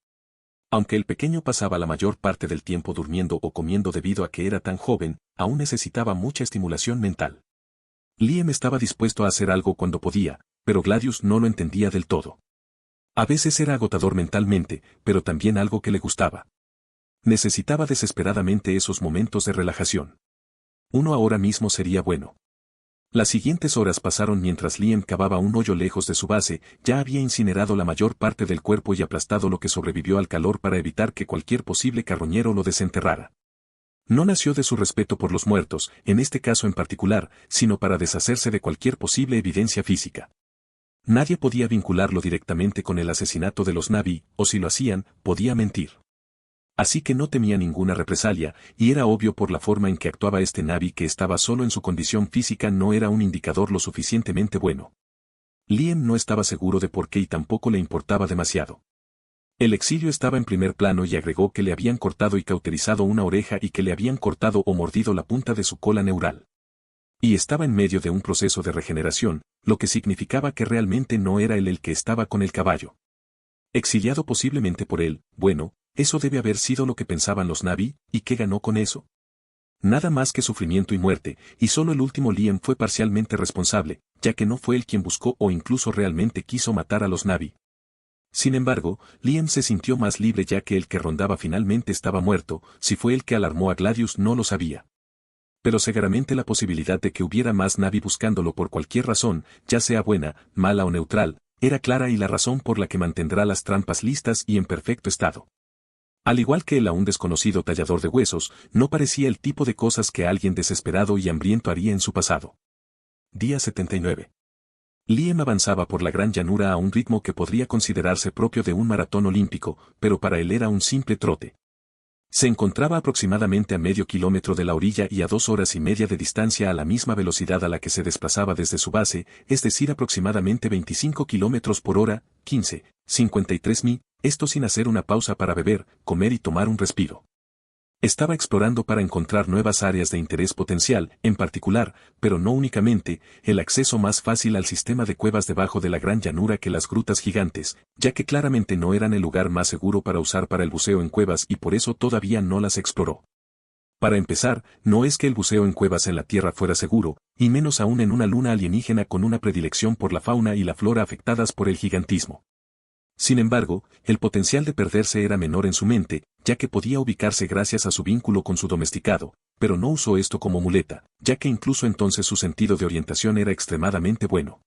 Aunque el pequeño pasaba la mayor parte del tiempo durmiendo o comiendo debido a que era tan joven, aún necesitaba mucha estimulación mental. Liam estaba dispuesto a hacer algo cuando podía, pero Gladius no lo entendía del todo. A veces era agotador mentalmente, pero también algo que le gustaba. Necesitaba desesperadamente esos momentos de relajación. Uno ahora mismo sería bueno. Las siguientes horas pasaron mientras Liam cavaba un hoyo lejos de su base, ya había incinerado la mayor parte del cuerpo y aplastado lo que sobrevivió al calor para evitar que cualquier posible carroñero lo desenterrara. No nació de su respeto por los muertos, en este caso en particular, sino para deshacerse de cualquier posible evidencia física. Nadie podía vincularlo directamente con el asesinato de los Na'vi, o si lo hacían, podía mentir. Así que no temía ninguna represalia, y era obvio por la forma en que actuaba este Na'vi que estaba solo en su condición física no era un indicador lo suficientemente bueno. Liam no estaba seguro de por qué y tampoco le importaba demasiado. El exilio estaba en primer plano y agregó que le habían cortado y cauterizado una oreja y que le habían cortado o mordido la punta de su cola neural. Y estaba en medio de un proceso de regeneración, lo que significaba que realmente no era él el que estaba con el caballo. Exiliado posiblemente por él, bueno, eso debe haber sido lo que pensaban los Na'vi, ¿y qué ganó con eso? Nada más que sufrimiento y muerte, y solo el último Liam fue parcialmente responsable, ya que no fue él quien buscó o incluso realmente quiso matar a los Na'vi. Sin embargo, Liam se sintió más libre ya que el que rondaba finalmente estaba muerto, si fue el que alarmó a Gladius no lo sabía. Pero seguramente la posibilidad de que hubiera más Na'vi buscándolo por cualquier razón, ya sea buena, mala o neutral, era clara y la razón por la que mantendrá las trampas listas y en perfecto estado. Al igual que el aún desconocido tallador de huesos, no parecía el tipo de cosas que alguien desesperado y hambriento haría en su pasado. Día 79. Liam avanzaba por la gran llanura a un ritmo que podría considerarse propio de un maratón olímpico, pero para él era un simple trote. Se encontraba aproximadamente a medio kilómetro de la orilla y a 2 horas y media de distancia a la misma velocidad a la que se desplazaba desde su base, es decir aproximadamente 25 kilómetros por hora, 53 mi, esto sin hacer una pausa para beber, comer y tomar un respiro. Estaba explorando para encontrar nuevas áreas de interés potencial, en particular, pero no únicamente, el acceso más fácil al sistema de cuevas debajo de la gran llanura que las grutas gigantes, ya que claramente no eran el lugar más seguro para usar para el buceo en cuevas y por eso todavía no las exploró. Para empezar, no es que el buceo en cuevas en la Tierra fuera seguro, y menos aún en una luna alienígena con una predilección por la fauna y la flora afectadas por el gigantismo. Sin embargo, el potencial de perderse era menor en su mente, ya que podía ubicarse gracias a su vínculo con su domesticado, pero no usó esto como muleta, ya que incluso entonces su sentido de orientación era extremadamente bueno.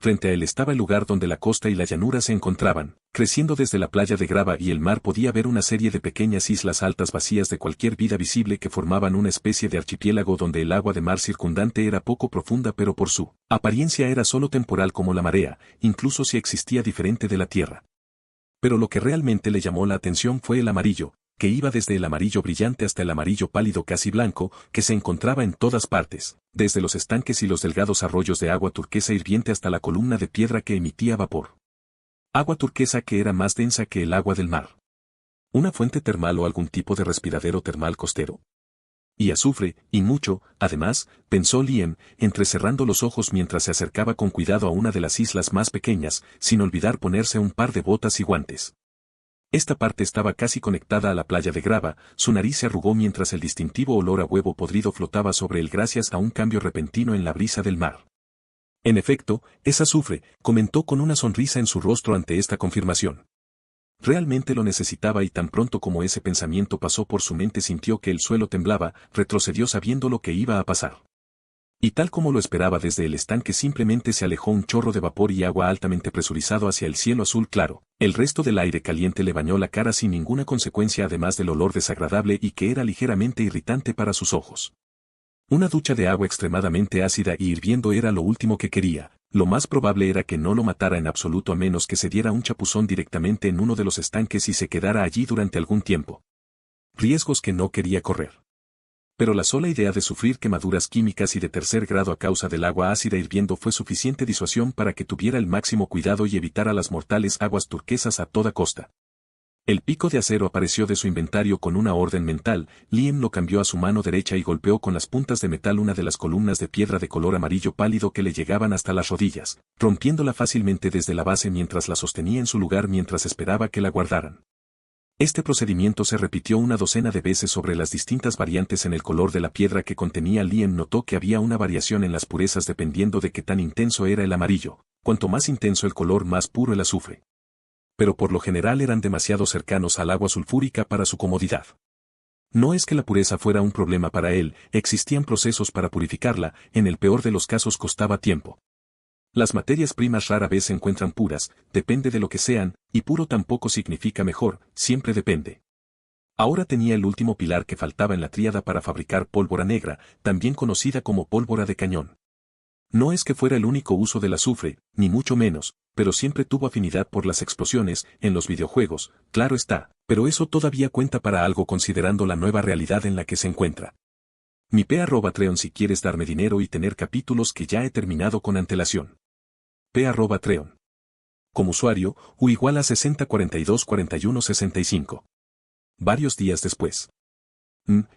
Frente a él estaba el lugar donde la costa y la llanura se encontraban, creciendo desde la playa de grava y el mar podía ver una serie de pequeñas islas altas vacías de cualquier vida visible que formaban una especie de archipiélago donde el agua de mar circundante era poco profunda pero por su apariencia era solo temporal como la marea, incluso si existía diferente de la tierra. Pero lo que realmente le llamó la atención fue el amarillo, que iba desde el amarillo brillante hasta el amarillo pálido casi blanco, que se encontraba en todas partes, desde los estanques y los delgados arroyos de agua turquesa hirviente hasta la columna de piedra que emitía vapor. Agua turquesa que era más densa que el agua del mar. ¿Una fuente termal o algún tipo de respiradero termal costero? Y azufre, y mucho, además, pensó Liam, entrecerrando los ojos mientras se acercaba con cuidado a una de las islas más pequeñas, sin olvidar ponerse un par de botas y guantes. Esta parte estaba casi conectada a la playa de grava, su nariz se arrugó mientras el distintivo olor a huevo podrido flotaba sobre él gracias a un cambio repentino en la brisa del mar. En efecto, es azufre, comentó con una sonrisa en su rostro ante esta confirmación. Realmente lo necesitaba y tan pronto como ese pensamiento pasó por su mente sintió que el suelo temblaba, retrocedió sabiendo lo que iba a pasar. Y tal como lo esperaba desde el estanque simplemente se alejó un chorro de vapor y agua altamente presurizado hacia el cielo azul claro, el resto del aire caliente le bañó la cara sin ninguna consecuencia además del olor desagradable y que era ligeramente irritante para sus ojos. Una ducha de agua extremadamente ácida y hirviendo era lo último que quería. Lo más probable era que no lo matara en absoluto a menos que se diera un chapuzón directamente en uno de los estanques y se quedara allí durante algún tiempo. Riesgos que no quería correr. Pero la sola idea de sufrir quemaduras químicas y de tercer grado a causa del agua ácida hirviendo fue suficiente disuasión para que tuviera el máximo cuidado y evitara las mortales aguas turquesas a toda costa. El pico de acero apareció de su inventario con una orden mental. Liam lo cambió a su mano derecha y golpeó con las puntas de metal una de las columnas de piedra de color amarillo pálido que le llegaban hasta las rodillas, rompiéndola fácilmente desde la base mientras la sostenía en su lugar mientras esperaba que la guardaran. Este procedimiento se repitió una docena de veces sobre las distintas variantes en el color de la piedra que contenía. Liam notó que había una variación en las purezas dependiendo de qué tan intenso era el amarillo. Cuanto más intenso el color, más puro el azufre. Pero por lo general eran demasiado cercanos al agua sulfúrica para su comodidad. No es que la pureza fuera un problema para él, existían procesos para purificarla, en el peor de los casos costaba tiempo. Las materias primas rara vez se encuentran puras, depende de lo que sean, y puro tampoco significa mejor, siempre depende. Ahora tenía el último pilar que faltaba en la tríada para fabricar pólvora negra, también conocida como pólvora de cañón. No es que fuera el único uso del azufre, ni mucho menos, pero siempre tuvo afinidad por las explosiones, en los videojuegos, claro está, pero eso todavía cuenta para algo considerando la nueva realidad en la que se encuentra. Mi p@treon si quieres darme dinero y tener capítulos que ya he terminado con antelación. p@treon. Como usuario, U igual a 60424165. Varios días después.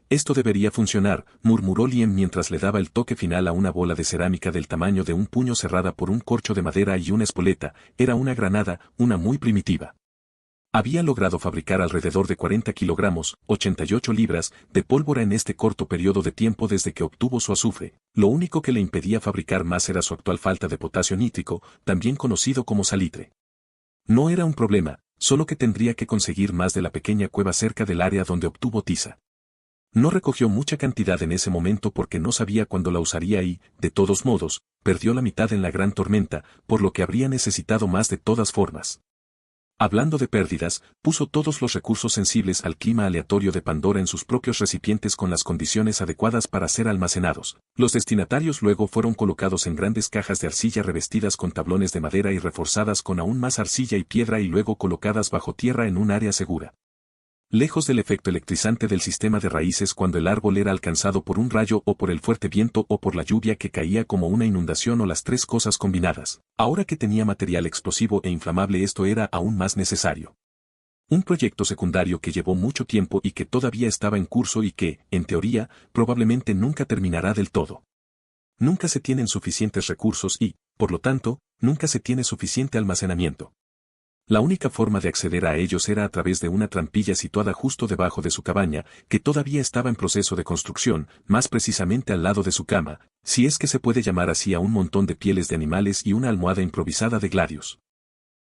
Esto debería funcionar, murmuró Liam mientras le daba el toque final a una bola de cerámica del tamaño de un puño cerrada por un corcho de madera y una espoleta. Era una granada, una muy primitiva. Había logrado fabricar alrededor de 40 kilogramos, 88 libras, de pólvora en este corto periodo de tiempo desde que obtuvo su azufre. Lo único que le impedía fabricar más era su actual falta de potasio nítrico, también conocido como salitre. No era un problema, solo que tendría que conseguir más de la pequeña cueva cerca del área donde obtuvo tiza. No recogió mucha cantidad en ese momento porque no sabía cuándo la usaría y, de todos modos, perdió la mitad en la gran tormenta, por lo que habría necesitado más de todas formas. Hablando de pérdidas, puso todos los recursos sensibles al clima aleatorio de Pandora en sus propios recipientes con las condiciones adecuadas para ser almacenados. Los destinatarios luego fueron colocados en grandes cajas de arcilla revestidas con tablones de madera y reforzadas con aún más arcilla y piedra y luego colocadas bajo tierra en un área segura. Lejos del efecto electrizante del sistema de raíces cuando el árbol era alcanzado por un rayo o por el fuerte viento o por la lluvia que caía como una inundación o las tres cosas combinadas. Ahora que tenía material explosivo e inflamable esto era aún más necesario. Un proyecto secundario que llevó mucho tiempo y que todavía estaba en curso y que, en teoría, probablemente nunca terminará del todo. Nunca se tienen suficientes recursos y, por lo tanto, nunca se tiene suficiente almacenamiento. La única forma de acceder a ellos era a través de una trampilla situada justo debajo de su cabaña, que todavía estaba en proceso de construcción, más precisamente al lado de su cama, si es que se puede llamar así a un montón de pieles de animales y una almohada improvisada de gladios.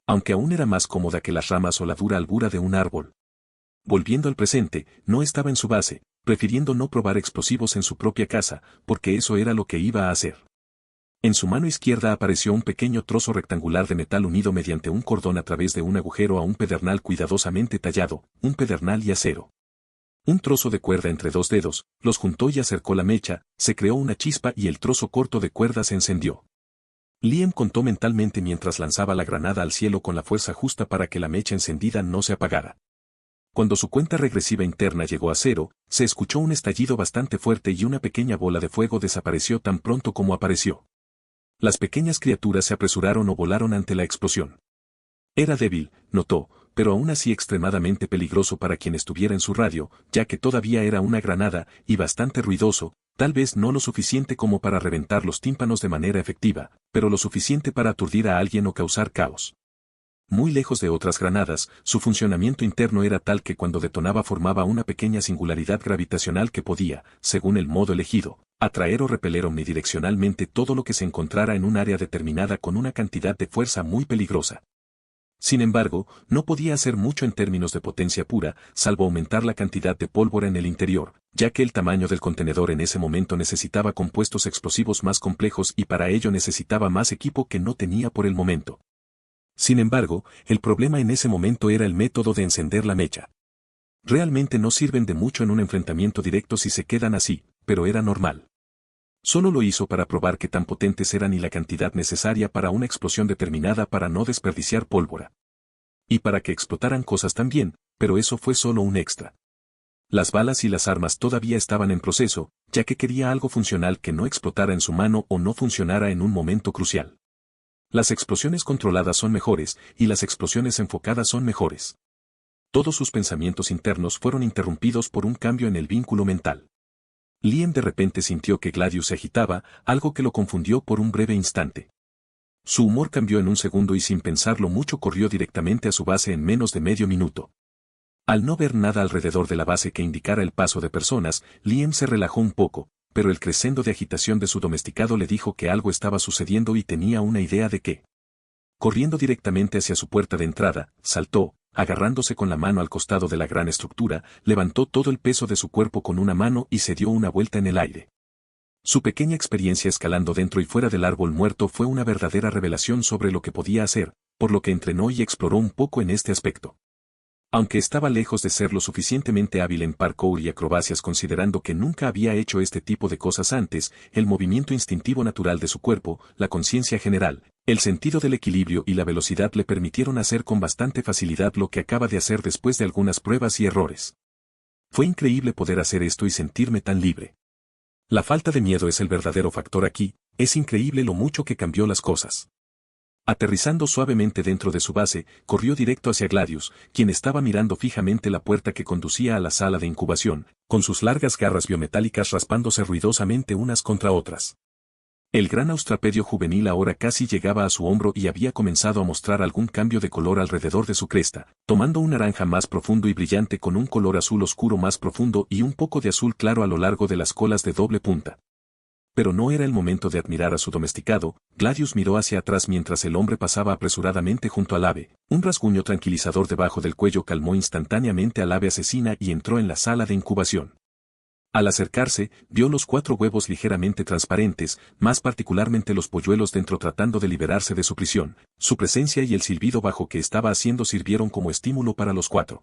Aunque aún era más cómoda que las ramas o la dura albura de un árbol. Volviendo al presente, no estaba en su base, prefiriendo no probar explosivos en su propia casa, porque eso era lo que iba a hacer. En su mano izquierda apareció un pequeño trozo rectangular de metal unido mediante un cordón a través de un agujero a un pedernal cuidadosamente tallado, un pedernal y acero. Un trozo de cuerda entre dos dedos, los juntó y acercó la mecha, se creó una chispa y el trozo corto de cuerda se encendió. Liam contó mentalmente mientras lanzaba la granada al cielo con la fuerza justa para que la mecha encendida no se apagara. Cuando su cuenta regresiva interna llegó a cero, se escuchó un estallido bastante fuerte y una pequeña bola de fuego desapareció tan pronto como apareció. Las pequeñas criaturas se apresuraron o volaron ante la explosión. Era débil, notó, pero aún así extremadamente peligroso para quien estuviera en su radio, ya que todavía era una granada, y bastante ruidoso, tal vez no lo suficiente como para reventar los tímpanos de manera efectiva, pero lo suficiente para aturdir a alguien o causar caos. Muy lejos de otras granadas, su funcionamiento interno era tal que cuando detonaba formaba una pequeña singularidad gravitacional que podía, según el modo elegido, atraer o repeler omnidireccionalmente todo lo que se encontrara en un área determinada con una cantidad de fuerza muy peligrosa. Sin embargo, no podía hacer mucho en términos de potencia pura, salvo aumentar la cantidad de pólvora en el interior, ya que el tamaño del contenedor en ese momento necesitaba compuestos explosivos más complejos y para ello necesitaba más equipo que no tenía por el momento. Sin embargo, el problema en ese momento era el método de encender la mecha. Realmente no sirven de mucho en un enfrentamiento directo si se quedan así, pero era normal. Solo lo hizo para probar qué tan potentes eran y la cantidad necesaria para una explosión determinada para no desperdiciar pólvora. Y para que explotaran cosas también, pero eso fue solo un extra. Las balas y las armas todavía estaban en proceso, ya que quería algo funcional que no explotara en su mano o no funcionara en un momento crucial. Las explosiones controladas son mejores, y las explosiones enfocadas son mejores. Todos sus pensamientos internos fueron interrumpidos por un cambio en el vínculo mental. Liam de repente sintió que Gladius se agitaba, algo que lo confundió por un breve instante. Su humor cambió en un segundo y sin pensarlo mucho corrió directamente a su base en menos de medio minuto. Al no ver nada alrededor de la base que indicara el paso de personas, Liam se relajó un poco, pero el crescendo de agitación de su domesticado le dijo que algo estaba sucediendo y tenía una idea de qué. Corriendo directamente hacia su puerta de entrada, saltó, agarrándose con la mano al costado de la gran estructura, levantó todo el peso de su cuerpo con una mano y se dio una vuelta en el aire. Su pequeña experiencia escalando dentro y fuera del árbol muerto fue una verdadera revelación sobre lo que podía hacer, por lo que entrenó y exploró un poco en este aspecto. Aunque estaba lejos de ser lo suficientemente hábil en parkour y acrobacias considerando que nunca había hecho este tipo de cosas antes, el movimiento instintivo natural de su cuerpo, la conciencia general, el sentido del equilibrio y la velocidad le permitieron hacer con bastante facilidad lo que acaba de hacer después de algunas pruebas y errores. Fue increíble poder hacer esto y sentirme tan libre. La falta de miedo es el verdadero factor aquí, es increíble lo mucho que cambió las cosas. Aterrizando suavemente dentro de su base, corrió directo hacia Gladius, quien estaba mirando fijamente la puerta que conducía a la sala de incubación, con sus largas garras biometálicas raspándose ruidosamente unas contra otras. El gran austrapedio juvenil ahora casi llegaba a su hombro y había comenzado a mostrar algún cambio de color alrededor de su cresta, tomando un naranja más profundo y brillante con un color azul oscuro más profundo y un poco de azul claro a lo largo de las colas de doble punta. Pero no era el momento de admirar a su domesticado. Gladius miró hacia atrás mientras el hombre pasaba apresuradamente junto al ave. Un rasguño tranquilizador debajo del cuello calmó instantáneamente al ave asesina y entró en la sala de incubación. Al acercarse, vio los 4 huevos ligeramente transparentes, más particularmente los polluelos dentro tratando de liberarse de su prisión. Su presencia y el silbido bajo que estaba haciendo sirvieron como estímulo para los 4.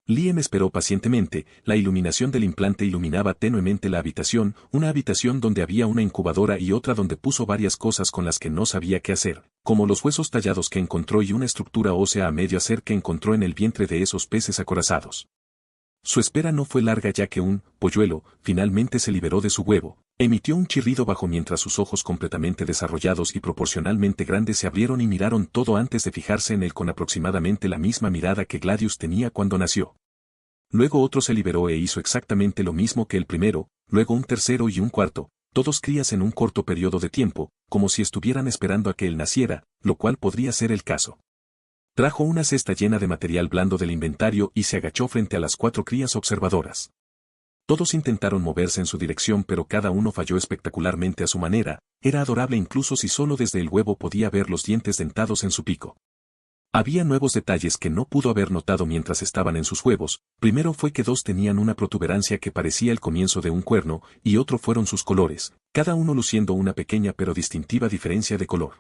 Liam esperó pacientemente, la iluminación del implante iluminaba tenuemente la habitación, una habitación donde había una incubadora y otra donde puso varias cosas con las que no sabía qué hacer, como los huesos tallados que encontró y una estructura ósea a medio hacer que encontró en el vientre de esos peces acorazados. Su espera no fue larga ya que un polluelo finalmente se liberó de su huevo, emitió un chirrido bajo mientras sus ojos completamente desarrollados y proporcionalmente grandes se abrieron y miraron todo antes de fijarse en él con aproximadamente la misma mirada que Gladius tenía cuando nació. Luego otro se liberó e hizo exactamente lo mismo que el primero, luego un tercero y un cuarto, todos crías en un corto periodo de tiempo, como si estuvieran esperando a que él naciera, lo cual podría ser el caso. Trajo una cesta llena de material blando del inventario y se agachó frente a las 4 crías observadoras. Todos intentaron moverse en su dirección pero cada uno falló espectacularmente a su manera, era adorable incluso si solo desde el huevo podía ver los dientes dentados en su pico. Había nuevos detalles que no pudo haber notado mientras estaban en sus huevos. Primero fue que 2 tenían una protuberancia que parecía el comienzo de un cuerno, y otro fueron sus colores, cada uno luciendo una pequeña pero distintiva diferencia de color.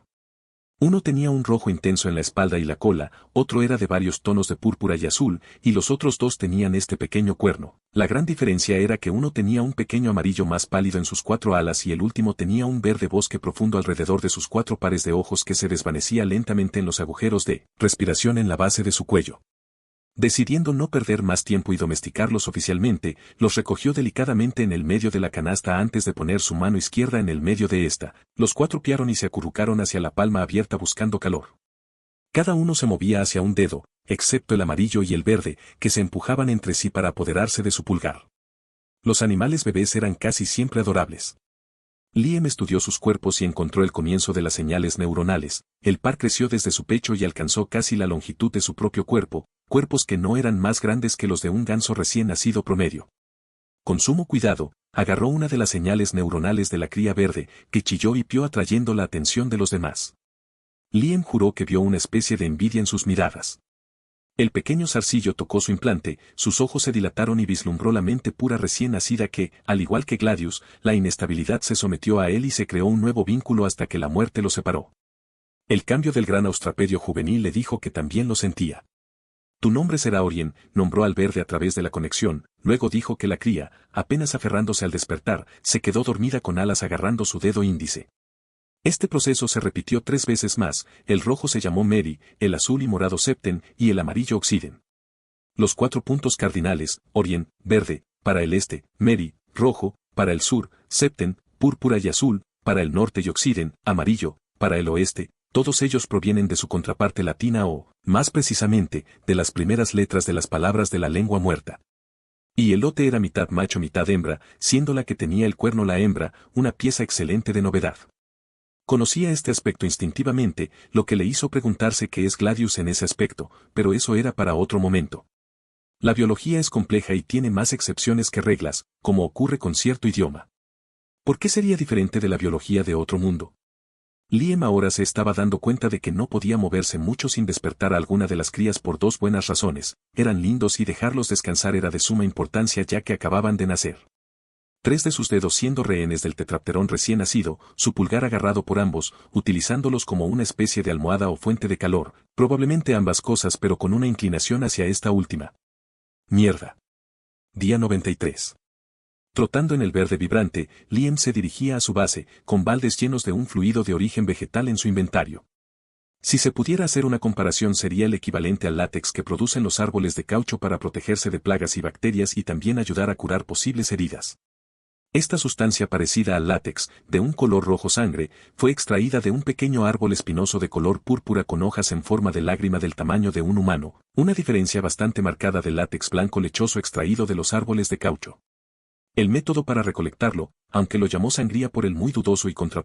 Uno tenía un rojo intenso en la espalda y la cola, otro era de varios tonos de púrpura y azul, y los otros 2 tenían este pequeño cuerno. La gran diferencia era que uno tenía un pequeño amarillo más pálido en sus 4 alas y el último tenía un verde bosque profundo alrededor de sus 4 pares de ojos que se desvanecía lentamente en los agujeros de respiración en la base de su cuello. Decidiendo no perder más tiempo y domesticarlos oficialmente, los recogió delicadamente en el medio de la canasta antes de poner su mano izquierda en el medio de esta. Los 4 piaron y se acurrucaron hacia la palma abierta buscando calor. Cada uno se movía hacia un dedo, excepto el amarillo y el verde, que se empujaban entre sí para apoderarse de su pulgar. Los animales bebés eran casi siempre adorables. Liam estudió sus cuerpos y encontró el comienzo de las señales neuronales. El par creció desde su pecho y alcanzó casi la longitud de su propio cuerpo, cuerpos que no eran más grandes que los de un ganso recién nacido promedio. Con sumo cuidado, agarró una de las señales neuronales de la cría verde, que chilló y pió atrayendo la atención de los demás. Liam juró que vio una especie de envidia en sus miradas. El pequeño zarcillo tocó su implante, sus ojos se dilataron y vislumbró la mente pura recién nacida que, al igual que Gladius, la inestabilidad se sometió a él y se creó un nuevo vínculo hasta que la muerte lo separó. El cambio del gran austrapedio juvenil le dijo que también lo sentía. Tu nombre será Orien, nombró al verde a través de la conexión, luego dijo que la cría, apenas aferrándose al despertar, se quedó dormida con alas agarrando su dedo índice. Este proceso se repitió 3 veces más, el rojo se llamó Mary, el azul y morado Septen, y el amarillo Oxiden. Los 4 puntos cardinales, Orient, verde, para el este, Meri, rojo, para el sur, Septen, púrpura y azul, para el norte y Occiden, amarillo, para el oeste, todos ellos provienen de su contraparte latina o, más precisamente, de las primeras letras de las palabras de la lengua muerta. Y el lote era mitad macho mitad hembra, siendo la que tenía el cuerno la hembra, una pieza excelente de novedad. Conocía este aspecto instintivamente, lo que le hizo preguntarse qué es Gladius en ese aspecto, pero eso era para otro momento. La biología es compleja y tiene más excepciones que reglas, como ocurre con cierto idioma. ¿Por qué sería diferente de la biología de otro mundo? Liam ahora se estaba dando cuenta de que no podía moverse mucho sin despertar a alguna de las crías por 2 buenas razones, eran lindos y dejarlos descansar era de suma importancia ya que acababan de nacer. 3 de sus dedos siendo rehenes del tetrapterón recién nacido, su pulgar agarrado por ambos, utilizándolos como una especie de almohada o fuente de calor, probablemente ambas cosas pero con una inclinación hacia esta última. Mierda. Día 93. Trotando en el verde vibrante, Liam se dirigía a su base, con baldes llenos de un fluido de origen vegetal en su inventario. Si se pudiera hacer una comparación sería el equivalente al látex que producen los árboles de caucho para protegerse de plagas y bacterias y también ayudar a curar posibles heridas. Esta sustancia parecida al látex, de un color rojo sangre, fue extraída de un pequeño árbol espinoso de color púrpura con hojas en forma de lágrima del tamaño de un humano, una diferencia bastante marcada del látex blanco lechoso extraído de los árboles de caucho. El método para recolectarlo, aunque lo llamó sangría por el muy dudoso y contraproducente